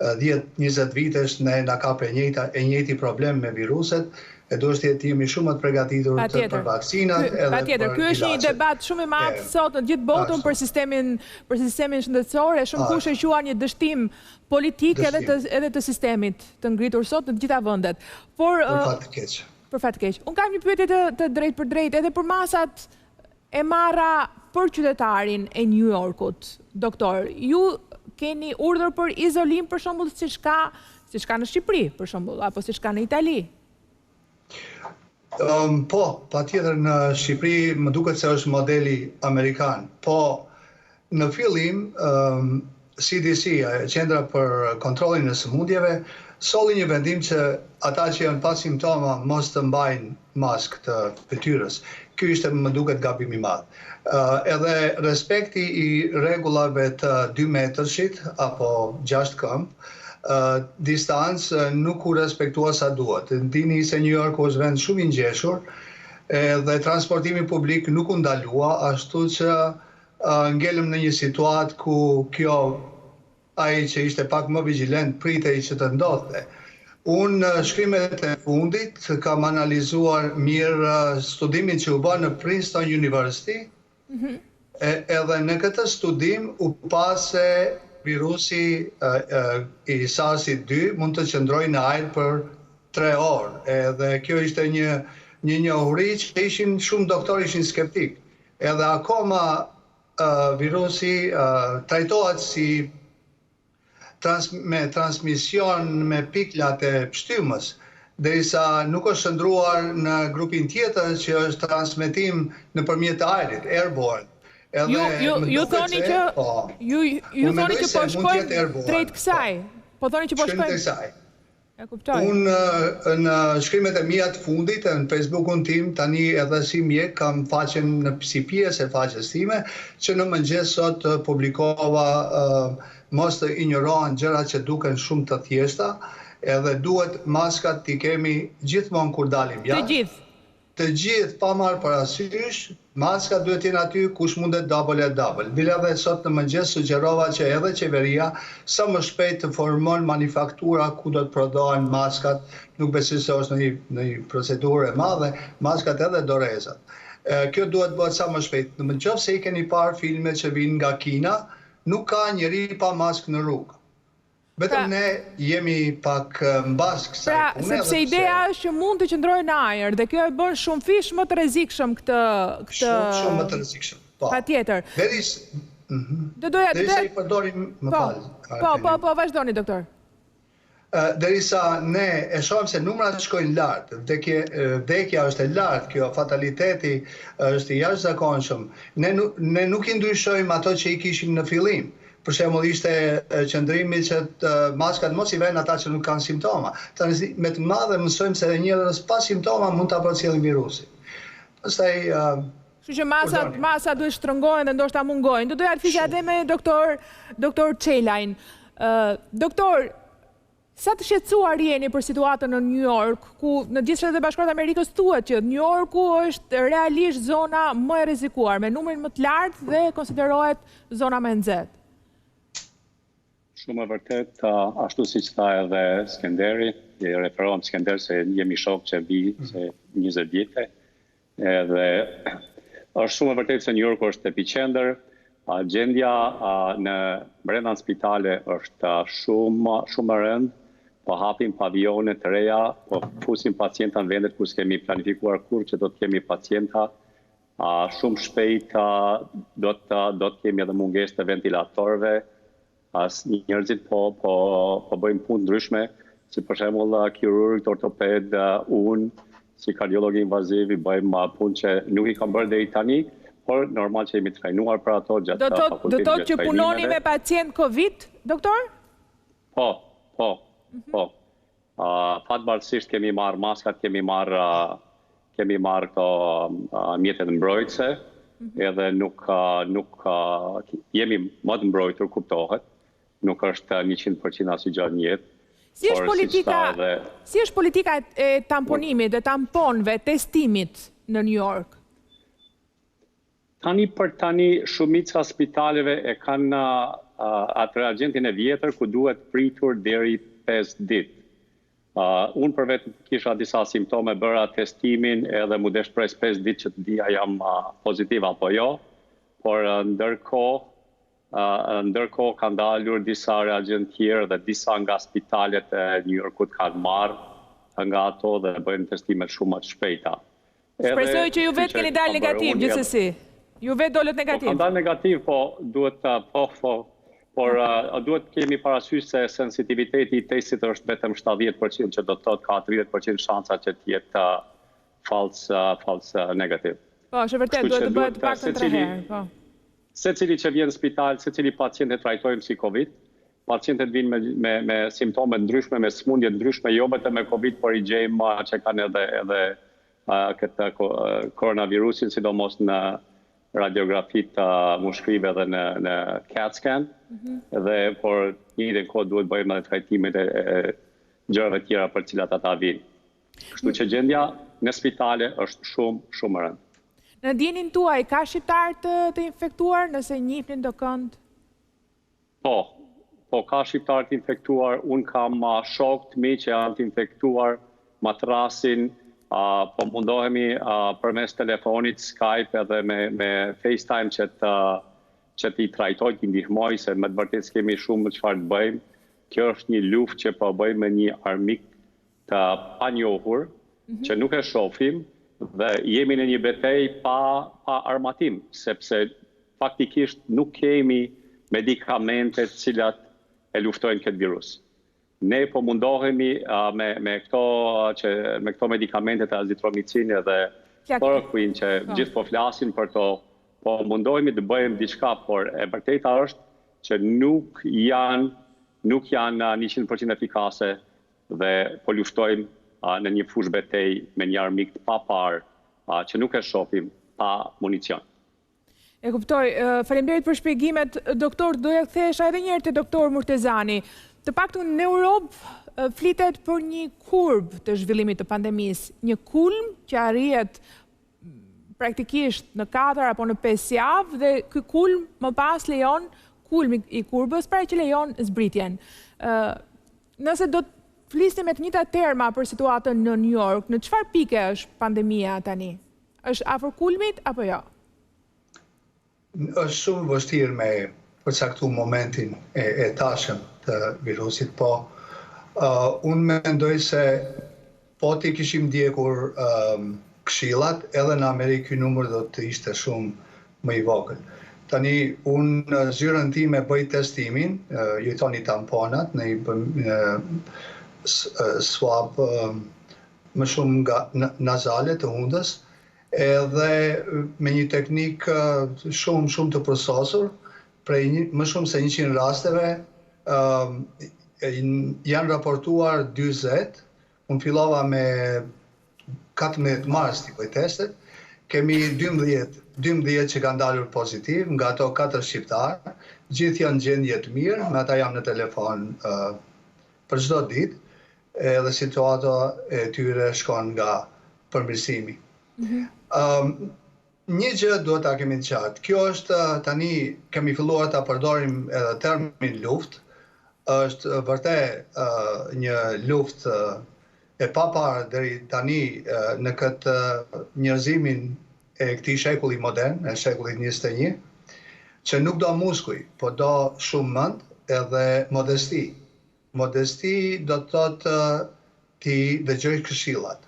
Speaker 11: 10-20 vitesh ne na kap e njëjti problem me viruset, E duhet të jemi shumë të përgatitur për vaksinat edhe
Speaker 1: patjetër. Ky është një debat shumë i madh sot në gjithë botën për sistemin shëndetësor, e shumë kush e quan një dështim politik edhe të sistemit të ngritur sot në të gjitha vendet. Por për fat keq. Unë kam një pyetje të drejtë për drejtë edhe për masat e marra për qytetarin e New Yorkut. Doktor, ju keni urdhër për izolim për shembull siç ka në Shqipëri për shembull apo siç ka në Itali?
Speaker 11: Po, patjetër në Shqipëri më duket se është modeli amerikan. Po, në fillim CDC, Qendra për Kontrollin e Sëmundjeve, solli një vendim që ata që janë pa simptoma mos të mbajnë maskë të fytyrës. Ky ishte më duket gabim i madh. Edhe respekti i rregullave të 2 metrëshit apo 6 këmbë, distancë nuk u respektua sa duhet. Dini se New Yorku është vend shumë i ngjeshur dhe transportimi publik nuk u ndalua, ashtu që ngelëm në një situatë ku ai që ishte pak më vigjilent pritej që të ndodhte. Unë shkrimet e fundit kam analizuar mirë studimin që u bë në Princeton University, edhe në këtë studim u pa se virusi i SARS-2 mund të qëndrojë në ajër për 3 orë. Edhe kjo ishte një njohuri që shumë doktorë ishin skeptik. Edhe akoma virusi trajtohet si me transmision me piklat e pshtymës, derisa nuk është shndruar në grupin tjetër që është transmetim nëpërmjet ajrit, airborne.
Speaker 1: Ju thoni që po shkojmë drejt kësaj. Po thoni që po shkojmë. E kuptoj.
Speaker 11: Unë në shkrimet e mia të fundit në Facebookun tim, tani edhe si mjek kam faqen si pjesë e faqes time, që në mëngjes sot publikova mos të injorohen gjërat që duken shumë të thjeshta, edhe duhet maskat t'i kemi gjithmonë kur dalim jashtë. Të gjithë pa marrë parasysh, maskat duhet jenë aty kush mundet double. Bile dhe sot në mëngjes sugjerova që edhe qeveria sa më shpejt të formon manufaktura ku do të prodhohen maskat, nuk besoj se është në një procedurë e madhe, maskat edhe dorezat. Kjo duhet bëhet sa më shpejt. Në qoftë se i keni parë filmet që vinë nga Kina, nuk ka njeri pa maskë në rrugë. Vetëm ne jemi pak mbas kësaj pune.
Speaker 1: Sepse ideja është që mund të qëndrojë në ajër dhe kjo e bën shumë fish më të rrezikshëm këtë.
Speaker 11: Shumë më të rrezikshëm.
Speaker 1: Patjetër.
Speaker 11: Derisa i përdorim më falë.
Speaker 1: Po, vazhdoni doktor.
Speaker 11: Derisa ne e shohim se numrat shkojnë lart, vdekja është e lartë, kjo fataliteti është i jashtëzakonshëm. Ne nuk i ndryshojmë ato që i kishim në fillim. Për shembull ishte qëndrimi që maskat mos i vënë ata që nuk kanë simptoma. Tani me të madhe mësojmë se njerëz pa simptoma mund ta përcjellin virusin. Pastaj
Speaker 1: kështu që masa duhet shtrëngohen dhe ndoshta mungojnë. Do doja të flisja edhe me doktor Çelajn. Doktor, sa të shqetësuar jeni për situatën në New York, ku në gjithë Shtetet e Bashkuara të Amerikës thuhet që New Yorku është realisht zona më e rrezikuar, me numrin më të lartë dhe konsiderohet zona më e nxehtë?
Speaker 12: Shumë e vërtet, ashtu si që tha edhe Skenderi, i referohem Skender se jemi shok që vi se 20 vite, edhe është shumë e vërtet se New York është epicenter, gjendja në brenda në spitale është shumë e rëndë, po hapim pavione të reja, po fusim pacienta në vendet ku s'kemi planifikuar kur që do të kemi pacienta, shumë shpejt do të kemi edhe mungesë të ventilatorëve, as njerëzit po bëjmë punë ndryshme, si për shembull kirurg, ortoped, unë, si kardiolog invaziv, i bëjmë punë që nuk i kam bërë deri tani, por normal që jemi trajnuar për ato gjatë fakultetit.
Speaker 1: Do thotë që punoni me pacient Covid, doktor?
Speaker 12: Po. Fatbarësisht kemi marrë maskat, kemi marrë këto mjetet mbrojtëse, edhe nuk jemi më të mbrojtur, kuptohet. Nuk është 100% asnjë gjë në jetë.
Speaker 1: Si është politika e tamponimit, dhe tamponëve, testimit në New York?
Speaker 12: Tani për tani shumica spitaleve e kanë atë reagentin e vjetër ku duhet pritur deri 5 ditë. Unë për vetë kisha disa simptome, bëra testimin edhe mu desh pres 5 ditë që të dija jam pozitiv apo jo, por ndërkohë kanë dalur disa reagent tjerë dhe disa nga spitalet e New Yorkut kanë marrë nga ato dhe bëjnë testimet shumë të shpejta.
Speaker 1: Shpresoj që ju vetë keni dalë negativ, gjithsesi. Ju vetë dolët negativ.
Speaker 12: Kanë dalë negativ, po duhet por duhet kemi parasysh se sensitiviteti i testit është vetëm 70%, që do të thotë ka 30% shansa që të jetë false negativ.
Speaker 1: Po, është vërtet, duhet të bëhet paktën 3 herë, po.
Speaker 12: Secili që vjen në spital, secili pacient e trajtojmë si Covid. Pacientët vinë me simptome ndryshme, me smundje ndryshme, jo vetëm me Covid, por i gjejmë që kanë edhe këtë koronavirusin, sidomos në radiografit mushkrive dhe në CAT scan, dhe por njëjtën kohë duhet bëjmë edhe trajtimet e gjërave tjera për cilat ata vinë. Kështu që gjendja në spitale është shumë rëndë.
Speaker 1: Në djenin tuaj, ka shqiptar të infektuar nëse njihnin do kënd?
Speaker 12: Po, ka shqiptar të infektuar, unë kam shokët mi që janë të infektuar, matrasin, po mundohemi përmes telefonit, Skype edhe me FaceTime që t'i trajtoj, t'i ndihmoj, se me të vërtet s'kemi shumë çfarë të bëjmë. Kjo është një luftë që po bëjmë me një armik të panjohur, që nuk e shohim, dhe jemi në një betej pa armatim, sepse faktikisht nuk kemi medikamentet cilat e luftojnë këtë virus. Ne po mundohemi me këto medikamentet e azitromicin dhe chloroquin që gjithë po flasin për to, po mundohemi të bëjmë diçka, por e vërteta është që nuk janë 100% efikase dhe po luftojmë në një fush betej me një armik të papar që nuk e shohim, pa municion.
Speaker 1: E kuptoj, faleminderit për shpjegimet, doktor, doja kthehesha edhe një herë te doktor Murtezani. Të paktën në Europë flitet për një kurb të zhvillimit të pandemisë, një kulm që arrihet praktikisht në 4 apo në 5 javë dhe ky kulm më pas lejon, kulmi i kurbës pra që lejon zbritjen. Nëse do të flisnim me të njëjta terma për situatën në New York, në çfarë pike është pandemia tani? Është afër kulmit apo jo?
Speaker 11: Është shumë vështirë me përcaktu momentin e tashëm të virusit, po unë mendoj se po ti kishim ndjekur këshillat, edhe në Amerikë ky numër do të ishte shumë më i vogël. Tani, unë zyrën time bëj testimin, jetoni tamponat, ne i bëm swab më shumë nga nazale të hundës, edhe me një teknik shumë të përsosur, prej më shumë se 100 rasteve, janë raportuar 20, unë fillova me 14 mars të bëj testet, kemi 12 që kanë dalur pozitiv, nga ato 4 shqiptarë, gjithë janë gjendje të mirë, me ata jam në telefon për çdo ditë, edhe situata e tyre shkon nga përmirësimi. Një gjë duhet ta kemi të qartë. Kjo është tani kemi filluar ta përdorim edhe termin luftë. Është vërtet një luftë e papar deri tani në këtë njerëzimin e këtij shekulli modern, e shekullit 21, që nuk do muskuj, po do shumë mend edhe modesti. Modesti do të thotë ti dëgjoj këshillat.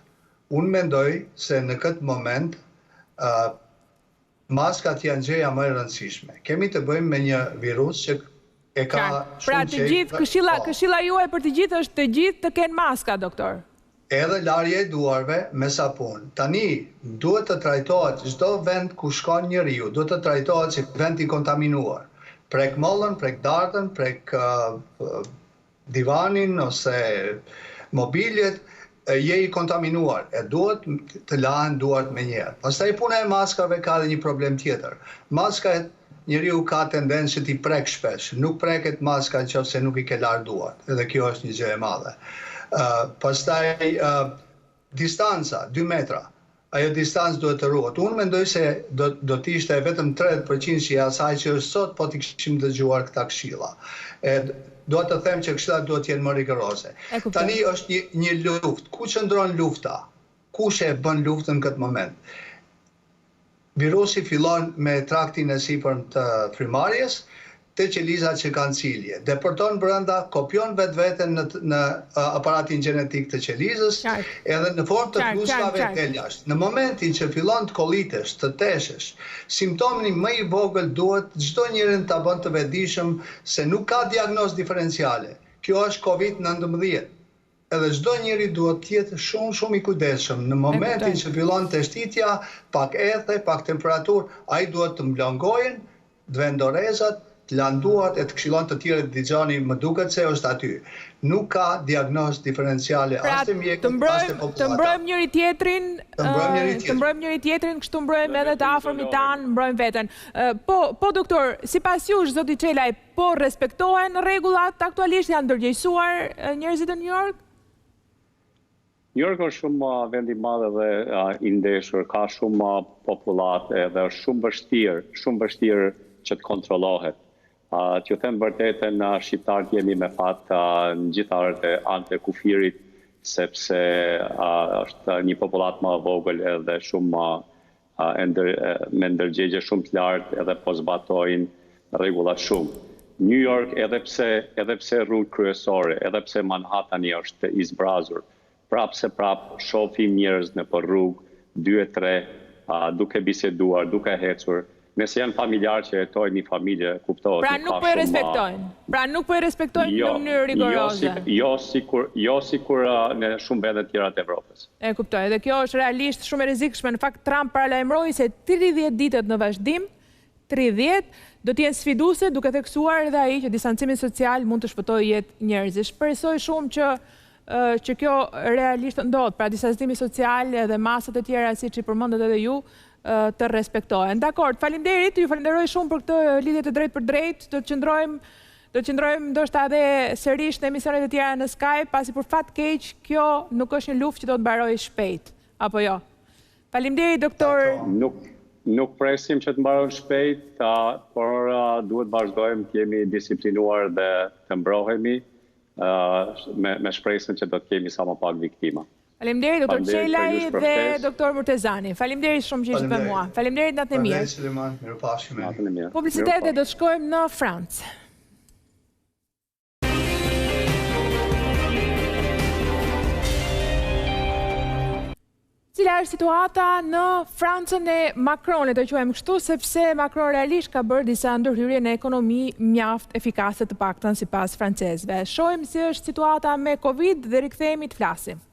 Speaker 11: Unë mendoj se në këtë moment maskat janë gjëja më e rëndësishme. Kemi të bëjmë me një virus që e ka shumë
Speaker 1: pra të gjithë këshilla juaj për të gjithë është të gjithë të kenë maska, doktor.
Speaker 11: Edhe larje e duarve me sapun. Tani duhet të trajtohet çdo vend ku shkon njeriu, duhet të trajtohet si vend i kontaminuar. Prek mollën, prek dartën, prek divanin ose mobiljet, je i kontaminuar, e duhet të lahen duart me njerë. Pastaj puna e maskave ka dhe një problem tjetër. Maska njeriu ka tendencë që t'i prek shpesh, nuk preket maska nëse nuk i ke larë duart, edhe kjo është një gjë e madhe. Pastaj distanca, 2 metra, ajo distancë duhet të ruhet. Unë mendoj se do të ishte vetëm 30% i asaj që është sot, po t'i kishim dëgjuar këta këshilla. Do të them që këshillat duhet të jenë më rigoroze. Tani është një luftë. Ku qëndron lufta? Kush e bën luftën në këtë moment? Virusi fillon me traktin e sipërm të frymarrjes, te qelizat që kanë cilje. Deporton brenda, kopjon vetveten në aparatin gjenetik të qelizës, edhe në formë të kluskave del jashtë. Në momentin që fillon të kollitesh, të teshesh, simptomi më i vogël duhet çdo njeri ta bën të vetëdijshëm se nuk ka diagnozë diferenciale. Kjo është COVID-19. Edhe çdo njeri duhet të jetë shumë i kujdesshëm. Në momentin që fillon teshtitja, pak ethe, pak temperaturë, ai duhet të mblon gojën, të vendorezat, të landuat e të këshillon të tjerë të dëgjoni, më duket se është aty. Nuk ka diagnozë diferenciale as të mjekut, as të popullatës.
Speaker 1: Të mbrojmë njëri tjetrin, kështu mbrojmë edhe të afërmit tanë, mbrojmë veten. Po doktor, sipas jush, zoti Çelaj, po respektohen rregullat aktualisht, janë ndërgjegjësuar njerëzit në New York?
Speaker 12: New York është shumë vend i madh dhe i ndeshur, ka shumë popullat dhe është shumë vështirë që të kontrollohet. Që them vërtetën, shqiptarët jemi me fat në gjitha anët e kufirit, sepse është një popullat më vogël edhe shumë me ndërgjegje shumë të lartë edhe po zbatojnë rregullat shumë. New York, edhe pse rrugë kryesore, edhe pse Manhattani është i zbrazur, prapë se prapë shohim njerëz në për rrugë, 2-3, duke biseduar, duke ecur. Nëse janë familjarë që jetojnë një familje, kuptohet.
Speaker 1: Pra nuk po e respektojnë. Pra nuk po e respektojnë në mënyrë rigoroze.
Speaker 12: Jo sikur në shumë vende të tjera të Evropës.
Speaker 1: E kuptoj, dhe kjo është realisht shumë e rrezikshme. Në fakt Trump paralajmëroi se 30 ditët në vazhdim, 30 do të jenë sfiduese, duke theksuar edhe ai që distancimi social mund të shpëtojë jetë njerëzish. Shpresoj shumë që kjo realisht ndodh, pra distancimi social dhe masat e tjera siç i përmendet edhe ju, të respektohen. Dakor, faleminderit, ju falenderoj shumë për këtë lidhje të drejtë për drejtë. Do të qëndrojmë ndoshta edhe sërish në emisionet e tjera në Skype, pasi për fat keq kjo nuk është një luftë që do të mbarojë shpejt, apo jo. Faleminderit doktor.
Speaker 12: Nuk presim që të mbarojë shpejt, por duhet vazhdojmë të jemi disiplinuar dhe të mbrohemi me shpresën që do të kemi sa më pak viktima.
Speaker 1: Faleminderit doktor Çelaj dhe doktor Murtezani. Faleminderit shumë që ishit me mua. Faleminderit, natën e mirë.
Speaker 11: Faleminderit Suleman, mirupafshim.
Speaker 1: Publicitet, do të shkojmë në Francë. Cila është situata në Francën e Macronit, të quajmë kështu, sepse Macron realisht ka bërë disa ndërhyrje në ekonomi mjaft efikase, të paktën sipas francezëve. Shohim si është situata me Covid dhe rikthehemi të flasim.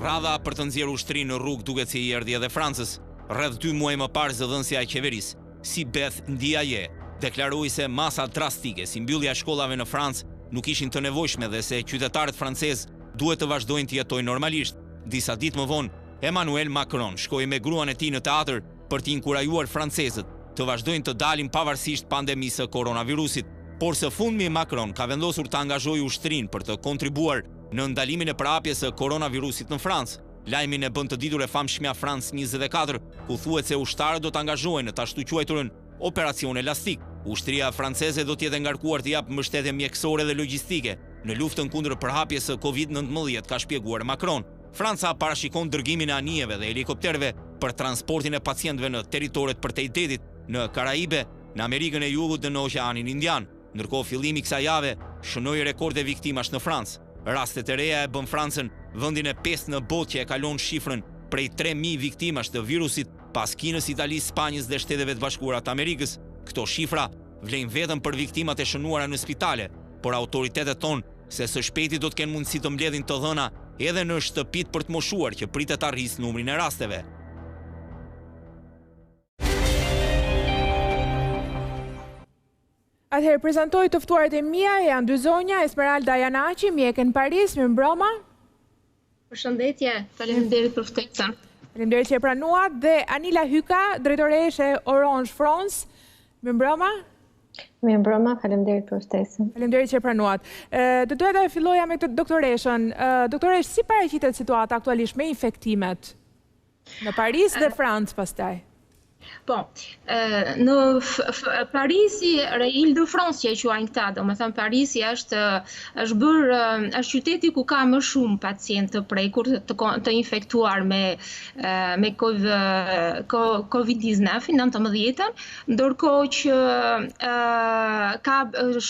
Speaker 2: Radha për të nxjerrë ushtrinë në rrugë duket si i erdhi edhe Francës. Rreth 2 muaj më parë zëdhënësja e qeverisë, si Beth Ndiaye, deklaroi se masa drastike si mbyllja e shkollave në Francë nuk ishin të nevojshme dhe se qytetarët francezë duhet të vazhdojnë të jetojnë normalisht. Disa ditë më vonë, Emmanuel Macron shkoi me gruan e tij në teatr për të inkurajuar francezët të vazhdojnë të dalin pavarësisht pandemisë së koronavirusit. Por së fundmi Macron ka vendosur të angazhojë ushtrinë për të kontribuar në ndalimin e prapjes së koronavirusit në Francë. Lajmin e bën të ditur e famshmja France 24, ku thuhet se ushtarët do të angazhohen në të ashtu quajturën operacion elastik. Ushtria franceze do të jetë ngarkuar të japë mbështetje mjekësore dhe logjistike në luftën kundër përhapjes së COVID-19, ka shpjeguar Macron. Franca parashikon dërgimin e anijeve dhe helikopterëve për transportin e pacientëve në territoret për të detit, në Karaibe, në Amerikën e Jugut dhe në Oqeanin Indian. Ndërkohë fillimi kësaj jave shënoi rekorde viktimash në Francë. Rastet e reja e bën Francën vendin e 5 në botë që e kalon shifrën prej 3.000 viktimash të virusit pas Kinës, Italisë, Spanjës dhe Shteteve të Bashkuara të Amerikës. Këto shifra vlejnë vetëm për viktimat e shënuara në spitale, por autoritetet thonë se së shpejti do të kenë mundësi të mbledhin të dhëna edhe në shtëpit për të moshuar që pritet të arrisë numrin e rasteve.
Speaker 1: Atëherë, prezantoj të ftuarit e mia, janë dy zonja, Esmeralda Janaci, mjeke në Paris, mirëmbrëma.
Speaker 13: Përshëndetje, faleminderit për ftesën.
Speaker 1: Faleminderit që e pranuat, dhe Anila Hyka, drejtoreshe Orange France, mirëmbrëma.
Speaker 13: Mirë mbrëma, faleminderit për ftesën.
Speaker 1: Faleminderit që pranuat. Do doja të filloja me doktoreshën. Doktoresh, si paraqitet situata aktualisht me infektimet në Paris dhe Francë pastaj?
Speaker 13: Po, në Parisi, Île-de-France që e quajnë këta, domethënë Parisi është qyteti ku ka më shumë pacient të prekur, të infektuar me COVID-19, ndërkohë që ka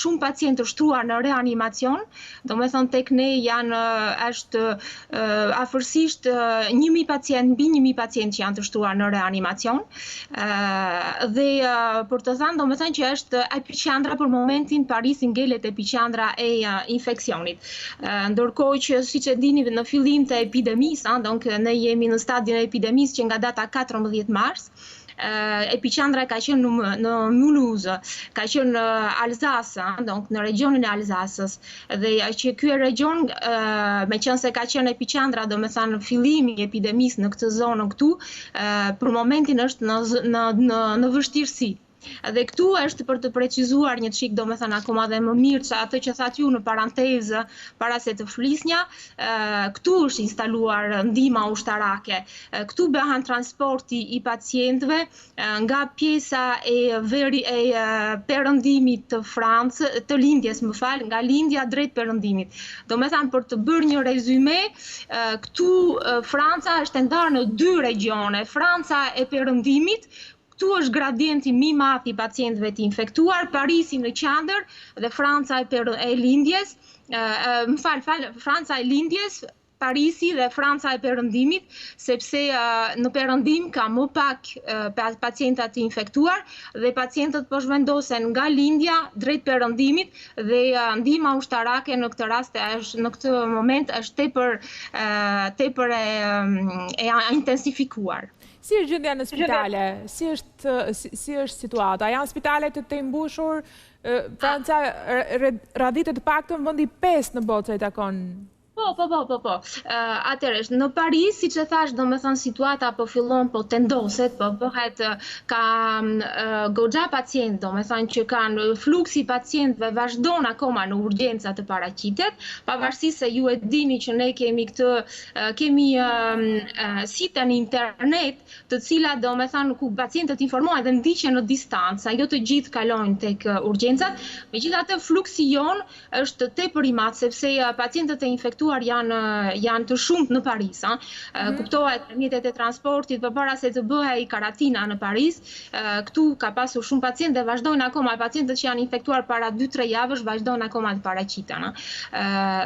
Speaker 13: shumë pacient të shtruar në reanimacion, domethënë tek ne është afërsisht 1000 pacient, mbi 1000 pacient që janë të shtruar në reanimacion. Dhe për të thënë domethënë që është epiqendra për momentin Parisi ngelet epiqendra e infeksionit. Ndërkohë që siç e dini në fillim të epidemisë, donc ne jemi në stadion e epidemisë që nga data 14 mars, epiqendra ka qenë në Mulhouse, ka qenë në Alsace, donc në regionin e Alsasës, dhe që ky region, meqense ka qenë epiqendra, domethënë fillimi i epidemisë në këtë zonë këtu, për momentin është në vështirësi. Dhe këtu është për të precizuar një çik, domethënë akoma dhe më mirë se atë që thatë ju në parantezë para se të flisnja, këtu është instaluar ndihma ushtarake. Këtu bëhen transporti i pacientëve nga pjesa e perëndimit të Francës, të lindjes, nga lindja drejt perëndimit. Domethënë për të bërë një rezume, këtu Franca është ndarë në 2 regione, Franca e perëndimit. Këtu është gradienti më i madh i pacientëve të infektuar, Parisi në qendër dhe Franca e lindjes, Franca e lindjes, Parisi dhe Franca e perëndimit, sepse në perëndim ka më pak pacienta të infektuar dhe pacientët po zhvendosen nga lindja drejt perëndimit dhe ndihma ushtarake në këtë rast në këtë moment është tepër e intensifikuar.
Speaker 1: Si është gjendja në spitale? Si është situata? Janë spitale të mbushur? Franca radhitet të paktën vendi 5 në botë sa i takon.
Speaker 13: Po. Atëherë, në Paris, siç e thash, domethënë situata po fillon po tendoset, po bëhet ka goxha pacient, domethënë që kanë fluksi pacientëve vazhdon akoma në urgjenca të paraqitet, pavarësisht se ju e dini që ne kemi site në internet, të cilat domethënë ku pacientët informohen dhe ndiqen në distancë, jo të gjithë kalojnë tek urgjencat. Megjithatë, fluksi jon është tepër i madh sepse pacientët e infektuar janë të shumtë në Paris. Kuptohet mjetet e transportit përpara se të bëhej karantina në Paris. Këtu ka pasur shumë pacientë dhe vazhdojnë akoma. Pacientët që janë infektuar para 2-3 javësh vazhdojnë akoma të paraqiten.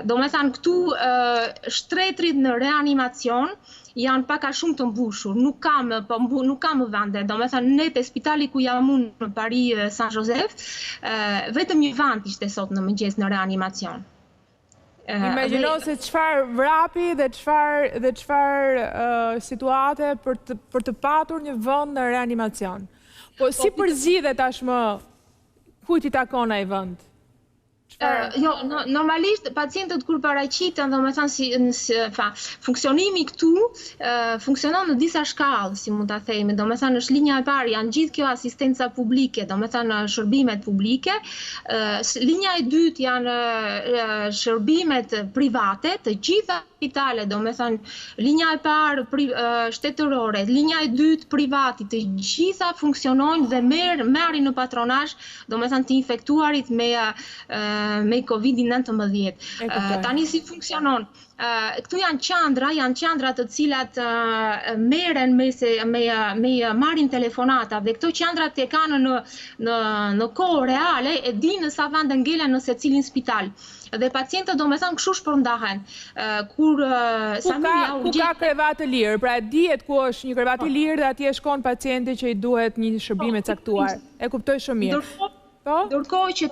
Speaker 13: Domethënë këtu shtretrit në reanimacion janë pak a shumë të mbushur, nuk kam vende. Domethënë ne te spitali ku jam unë në Paris Saint-Joseph, vetëm një vend ishte sot në mëngjes në reanimacion.
Speaker 1: Imagjino se çfarë vrapi dhe çfarë situate për të patur një vend në reanimacion. Po si përzgjidhet tashmë kujt i takon ai vend?
Speaker 13: Jo, normalisht pacientët kur paraqiten, domethënë funksionimi këtu funksionon në disa shkallë, si mund ta themi. Domethënë është linja e parë, janë gjithë kjo asistenca publike, domethënë shërbimet publike. Linja e dytë janë shërbimet private, të gjitha spitale, domethënë linja e parë shtetërore, linja e dytë privati, të gjitha funksionojnë dhe merrin në patronazh, domethënë të infektuarit me COVID-19. Tani si funksionon? Këtu janë qendra të cilat merren me marrin telefonata dhe këto qendrat e kanë në kohë reale e dinë sa vende ngelen në secilin spital. Dhe pacientët domethënë kështu shpërndahen. Ku
Speaker 1: ka krevat të lirë, pra dihet ku është një krevat i lirë dhe atje shkon pacienti që i duhet një shërbim e caktuar. E kuptoj shumë mirë.
Speaker 13: Ndërkohë që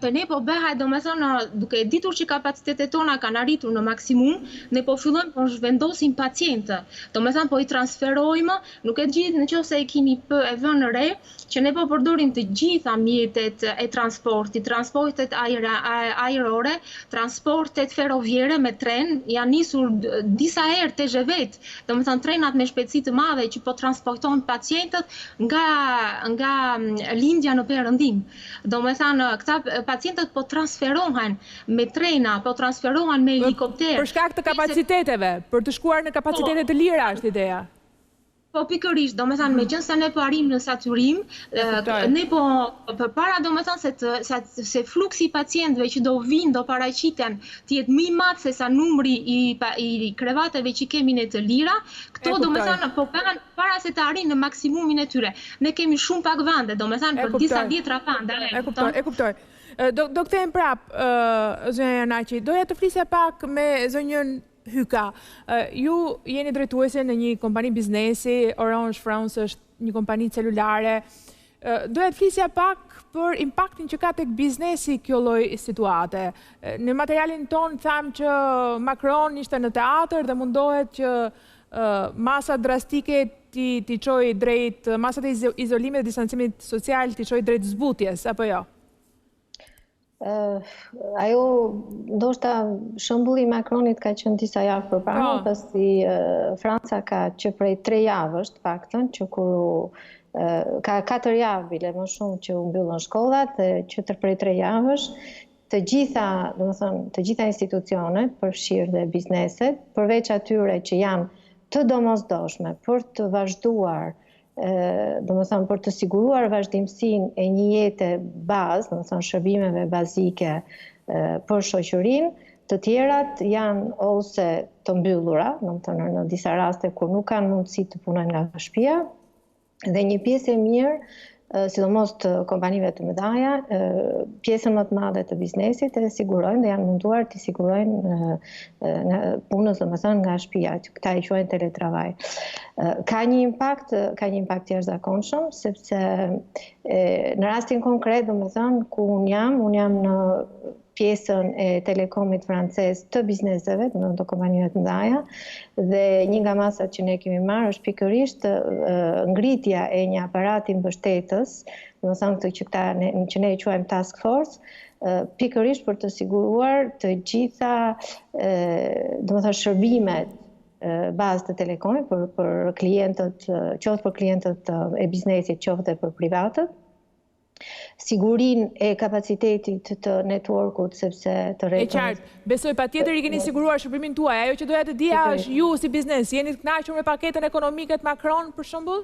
Speaker 13: të ne po bëhet, domethënë, duke ditur që kapacitetet tona kanë arritur në maksimum, ne po fillojmë po zhvendosim pacientë. Domethënë po i transferojmë, nuk e gjithë nëse e keni e vënë re, që ne po përdorim të gjitha mjetet e transportit, transportet ajrore, transportet ferroviere me tren, janë nisur disa herë TGV-t, domethënë trenat me shpejtësi të madhe që po transportojnë pacientët nga lindja në rëndim. Do me thënë, këta pacientët po transferohen me trena, po transferohen me helikopter.
Speaker 1: Për shkak të kapaciteteve, për të shkuar në kapacitete të lira është ideja.
Speaker 13: Po pikërisht, do me thënë, me qënë se ne po arrim në saturim, ne po përpara do me thënë se fluksi pacientëve që do vinë, do paraqiten, t'jetë më i madh se sa numri i krevateve që kemi ne të lira, këto do me thënë, po para se të arrim në maksimumin e tyre. Ne kemi shumë pak vende, do me thënë, për disa dhjetra vende.
Speaker 1: E kuptoj. Do kthejmë prap, zënja Janaqi, doja të flisja pak me zënjën Hyka. Ju jeni drejtuese në një kompani biznesi, Orange France është një kompani celulare. Doja të flisja pak për impaktin që ka tek biznesi kjo lloj situate. Në materialin ton tham që Macron ishte në teatr dhe mundohet që masat drastike ti çojë drejt masat e izolimit dhe distancimit social ti çojë drejt zbutjes, apo jo?
Speaker 14: Ajo, ndoshta shembulli i Macronit ka qenë disa javë përpara, pasi Franca ka që prej 3 javësh të paktën, që kur ka 4 javë bile më shumë që u mbyllën shkollat, që prej 3 javësh, të gjitha institucionet, përfshirë dhe bizneset, përveç atyre që janë të domosdoshme për të vazhduar për të siguruar vazhdimsinë e një jete bazë, shërbimeve bazike për shoqërinë, të tjerat janë ose të mbyllura, në disa raste kur nuk kanë mundësi të punojnë nga shtëpia, dhe një pjesë e mirë, sidomos të kompanive të mëdha, pjesën më të madhe të biznesit e sigurojnë dhe janë munduar të sigurojnë punës nga shtëpia, këta i quajnë teletravaj. Ka një impakt jashtëzakonshëm, sepse në rastin konkret, ku unë jam në pjesën e telekomit francez të bizneseve, të kompanive të mëdha, dhe një nga masat që ne kemi marrë është pikërisht ngritja e një aparati mbështetës, që ne e quajmë task force, pikërisht për të siguruar të gjitha shërbimet bazë të telekomit për klientët, qoftë për klientët e biznesit, qoftë për privatët, sigurin e kapacitetit të networkut, sepse të rretën...
Speaker 1: E qartë, besoj pa tjetër i keni siguruar shërbimin tuaj, ajo që doja të dija është ju si biznes, jeni të kënaqur me paketën ekonomike të Macron, për shembull?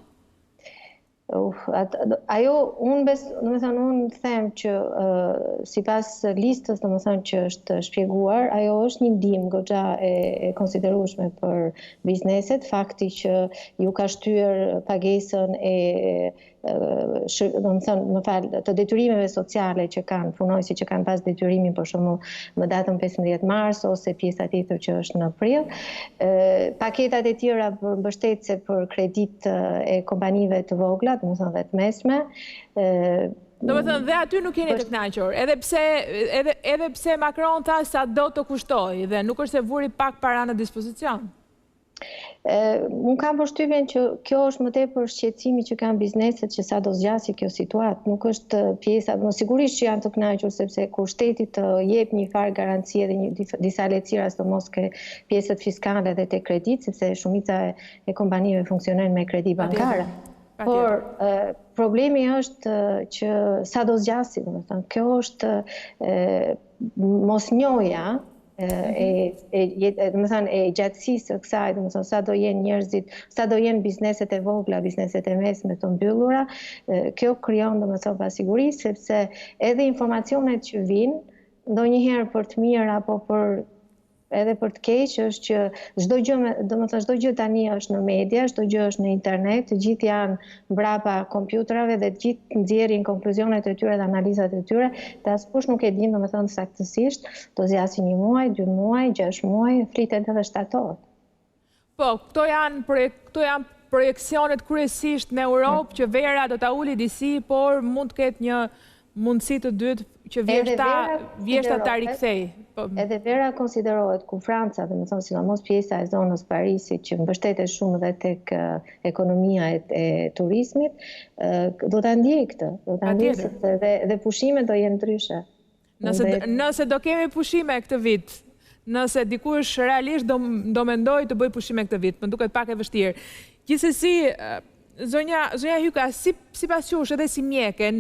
Speaker 14: Ajo, unë them që sipas listës që është shpjeguar, ajo është një ndihmë goxha e konsiderueshme për bizneset, fakti që ju ka shtyr pagesën të detyrimeve sociale që kanë punojësit që kanë pas detyrimin për shembull më datën 15 mars ose pjesa tjetër që është në prill. Paketat e tjera për mbështetje për kredit e kompanive të vogla, dhe të mesme.
Speaker 1: Do me thënë, dhe aty nuk jeni të kënaqur, edhe pse Macron tha sa do të kushtoj dhe nuk është se vuri pak para në dispozicion.
Speaker 14: Unë kam përshtypjen që kjo është më tepër shqetësimi që kanë bizneset që sa do zgjasë kjo situatë, nuk është pjesa, sigurisht që janë të kënaqur sepse kur shteti të jep një farë garancie dhe disa lehtësira sidomos ke pjesët fiskale dhe te kredit, sepse shumica e kompanive funksionojnë me kredi bankare. Por problemi është që sa do zgjasi, kjo është mosnjoja e gjatësisë së kësaj, sa do jenë njerëzit, sa do jenë bizneset e vogla, bizneset e mesme të mbyllura, kjo krijon pasiguri, sepse edhe informacionet që vinë, ndonjëherë për të mirë apo edhe për të keq, është që çdo gjë tani është në media, çdo gjë është në internet, të gjithë janë mbrapa kompjuterave dhe të gjithë nxjerrin konkluzionet e tyre dhe analizat e tyre, dhe askush nuk e din saktësisht, do zgjasë 1 muaj, 2 muaj, 6 muaj, flitet edhe shtator.
Speaker 1: Po, këto janë projekcionet kryesisht në Europë që vera do ta uli disi, por mund të ketë një mundësi të dytë që vjeshta ta rikthej.
Speaker 14: Edhe vera konsiderohet ku Franca, sidomos pjesa e zonës Parisit, që mbështetet shumë dhe tek ekonomia e turizmit, do ta ndjej këtë, dhe pushimet do jenë ndryshe.
Speaker 1: Nëse do kemi pushime këtë vit, nëse dikush realisht do mendoj të bëj pushime këtë vit, më duket pak e vështirë. Gjithsesi, zonja Hyka, sipas jush edhe si mjeke,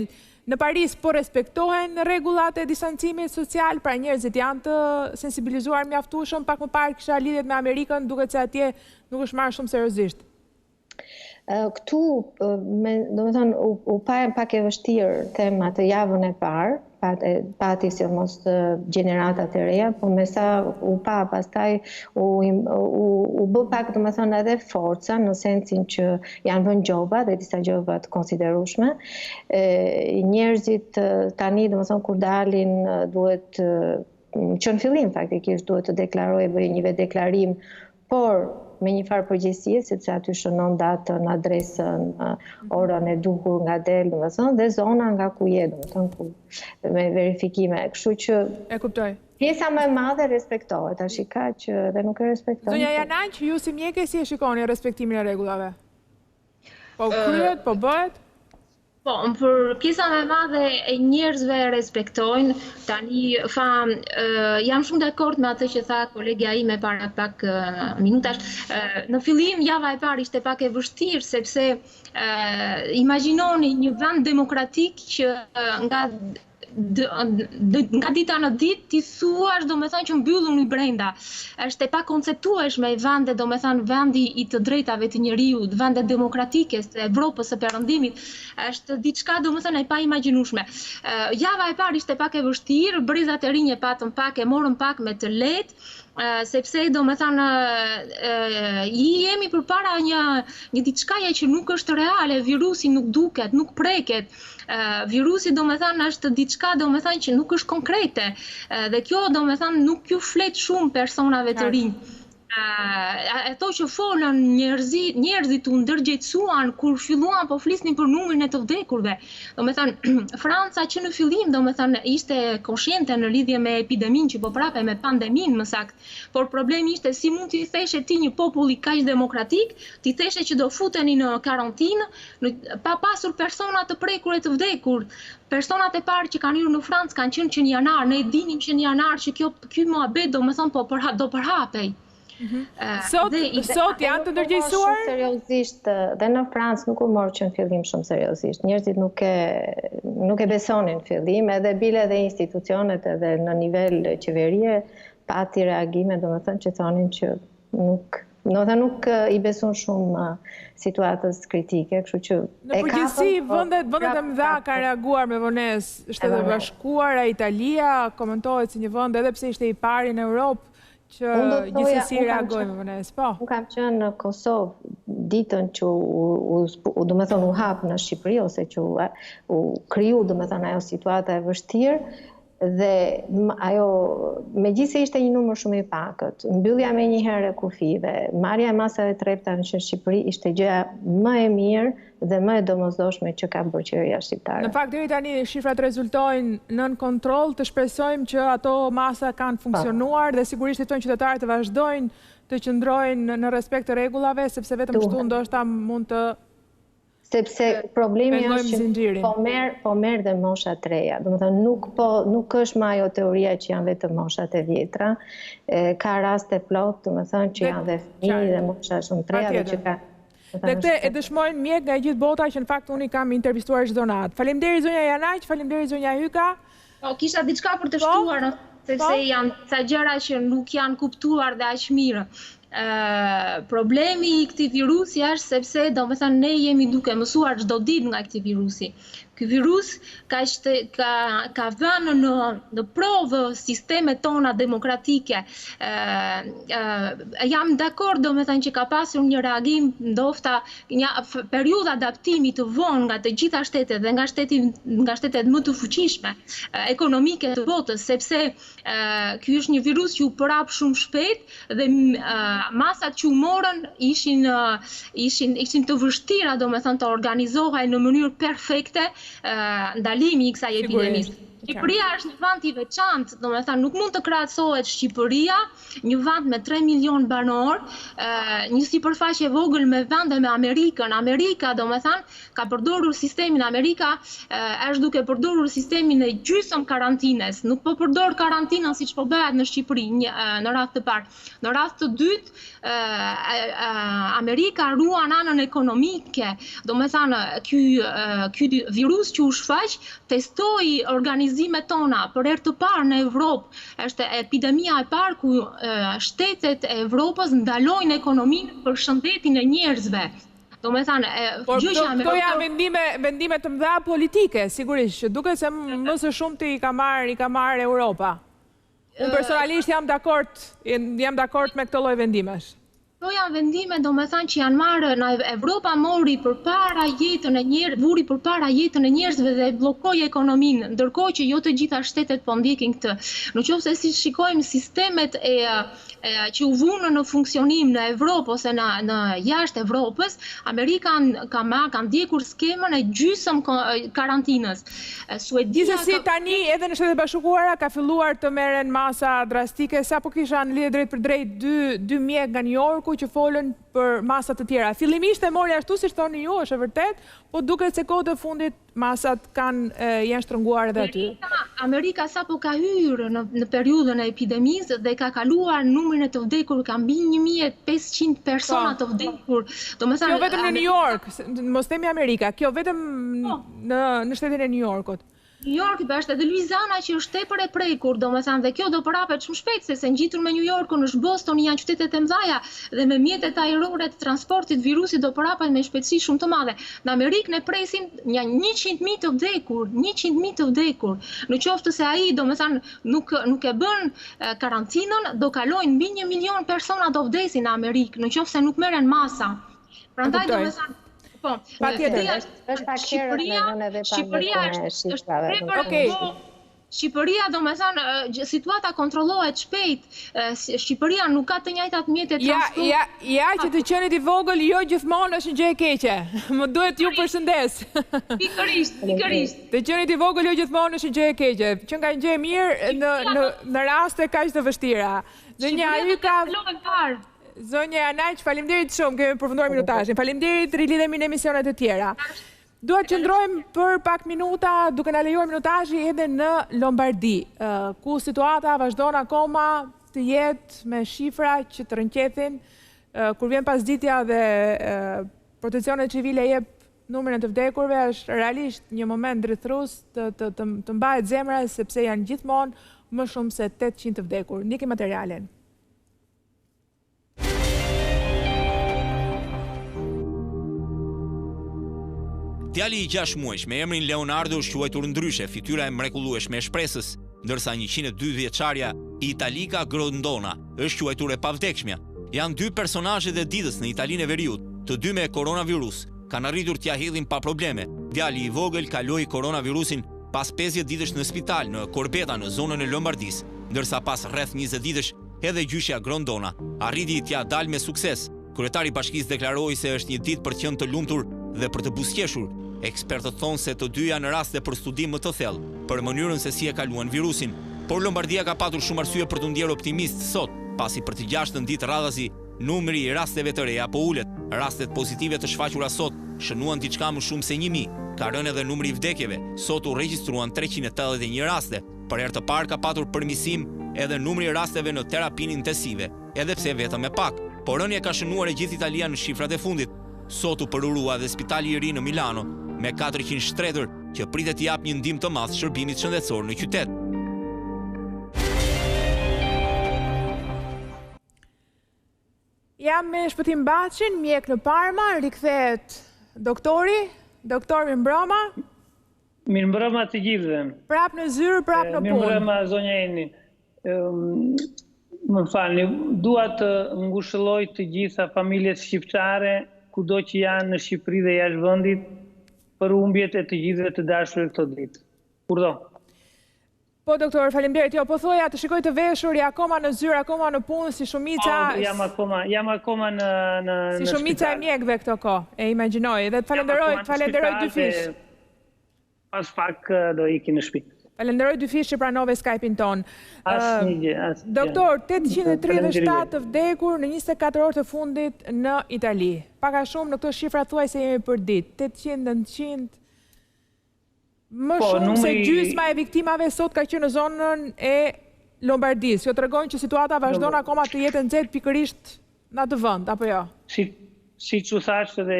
Speaker 1: Në Paris po respektohen rregullat e distancimit social, pra njerëzit janë të sensibilizuar mjaftueshëm. Pak më parë kisha lidhjet me Amerikën, duket se atje nuk është marrë shumë seriozisht.
Speaker 14: Këtu, do me thonë, u pa pak e vështirë tema të javën e parë, pati si mos gjeneratat e reja, po me sa u pa pastaj u bë pak, do me thonë, edhe forca, në sensin që janë vënë gjoba dhe disa gjoba të konsiderueshme. Njerëzit tani, do me thonë, kur dalin duhet, që në fillim faktikisht duhet të deklarojë, bëjë një deklarim, por me një farë përgjegjësie, sepse aty shënon datën, adresën, orën e duhur nga del, dhe zona nga ku je, me verifikime. Kështu që
Speaker 1: e kuptoj.
Speaker 14: Pjesa më e madhe respektohet, tash ka që dhe nuk e respektohet.
Speaker 1: Zonja Janaq, ju si mjeke si e shikoni respektimin e rregullave? Po kryet, po bëhet?
Speaker 13: Po, për pjesa më e madhe e njerëzve respektojnë, tani jam shumë dakord me atë që tha kolegja ime para pak minutash. Në fillim java e parë ishte pak e vështirë sepse imagjinoni një vend demokratik që nga dita në ditë ti thuash, do me thënë që mbyllun i brenda. Është e pakonceptueshme vende, do me thënë vendi i të drejtave të njeriut, vende demokratike të Evropës së Perëndimit, është diçka, do me thënë, e pa imagjinueshme. Java e parë ishte pak e vështirë, brezat e rinj e patën pak, e morën pak me të lehtë, sepse do me thënë jemi përpara një diçkaje që nuk është reale, virusi nuk duket, nuk preket. Virusi do me thënë është diçka do me thënë që nuk është konkrete dhe kjo do me thënë nuk ju flet shumë personave të rinj. Ato që folën njerëzit u ndërgjegjësuan kur filluan po flisnin për numrin e të vdekurve. Do me thënë Franca që në fillim do me thënë ishte konsciente në lidhje me epideminë që po prape me pandeminë më saktë, por problemi ishte si mund t'i theshe ti një popull i kaq demokratik, t'i theshe që do futeni në karantinë pa pasur persona të prekur e të vdekur. Personat e parë që kanë hyrë në Francë kanë qenë që në janar, ne dinim që në janar që ky muhabet do me thënë do përhapej.
Speaker 1: Sot janë të ndërgjegjësuar?
Speaker 14: Seriozisht, dhe në Francë nuk u morë që në fillim shumë seriozisht. Njerëzit nuk e besonin në fillim, edhe bile dhe institucionet edhe në nivel qeverie, pati reagime, do me thënë që thonin që nuk i beson shumë situatës kritike, kështu që
Speaker 1: në përgjithësi vendet e mëdha kanë reaguar me vonesë. Shtetet e Bashkuara, Italia komentohet si një vend edhe pse ishte i pari në Europë që gjithsesi reagoi me vonesë. Po.
Speaker 14: Unë kam qenë në Kosovë ditën që do me thonë u hap në Shqipëri ose që u kriju do me thonë ajo situata e vështirë dhe ajo megjithëse ishte një numër shumë i pakët, mbyllja me një herë e kufive, marrja e masave të trepta në Shqipëri ishte gjëja më e mirë dhe më e domosdoshme që ka bërë qeveria shqiptare.
Speaker 1: Në fakt deri tani shifrat rezultojnë nën kontroll, të shpresojmë që ato masa kanë funksionuar dhe sigurisht jetojnë qytetarët të vazhdojnë të qëndrojnë në respekt të rregullave, sepse vetëm kështu ndoshta mund të
Speaker 14: sepse problemi është që po merr dhe moshat të reja. Do të thënë nuk është më ajo teoria që janë vetëm moshat e vjetra. Ka raste plot, do të thënë që janë dhe fëmijë dhe mosha shumë të reja që ka.
Speaker 1: Dhe këtë e dëshmojnë mjek nga gjithë bota që në fakt unë i kam intervistuar çdo natë. Faleminderit zonja Janaq, faleminderit zonja Hyka.
Speaker 13: Kisha diçka për të shtuar, sepse janë ca gjëra që nuk janë kuptuar dhe aq mirë. Problemi i këtij virusi është sepse do me thënë ne jemi duke mësuar çdo ditë nga këtij virusi. Ky virus ka vënë në provë sistemet tona demokratike. Jam dakord do me thënë që ka pasur një reagim ndoshta një periudhë adaptimi të vonë nga të gjitha shtetet dhe nga shtetet më të fuqishme ekonomike të botës, sepse ky është një virus që u prap shumë shpejt dhe masat që u morën ishin të vështira do me thënë të organizohej në mënyrë perfekte ndalimi i kësaj epidemisë. Shqipëria është një vend i veçantë, domethënë nuk mund të krahasohet Shqipëria, një vend me 3 milion banor, një sipërfaqe e vogël me vende me Amerikën. Amerika, domethënë, ka përdorur sistemin Amerika, është duke përdorur sistemin e gjysmë karantines. Nuk po përdor karantinën siç po bëhet në Shqipëri në rast të parë. Në rast të dytë, Amerika ruan anën ekonomike. Domethënë, ky virus që u shfaq testoi organizimet tona për herë të parë në Evropë. Është epidemia e parë ku shtetet e Evropës ndalojnë ekonominë për shëndetin e njerëzve.
Speaker 1: Por këto janë vendime të mëdha politike, sigurisht, që duket se më së shumti i ka marrë Europa. Unë personalisht jam dakord me këtë lloj vendimesh.
Speaker 13: Këto janë vendime, domethënë, që janë marrë në Evropa vuri përpara jetën e njerëzve dhe bllokoi ekonominë, ndërkohë që jo të gjitha shtetet po ndjekin këtë. Nëse si shikojmë sistemet që u vunën në funksionim në Evropë ose në jashtë Evropës, Amerika ka ndjekur skemën e gjysmë karantinës.
Speaker 1: Gjithsesi tani edhe në Shtetet e Bashkuara ka filluar të merren masa drastike, sapo kisha në lidhje drejt për drejt dy mjek nga New Yorku që folën për masat të tjera. Fillimisht e mori ashtu siç thoni ju, është e vërtet, po duket se kohët e fundit masat janë shtrënguar edhe aty.
Speaker 13: Amerika sapo ka hyrë në periudhën e epidemisë dhe ka kaluar numrin e të vdekur, ka mbi 1500 persona të vdekur.
Speaker 1: Kjo vetëm në New York, mos themi Amerika, kjo vetëm në shtetin e New Yorkut.
Speaker 13: New York është edhe Louisiana që është tepër e prekur, domethënë, dhe kjo do përhapet shumë shpejt, se ngjitur me New Yorkun është Boston, janë qytetet e mëdha dhe me mjetet ajrore të transportit virusi do përhapet me shpejtësi shumë të madhe. Në Amerikë ne presim një 100.000 të vdekur, 100.000 të vdekur. Në qoftë se ai, domethënë, nuk e bën karantinën, do kalojnë mbi 1 milion persona do vdesin në Amerikë, në qoftë se nuk merren masa. Prandaj domethënë Shqipëria, domethënë, situata kontrollohet shpejt. Shqipëria nuk ka të njëjtat mjete transporti.
Speaker 1: Ja që të qenit i vogël jo gjithmonë është një gjë e keqe. Më duhet ju përshëndes.
Speaker 13: Pikërisht.
Speaker 1: Të qenit i vogël jo gjithmonë është një gjë e keqe, që nga një gjë e mirë në raste kaq të vështira. Zonja Anaq, faleminderit shumë, kemi përfunduar minutazhin. Faleminderit, rilidhemi në emisionet e tjera. Dua të qëndrojmë për pak minuta duke na lejuar minutazhi edhe në Lombardi, ku situata vazhdon akoma të jetë me shifra që të rënqethin, kur vjen pasditja dhe proteksionet civile jep numrin e të vdekurve, është realisht një moment ndrithues të mbahet zemra, sepse janë gjithmonë më shumë se 800 të vdekur. Ndiqim materialin.
Speaker 2: Djali i 6 muajsh me emrin Leonardo është quajtur ndryshe, fytyra e mrekullueshme e shpresës, ndërsa 102 vjeçarja Italika Grondona është quajtur e pavdekshmja. Janë 2 personazhet e ditës në Italinë e Veriut, të dy me koronavirus, kanë arritur t'ia hedhin pa probleme. Djali i vogël kaloi koronavirusin pas 50 ditësh në spital në Corbeta në zonën e Lombardisë, ndërsa pas rreth 20 ditësh edhe gjyshja Grondona arriti t'ia dalë me sukses. Kryetari i bashkisë deklaroi se është një ditë për të qenë të lumtur dhe për të buzëqeshur. Ekspertët thonë se të dy janë raste për studim më të thellë për mënyrën se si e kaluan virusin, por Lombardia ka patur shumë arsye për të ndjerë optimist sot, pasi për të 6-ën ditë radhazi numri i rasteve të reja po ulet. Rastet pozitive të shfaqura sot shënuan diçka më shumë se 1000. Ka rënë edhe numri i vdekjeve. Sot u regjistruan 381 raste. Për herë të parë ka patur përmirësim edhe numri i rasteve në terapinë intensive, edhe pse vetëm e pak. Por rënje ka shënuar e gjithë Italia në shifrat e fundit. Sot u përurua dhe spitali i ri në Milano me 400 shtretër që pritet t'i jap një ndihmë të madh shërbimit shëndetësor në qytet.
Speaker 1: Jam me Shpëtim Baçin, mjek në Parma, rikthehet doktori, doktor mirëmbrëma.
Speaker 15: Mirëmbrëma të gjithëve.
Speaker 1: Prap në zyrë, prap në punë.
Speaker 15: Mirëmbrëma zonja Eni. Më falni, dua të ngushëlloj të gjitha familjet shqiptare kudo që janë në Shqipëri dhe jashtë vendit për humbjet e të gjithëve të dashur këto ditë. Kurdo.
Speaker 1: Po doktor, faleminderit. Jo, po thoja të shikoj të veshur, ja akoma në zyrë, akoma në punë si shumica.
Speaker 15: Jam akoma në
Speaker 1: si shumica e mjekëve këto kohë, e imagjinoj. Dhe të falenderoj dy fish.
Speaker 15: Pas pak do iki në shtëpi.
Speaker 1: Falenderoj dy fish që pranove Skype-in tonë.
Speaker 15: Asnjë.
Speaker 1: Doktor, 837 të vdekur në 24 orë të fundit në Itali. Paka shumë në këto shifra thuaj se jemi për ditë. 800-900... Më shumë se gjysma e viktimave sot ka qenë në zonën e Lombardisë. Jo të regojnë që situata vazhdon akoma të jetë nxehtë pikërisht në atë vend, apo jo?
Speaker 15: Si që thashtë dhe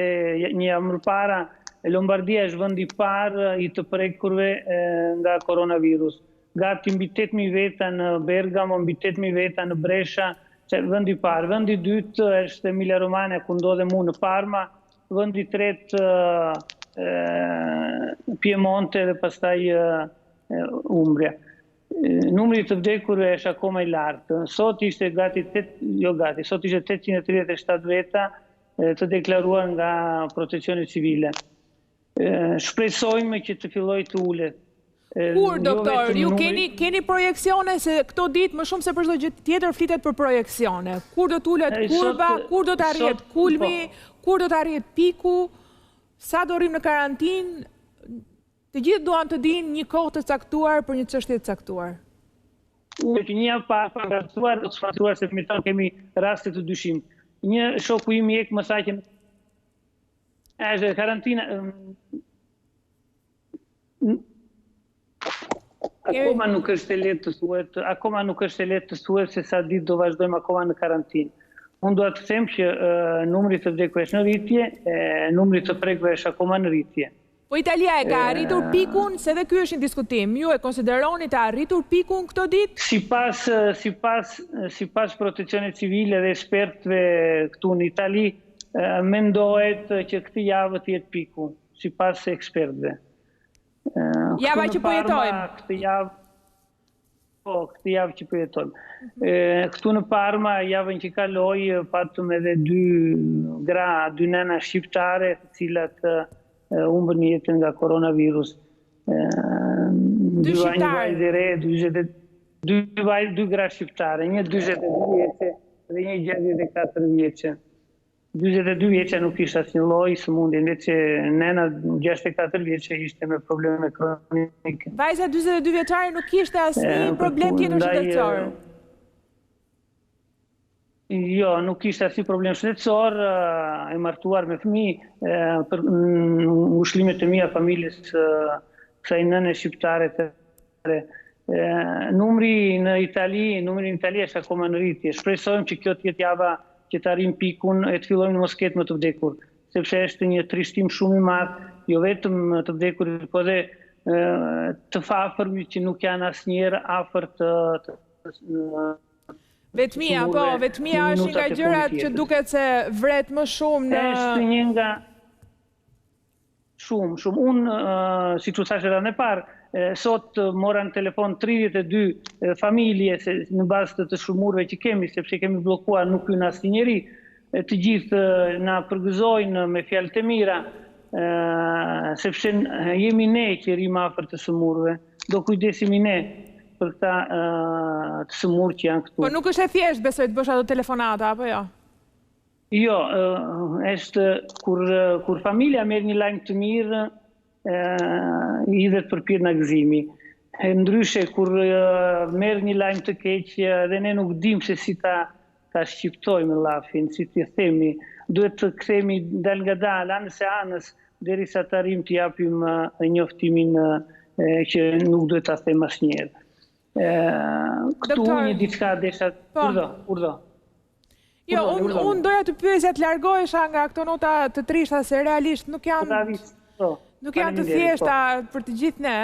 Speaker 15: një më para, Lombardia është vendi i parë i të prekurve nga koronavirus. Gati mbi 8.000 veta në Bergamo, mbi 8.000 veta në Brescia, që është vendi i parë. Vendi i dytë është Emilia Romagna, ku ndodhem unë në Parma, vendi i tretë Piemonte dhe pastaj Umbria. Numri të vdekurve është akoma i lartë. Sot ishte sot ishte 837 veta të deklaruar nga protezione civile. Shpresojmë që të filloj të ulet.
Speaker 1: Kur, doktor, ju keni projekcione se këto ditë më shumë se për çdo gjë tjetër flitet për projekcione. Kur do të ulet kurba, kur do të arrihet kulmi, kur do të arrihet piku, sa do rrim në karantinë, të gjithë duan të dinë një kohë të caktuar për një çështje të caktuar.
Speaker 15: Një pa pagastuar, të sfatuar se fëmiton kemi raste të dyshim. Një shoku im mjek më tha që është karantina akoma nuk është e lehtë të thuhet se sa ditë do vazhdojmë akoma në karantinë. Unë do të them që numri të vdekurve është në rritje, numri të prekve është akoma në rritje.
Speaker 1: Po Italia e ka arritur pikun, se dhe ky është një diskutim. Ju e konsideroni të arritur pikun këto ditë?
Speaker 15: Sipas protecionit civile dhe ekspertëve këtu në Itali, mendohet që këtë javë të jetë piku, sipas ekspertëve.
Speaker 1: Java që po jetojmë?
Speaker 15: Këtë javë që po jetojmë. Këtu në Parma, javën që kaloi, patëm edhe 2 gra, 2 nëna shqiptare, të cilat humbën jetën nga koronavirus.
Speaker 1: 2 shqiptare?
Speaker 15: 2 gra shqiptare, një 22 vjeçe dhe një 64 vjeçe. 22 vjeçe nuk ishte asnjë lloj sëmundje, ndërsa nëna 64 vjeçe ishte me probleme kronike.
Speaker 1: Vajza 42 vjeçare nuk kishte asnjë problem tjetër shëndetësor.
Speaker 15: Jo, nuk kishte asnjë problem shëndetësor, e martuar me fëmijë, për ngushëllimet e mia familjes kësaj nëne shqiptare të numri në Itali është akoma në rritje. Shpresojmë që kjo të jetë java që të arrim pikun e të fillojmë në mos ketë më të vdekur, sepse është një trishtim shumë i madh, jo vetëm të vdekurit, po dhe të afërmit që nuk janë asnjëherë afër të
Speaker 1: vetmia, po, vetmia është një nga gjërat që duket se vret më shumë në...
Speaker 15: Është një nga... Shumë. Unë, si që thashë edhe në parë, sot mora në telefon 32 familje në bazë të shumurve që kemi, sepse kemi blokuar nuk hynë asnjë njeri, të gjithë na përgëzojnë me fjalë të mira, sepse jemi ne që rrim afër të shumurve, do kujdesimi ne për këta të shumur që janë këtu.
Speaker 1: Po nuk është e thjeshtë besoj të bësh ato telefonata, apo jo?
Speaker 15: Jo, është kur familja merr një lajm të mirë, idhet përpir në gëzimi. Ndryshe, kur merr një lajm të keq, dhe ne nuk dim se si ta shqiptojmë llafin, si t'i themi, duhet të kthemi dal nga dal, anës e anës, derisa të arrim të japim njoftimin që nuk duhet ta them asnjëherë. Këtu një diçka desha... Urdo.
Speaker 1: Jo, unë doja të pyesja të largohesha nga këto nota të trishta, se realisht nuk janë të thjeshta për të gjithë ne,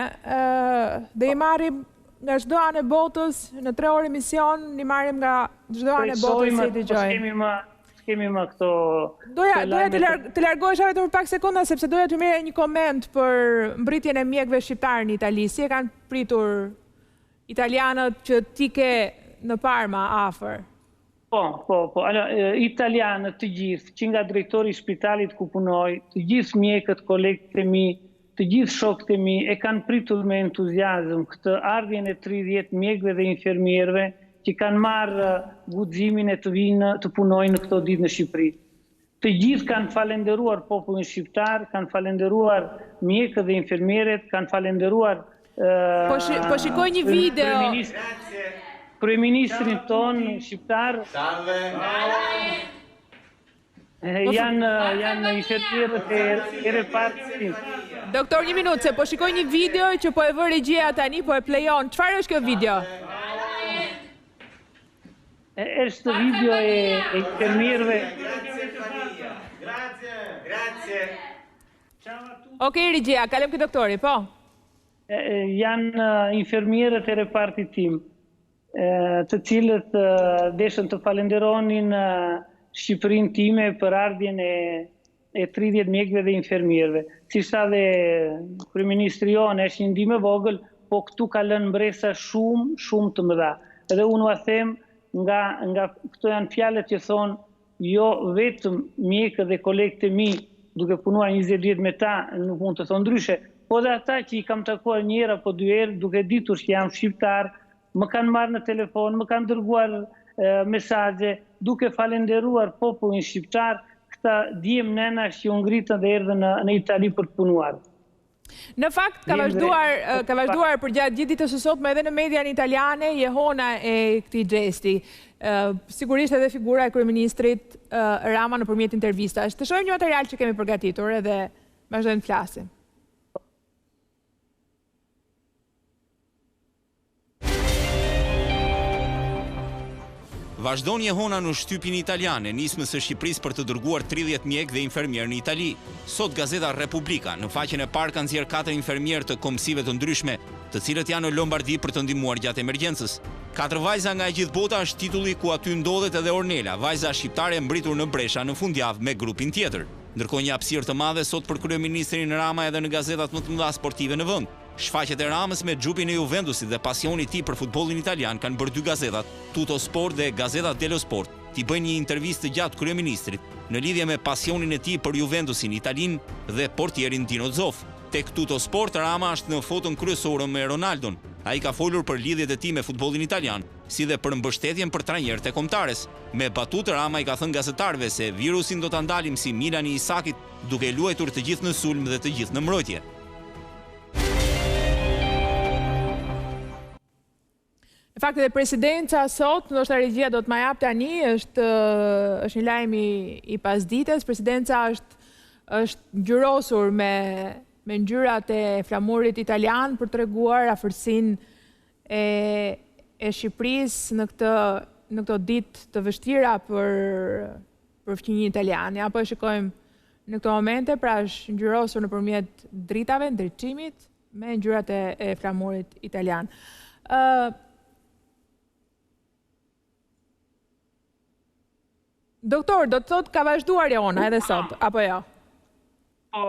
Speaker 1: dhe i marrim nga çdo anë e botës, në 3 orë emision, i marrim nga çdo anë e botës se i dëgjojmë.
Speaker 15: Kemi më këto...
Speaker 1: Doja të largohesha vetëm për pak sekonda, sepse doja të merrja një koment për mbritjen e mjekëve shqiptarë në Itali. Si e kanë pritur italianët që ti ke në Parma afër?
Speaker 15: Po. Italianët të gjithë, që nga drejtori i spitalit ku punoj, të gjithë mjekët, kolegët e mi, të gjithë shokët e mi, e kanë pritur me entuziazëm këtë ardhjen e 30 mjekëve dhe infermierëve që kanë marrë guximin e të vinë të punojnë në këto ditë në Shqipëri. Të gjithë kanë falenderuar popullin shqiptar, kanë falenderuar mjekët dhe infermierët, kanë falenderuar
Speaker 1: Po shikoj një video.
Speaker 15: Kryeministrin tonë shqiptar janë infermierët e repartit.
Speaker 1: Doktor, një minutë, se po shikoj një video që po e vë regjia tani, po e plejon. Çfarë është kjo video?
Speaker 15: Është video e infermierëve.
Speaker 1: Okej, regjia, kalem ke doktori, po.
Speaker 15: Janë infermierët e repartit tim, të cilët deshën të falenderonin Shqipërinë time për ardhjen e 30 mjekëve dhe infermierëve. Si sa dhe kryeministri jonë është një ndihmë e vogël, po këtu ka lënë mbresa shumë të mëdha. Edhe unë ua them nga këto janë fjalët që thonë jo vetëm mjekët dhe kolegët e mi, duke punuar 20 vjet me ta, nuk mund të thonë ndryshe, po dhe ata që i kam takuar një herë apo dy herë, duke ditur që jam shqiptar, më kanë marrë në telefon, më kanë dërguar mesazhe, duke falenderuar popullin shqiptar, këta djem nenash që u ngritën dhe erdhën në Itali për të punuar.
Speaker 1: Në fakt, ka vazhduar për gjatë gjithë ditës së sotme edhe në median italiane jehona e këtij gjesti. Sigurisht edhe figura e kryeministrit Rama nëpërmjet intervistash. Të shohim një material që kemi përgatitur edhe vazhdojmë të flasim.
Speaker 2: Vazhdon jehona në shtypin italiane, nismës së Shqipërisë për të dërguar 30 mjek dhe infermier në Itali. Sot Gazeta Repubblika në faqen e parë ka nxjerrë 4 infermier të komsive të ndryshme, të cilët janë në Lombardi për të ndihmuar gjatë emergjencës. 4 vajza nga e gjithë bota është titulli ku aty ndodhet edhe Ornela, vajza shqiptare mbritur në Brescia në fundjavë me grupin tjetër. Ndërkohë një hapësirë të madhe sot për kryeministrin Rama edhe në gazetat më të mëdha sportive në vend. Shfaqjet e Ramës me xhupin e Juventusit dhe pasioni i tij për futbollin italian kanë bërë 2 gazetat, Tutto Sport dhe Gazeta dello Sport, t'i bëjnë një intervistë të gjatë kryeministrit në lidhje me pasionin e tij për Juventusin, Italin dhe portierin Dino Zoff. Tek Tutto Sport Rama është në foton kryesore me Ronaldon. Ai ka folur për lidhjet e tij me futbollin italian, si dhe për mbështetjen për trajnerët e kombëtares. Me batutë Rama i ka thënë gazetarëve se virusin do ta ndalim si Milani i Isakit, duke luajtur të gjithë në sulm dhe të gjithë në mbrojtje.
Speaker 1: Në fakt edhe presidenca sot, ndoshta regjia do të ma jap tani, është një lajm i pasdites. Presidenca është ngjyrosur me ngjyrat e flamurit italian për treguar afërsinë e Shqipërisë në këto ditë të vështira për fqinjin italian. Apo e shikojmë në këto momente, pra është ngjyrosur nëpërmjet dritave, ndriçimit me ngjyrat e flamurit italian. Doktor, do të thotë ka vazhduar jehona edhe sot, apo jo?
Speaker 15: Po,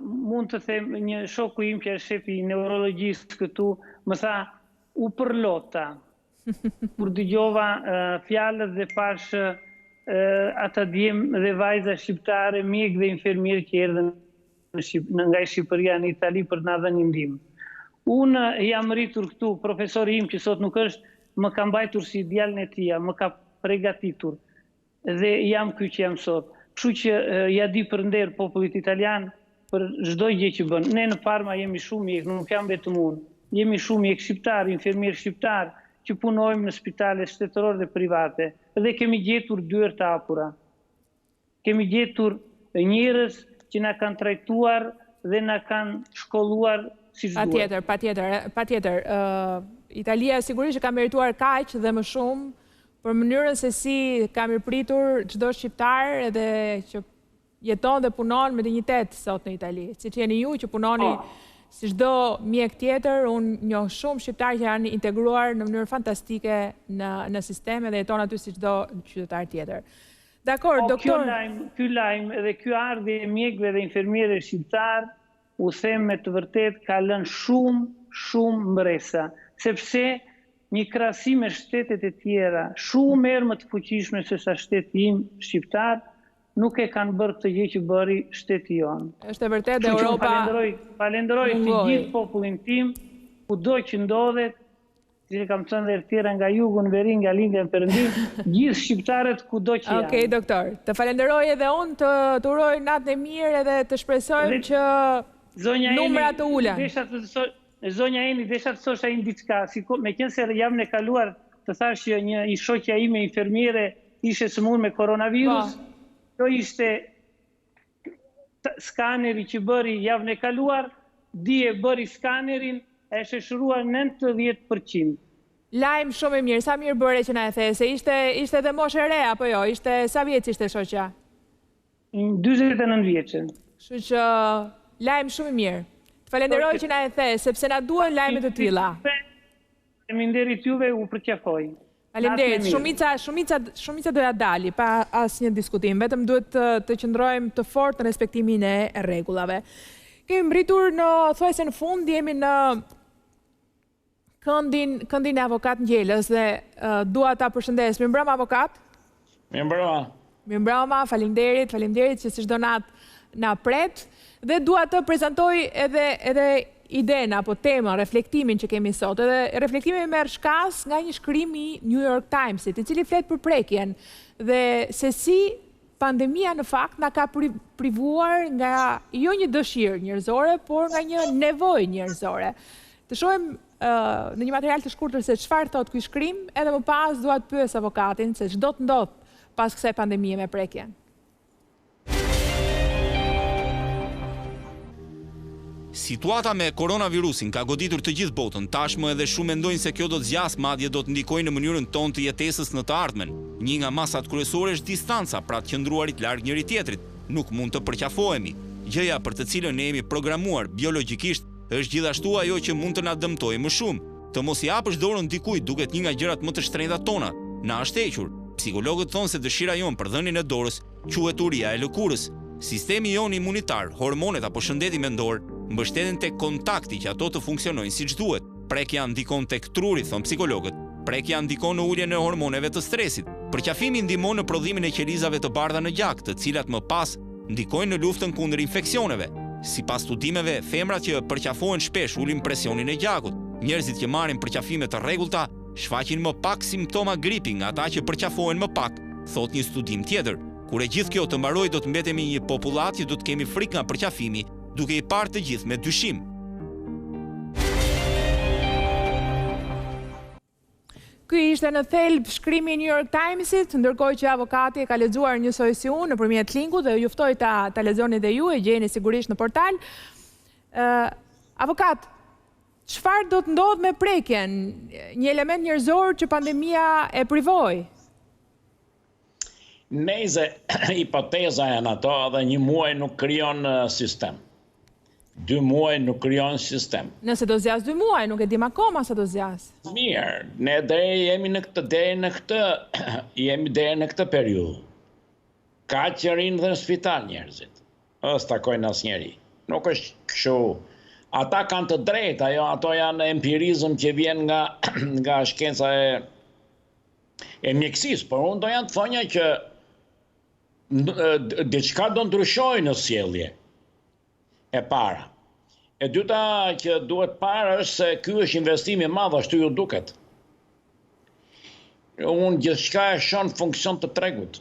Speaker 15: mund të them një shoku im që është shefi neurologjistë këtu, më tha, u përlota, kur dëgjova fjalët dhe pash ata djem dhe vajza shqiptare, mjek dhe infermier që erdhën nga Shqipëria në Itali për të na dhënë një ndihmë. Unë jam rritur këtu, profesori im që sot nuk është, më ka mbajtur si djalin e tij, më ka përgatitur. Dhe jam ky që jam sot. Kështu që ja di për nder popullit italian për çdo gjë që bën. Ne në Parma jemi shumë mjek, nuk jam vetëm unë. Jemi shumë mjek shqiptar, infermier shqiptar që punojmë në spitale shtetërore dhe private. Dhe kemi gjetur dyert të hapura. Kemi gjetur njerëz që na kanë trajtuar dhe na kanë shkolluar siç duhet.
Speaker 1: Patjetër. Italia sigurisht ka merituar kaq dhe më shumë për mënyrën se si ka mirëpritur çdo shqiptar edhe që jeton dhe punon me dinjitet sot në Itali. Siç jeni ju që punoni si çdo mjek tjetër, unë njoh shumë shqiptar që janë integruar në mënyrë fantastike në sistem dhe jeton aty si çdo qytetar tjetër. Dakor, doktor.
Speaker 15: Ky lajm edhe ky ardhje e mjekëve dhe infermierëve shqiptar, u them me të vërtet ka lënë shumë mbresa, sepse një krahasim me shtetet e tjera, shumë herë më të fuqishme se sa shteti im shqiptar, nuk e kanë bërë këtë gjë që bëri shteti jonë.
Speaker 1: Është e vërtetë Europa.
Speaker 15: Falenderoj të gjithë popullin tim, kudo që ndodhet, si kam thënë dhe tjera nga jugu në veri, nga lindja në perëndim, gjithë shqiptarët kudo që janë.
Speaker 1: Okej, doktor. Të falenderoj edhe unë, të uroj natën e mirë edhe të shpresojmë që numrat të ulen.
Speaker 15: zonja Eni, desha të thosha një diçka, me qenë se javën e kaluar të thash që një shoqja ime infermiere ishe sëmurë me koronavirus, kjo ishte skaneri që bëri javën e kaluar, dje bëri skanerin, e shëshruar 90%.
Speaker 1: Lajmë shumë i mirë, sa mirë bëre që na e the, se ishte dhe moshë e re, apo jo, sa vjeç ishte shoqja?
Speaker 15: 49 vjeçë.
Speaker 1: Kështu që lajmë shumë i mirë. Të falenderoj që na e the, sepse na duhen lajme të tilla.
Speaker 15: Faleminderit juve, u përqafoj.
Speaker 1: Faleminderit, shumica doja dali, pa asnjë diskutim, vetëm duhet të qëndrojmë të fortë në respektimin e rregullave. Kemi mbritur në thuajse në fund, jemi në këndin e avokat Ngjelës dhe dua ta përshëndes. Mirëmbrëma avokat.
Speaker 16: Mirëmbrëma.
Speaker 1: Mirëmbrëma, faleminderit që si çdo natë na pret dhe dua të prezantoj edhe idenë apo temën, reflektimin që kemi sot. Edhe reflektimi merr shkas nga një shkrim i New York Timesit, i cili flet për prekjen dhe se si pandemia në fakt na ka privuar nga jo një dëshirë njerëzore, por nga një nevojë njerëzore. Të shohim në një material të shkurtër se çfarë thot ky shkrim, edhe më pas dua të pyes avokatin se ç'do të ndodh pas kësaj pandemie me prekjen.
Speaker 2: Situata me koronavirusin ka goditur të gjithë botën, tashmë edhe shumë mendojnë se kjo do të zgjasë, madje do të ndikojë në mënyrën tonë të jetesës në të ardhmen. Një nga masat kryesore është distanca, pra të qëndruarit larg njëri tjetrit. Nuk mund të përqafohemi. Gjëja për të cilën ne jemi programuar biologjikisht është gjithashtu ajo që mund të na dëmtojë më shumë. Të mos i hapësh dorën dikujt duket një nga gjërat më të shtrenjta tona. Na është hequr. Psikologët thonë se dëshira jon për dhënien e dorës quhet uria e lëkurës. Sistemi jon imunitar, hormonet apo shëndeti mendor mbështeten tek kontakti që ato të funksionojnë siç duhet. Prekja ndikon tek truri, thon psikologët. Prekja ndikon në uljen e hormoneve të stresit. Përqafimi ndihmon në prodhimin e qelizave të bardha në gjak, të cilat më pas ndikojnë në luftën kundër infeksioneve. Sipas studimeve, femrat që përqafohen shpesh ulin presionin e gjakut. Njerëzit që marrin përqafime të rregullta shfaqin më pak simptoma gripi nga ata që përqafohen më pak, thot një studim tjetër. Kur e gjithë kjo të mbarojë, do të mbetemi një popullat që do të kemi frikë nga përqafimi, duke i parë të gjithë me dyshim.
Speaker 1: Ky ishte në thelb shkrimi i New York Timesit, ndërkohë që avokati e ka lexuar njësoj si unë nëpërmjet linkut dhe ju ftoj ta lexoni dhe ju, e gjeni sigurisht në portal. Avokat, çfarë do të ndodh me prekjen? Një element njerëzor që pandemia e privoi.
Speaker 16: Nëse hipoteza janë ato dhe një muaj nuk krijon sistem. 2 muaj nuk krijon sistem.
Speaker 1: Nëse do zjas 2 muaj, nuk e dim akoma sa do zjas.
Speaker 16: Mirë, ne jemi deri në këtë periudhë. Ka që rinë dhe në spital njerëzit. Ës takojnë asnjëri. Nuk është kështu. Ata kanë të drejtë, ato janë empirizëm që vjen nga shkenca e mjekësisë, por unë do janë të thonja që diçka do ndryshojë në sjellje. E para. E dyta që duhet parë është se ky është investim i madh, ashtu ju duket. Unë gjithçka e shoh në funksion të tregut.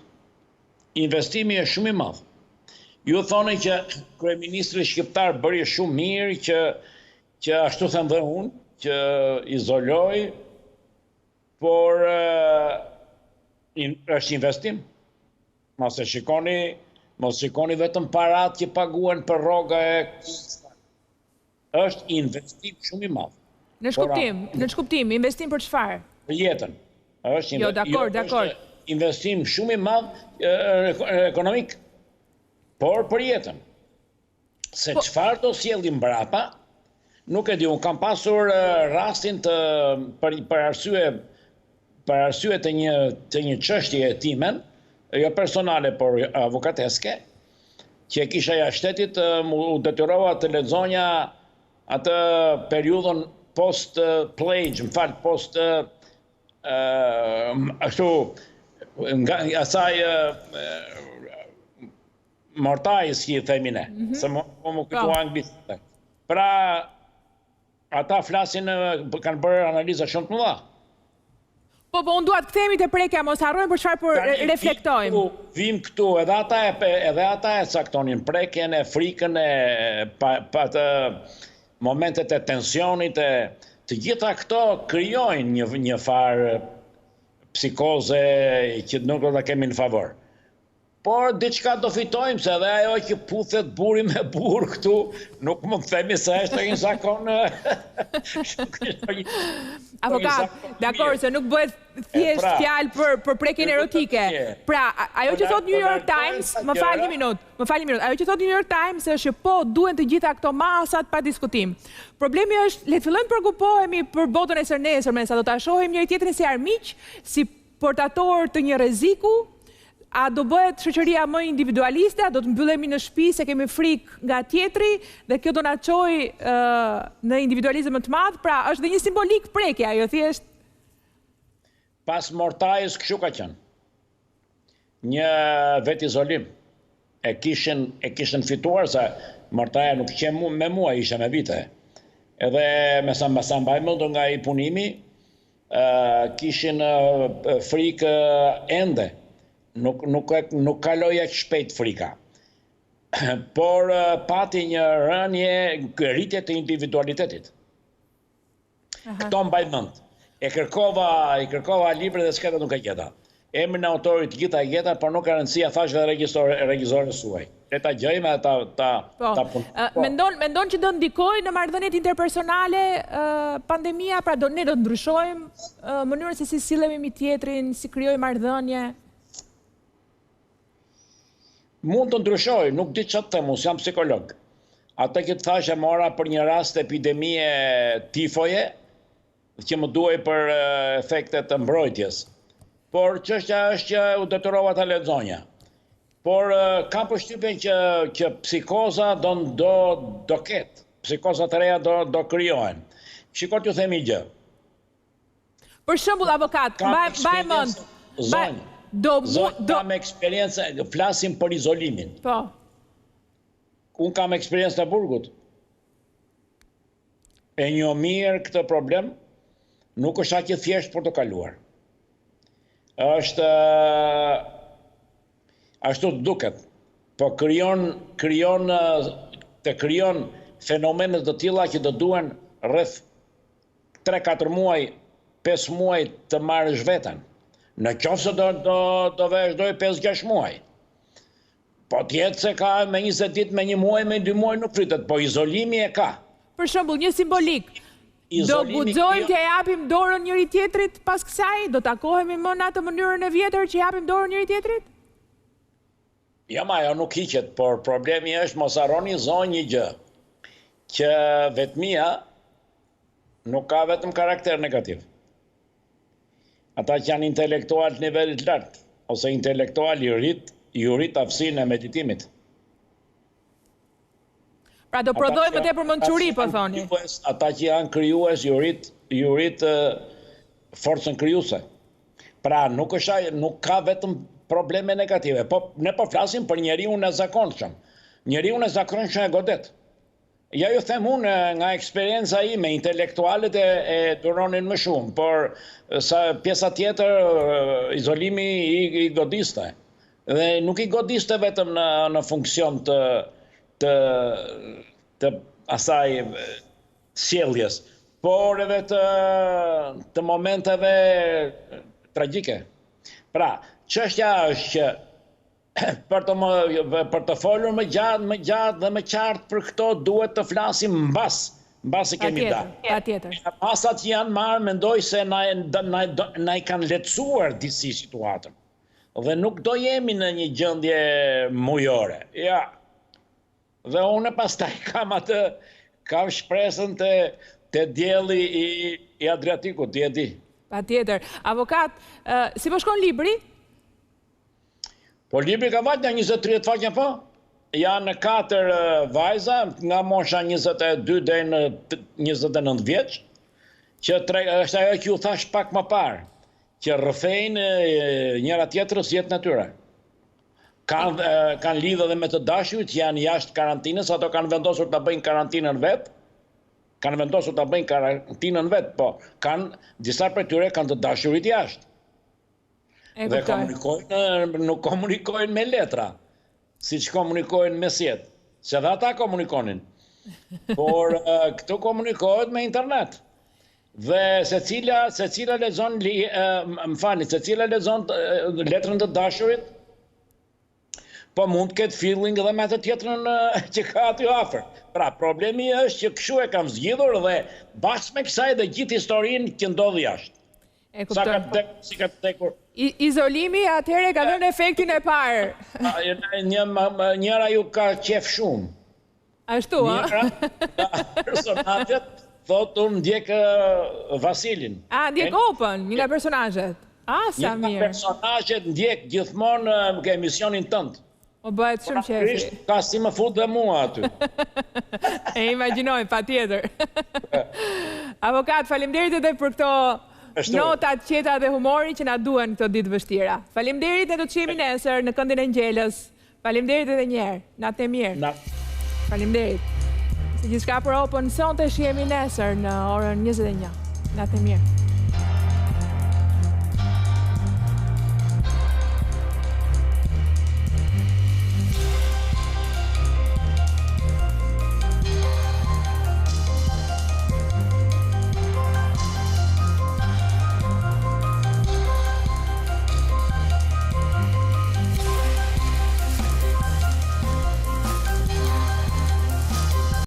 Speaker 16: Investimi është shumë i madh. Ju thoni që kryeministri shqiptar bëri shumë mirë që ashtu them dhe unë, që izoloi, por është investim. Mos shikoni vetëm parat që paguhen për rroga e është investim shumë i madh.
Speaker 1: Në shkuptim, investim për çfarë?
Speaker 16: Për jetën.
Speaker 1: Jo, dakor.
Speaker 16: Investim shumë i madh ekonomik, por për jetën. Se çfarë do sjelli mbrapa, nuk e di, unë kam pasur rastin për arsye të një çështje timen, jo personale, por avokateske, që kisha jashtë shtetit, u detyrova të lexonja atë periudhën post-plage, ashtu, nga asaj mortajës që i themine, se më kujtua anglisht. Pra, ata flasin, kanë bërë analiza shumë të mëdha.
Speaker 1: Po, unë duat këthemi të prekja, mos harrojmë për çfarë por reflektojmë.
Speaker 16: Vim këtu, edhe ata e caktonin prekjen, e frikën, pa të momentet e tensionit, të gjitha këto krijojnë një farë psikoze që nuk do ta kemi në favor. Por diçka do fitojmë, se edhe ajo që puthet buri me burr këtu, nuk mund të themi se është një zakon.
Speaker 1: Avokat, dakor, se nuk bëhet thjesht fjalë për prekjen erotike. Pra, ajo që thot New York Times, më fal një minutë, ajo që thot New York Times është që po duhen të gjitha këto masat pa diskutim. Problemi është, le të fillojmë përkupohemi për botën e sërnesërme, sa do ta shohim njëri tjetrin si armiq, si portator të një rreziku. A do bëhet shoqëria më individualiste, a do të mbyllemi në shtëpi se kemi frikë nga tjetri dhe kjo do na çojë në individualizëm të madh, pra është dhe një simbolik prekja, jo thjesht.
Speaker 16: Pas mortajës kështu ka qenë. Një vet izolim. E kishin fituar se mortaja nuk qenë me mua, ishte me vite. Edhe me sa mbaj mend nga i punimi, kishin frikë ende. Nuk kaloi aq shpejt frika. Por pati një rritje të individualitetit. Këto mbaj mend. E kërkova librin dhe sketa nuk e gjeta. Emrin e autorit gjitha e gjeta, por nuk ka rëndësia, thash edhe regjisorës suaj. Le ta gjejmë ta
Speaker 1: Mendon që do ndikojë në marrëdhëniet interpersonale pandemia, pra ne do ndryshojmë mënyrën se si sillemi me tjetrin, si krijojmë marrëdhënie?
Speaker 16: Mund të ndryshoj, nuk di çfarë të them, unë jam psikolog. Atë që të thash e mora për një rast epidemie tifoje, që më duhej për efektet të mbrojtjes. Por çështja është që u detyrova ta lexonja. Por kam përshtypjen që psikoza do ketë. Psikozat e reja do krijohen. Shikoj t'ju them një gjë.
Speaker 1: Për shembull, avokat, mbaj mend.
Speaker 16: Kam eksperiencë, flasim për izolimin.
Speaker 1: Po.
Speaker 16: Unë kam eksperiencë të burgut. E njoh mirë këtë problem, nuk është aq e thjeshtë për të kaluar. Është ashtu duket. Po krijon fenomene të tilla që do duhen rreth 3-4 muaj, 5 muaj të marrësh veten. Në qoftë se do vazhdoj 5-6 muaj. Po tjetë se ka me 20 ditë, me 1 muaj, me 2 muaj nuk fritet, po izolimi e ka.
Speaker 1: Për shembull, një simbolik. Do guxojmë t'ja japim dorën njëri tjetrit pas kësaj? Do takohemi më në atë mënyrën e vjetër që japim dorën njëri tjetrit?
Speaker 16: Ja, ajo nuk hiqet, por problemi është mos harroni zonjë një gjë, që vetmia nuk ka vetëm karakter negativ. Ata që janë intelektual të nivelit lartë, ose intelektual ju rrit aftësinë e meditimit.
Speaker 1: Pra do prodhojmë më tepër mençuri, po thoni.
Speaker 16: Ata që janë krijues ju rrit forcën krijuese. Pra nuk ka vetëm probleme negative, po ne po flasim për njeriu në zakonshëm. Njeriu në zakonshëm e godet. Ja ju them unë nga eksperienca ime, intelektualet e duronin më shumë, por sa pjesa tjetër, izolimi i godiste. Dhe nuk i godiste vetëm në funksion të asaj sjelljes, por edhe të momenteve tragjike. Pra, çështja është që për të folur më gjatë dhe më qartë për këto duhet të flasim mbas e kemi dalë. Masat që janë marrë mendoj se na i kanë lehtësuar disi situatën. Dhe nuk do jemi në një gjendje mujore. Ja. Dhe unë pastaj kam shpresën të dielli i Adriatikut, ti e di.
Speaker 1: Patjetër. Avokat, si po shkon libri?
Speaker 16: Po libri ka vajtë nga 20-30 faqe po. Janë 4 vajza, nga mosha 22 dhe në 29 vjeç, që është ajo që ju thash pak më parë, që rrëfejnë njëra tjetrës jetën e tyre. Kanë lidhë edhe me të dashurit, janë jashtë karantinës, ato kanë vendosur të bëjnë karantinën vetë. Po disa për tyre kanë të dashurit jashtë. Dhe nuk komunikojnë me letra, si që komunikojnë me sjetë, se dhe ata komunikonin. por këtu komunikohet me internet. Dhe secila lexon, secila lexon letrën të dashurit, po mund të ketë feeling edhe me të tjetrën që ka aty afër. Pra, problemi është që kështu e kam zgjidhur dhe bashkë me kësaj dhe gjithë historinë që ndodhi jashtë. Si ka tekur.
Speaker 1: Izolimi atëherë ka dhënë efektin e parë.
Speaker 16: Njëra ju ka qef shumë.
Speaker 1: Ashtu, a?
Speaker 16: Njëra personazhet thotë unë ndjek Vasilin.
Speaker 1: Ndjek Opën, një nga personazhet. Sa mirë.
Speaker 16: Një nga personazhet ndjek gjithmonë nga emisionin tënd.
Speaker 1: O bëhet shumë qefi.
Speaker 16: Ka si më fut dhe mua aty.
Speaker 1: E imagjinoj, patjetër. Avokat, faleminderit edhe për këto notat qeta dhe humori që na duhen këto ditë vështira. Faleminderit, ne do të qemi nesër në këndin e Ngjelës. Faleminderit edhe një herë. Natë e mirë. Faleminderit. Si gjithçka për Opën sonte, shihemi nesër në orën 21. Natë e mirë.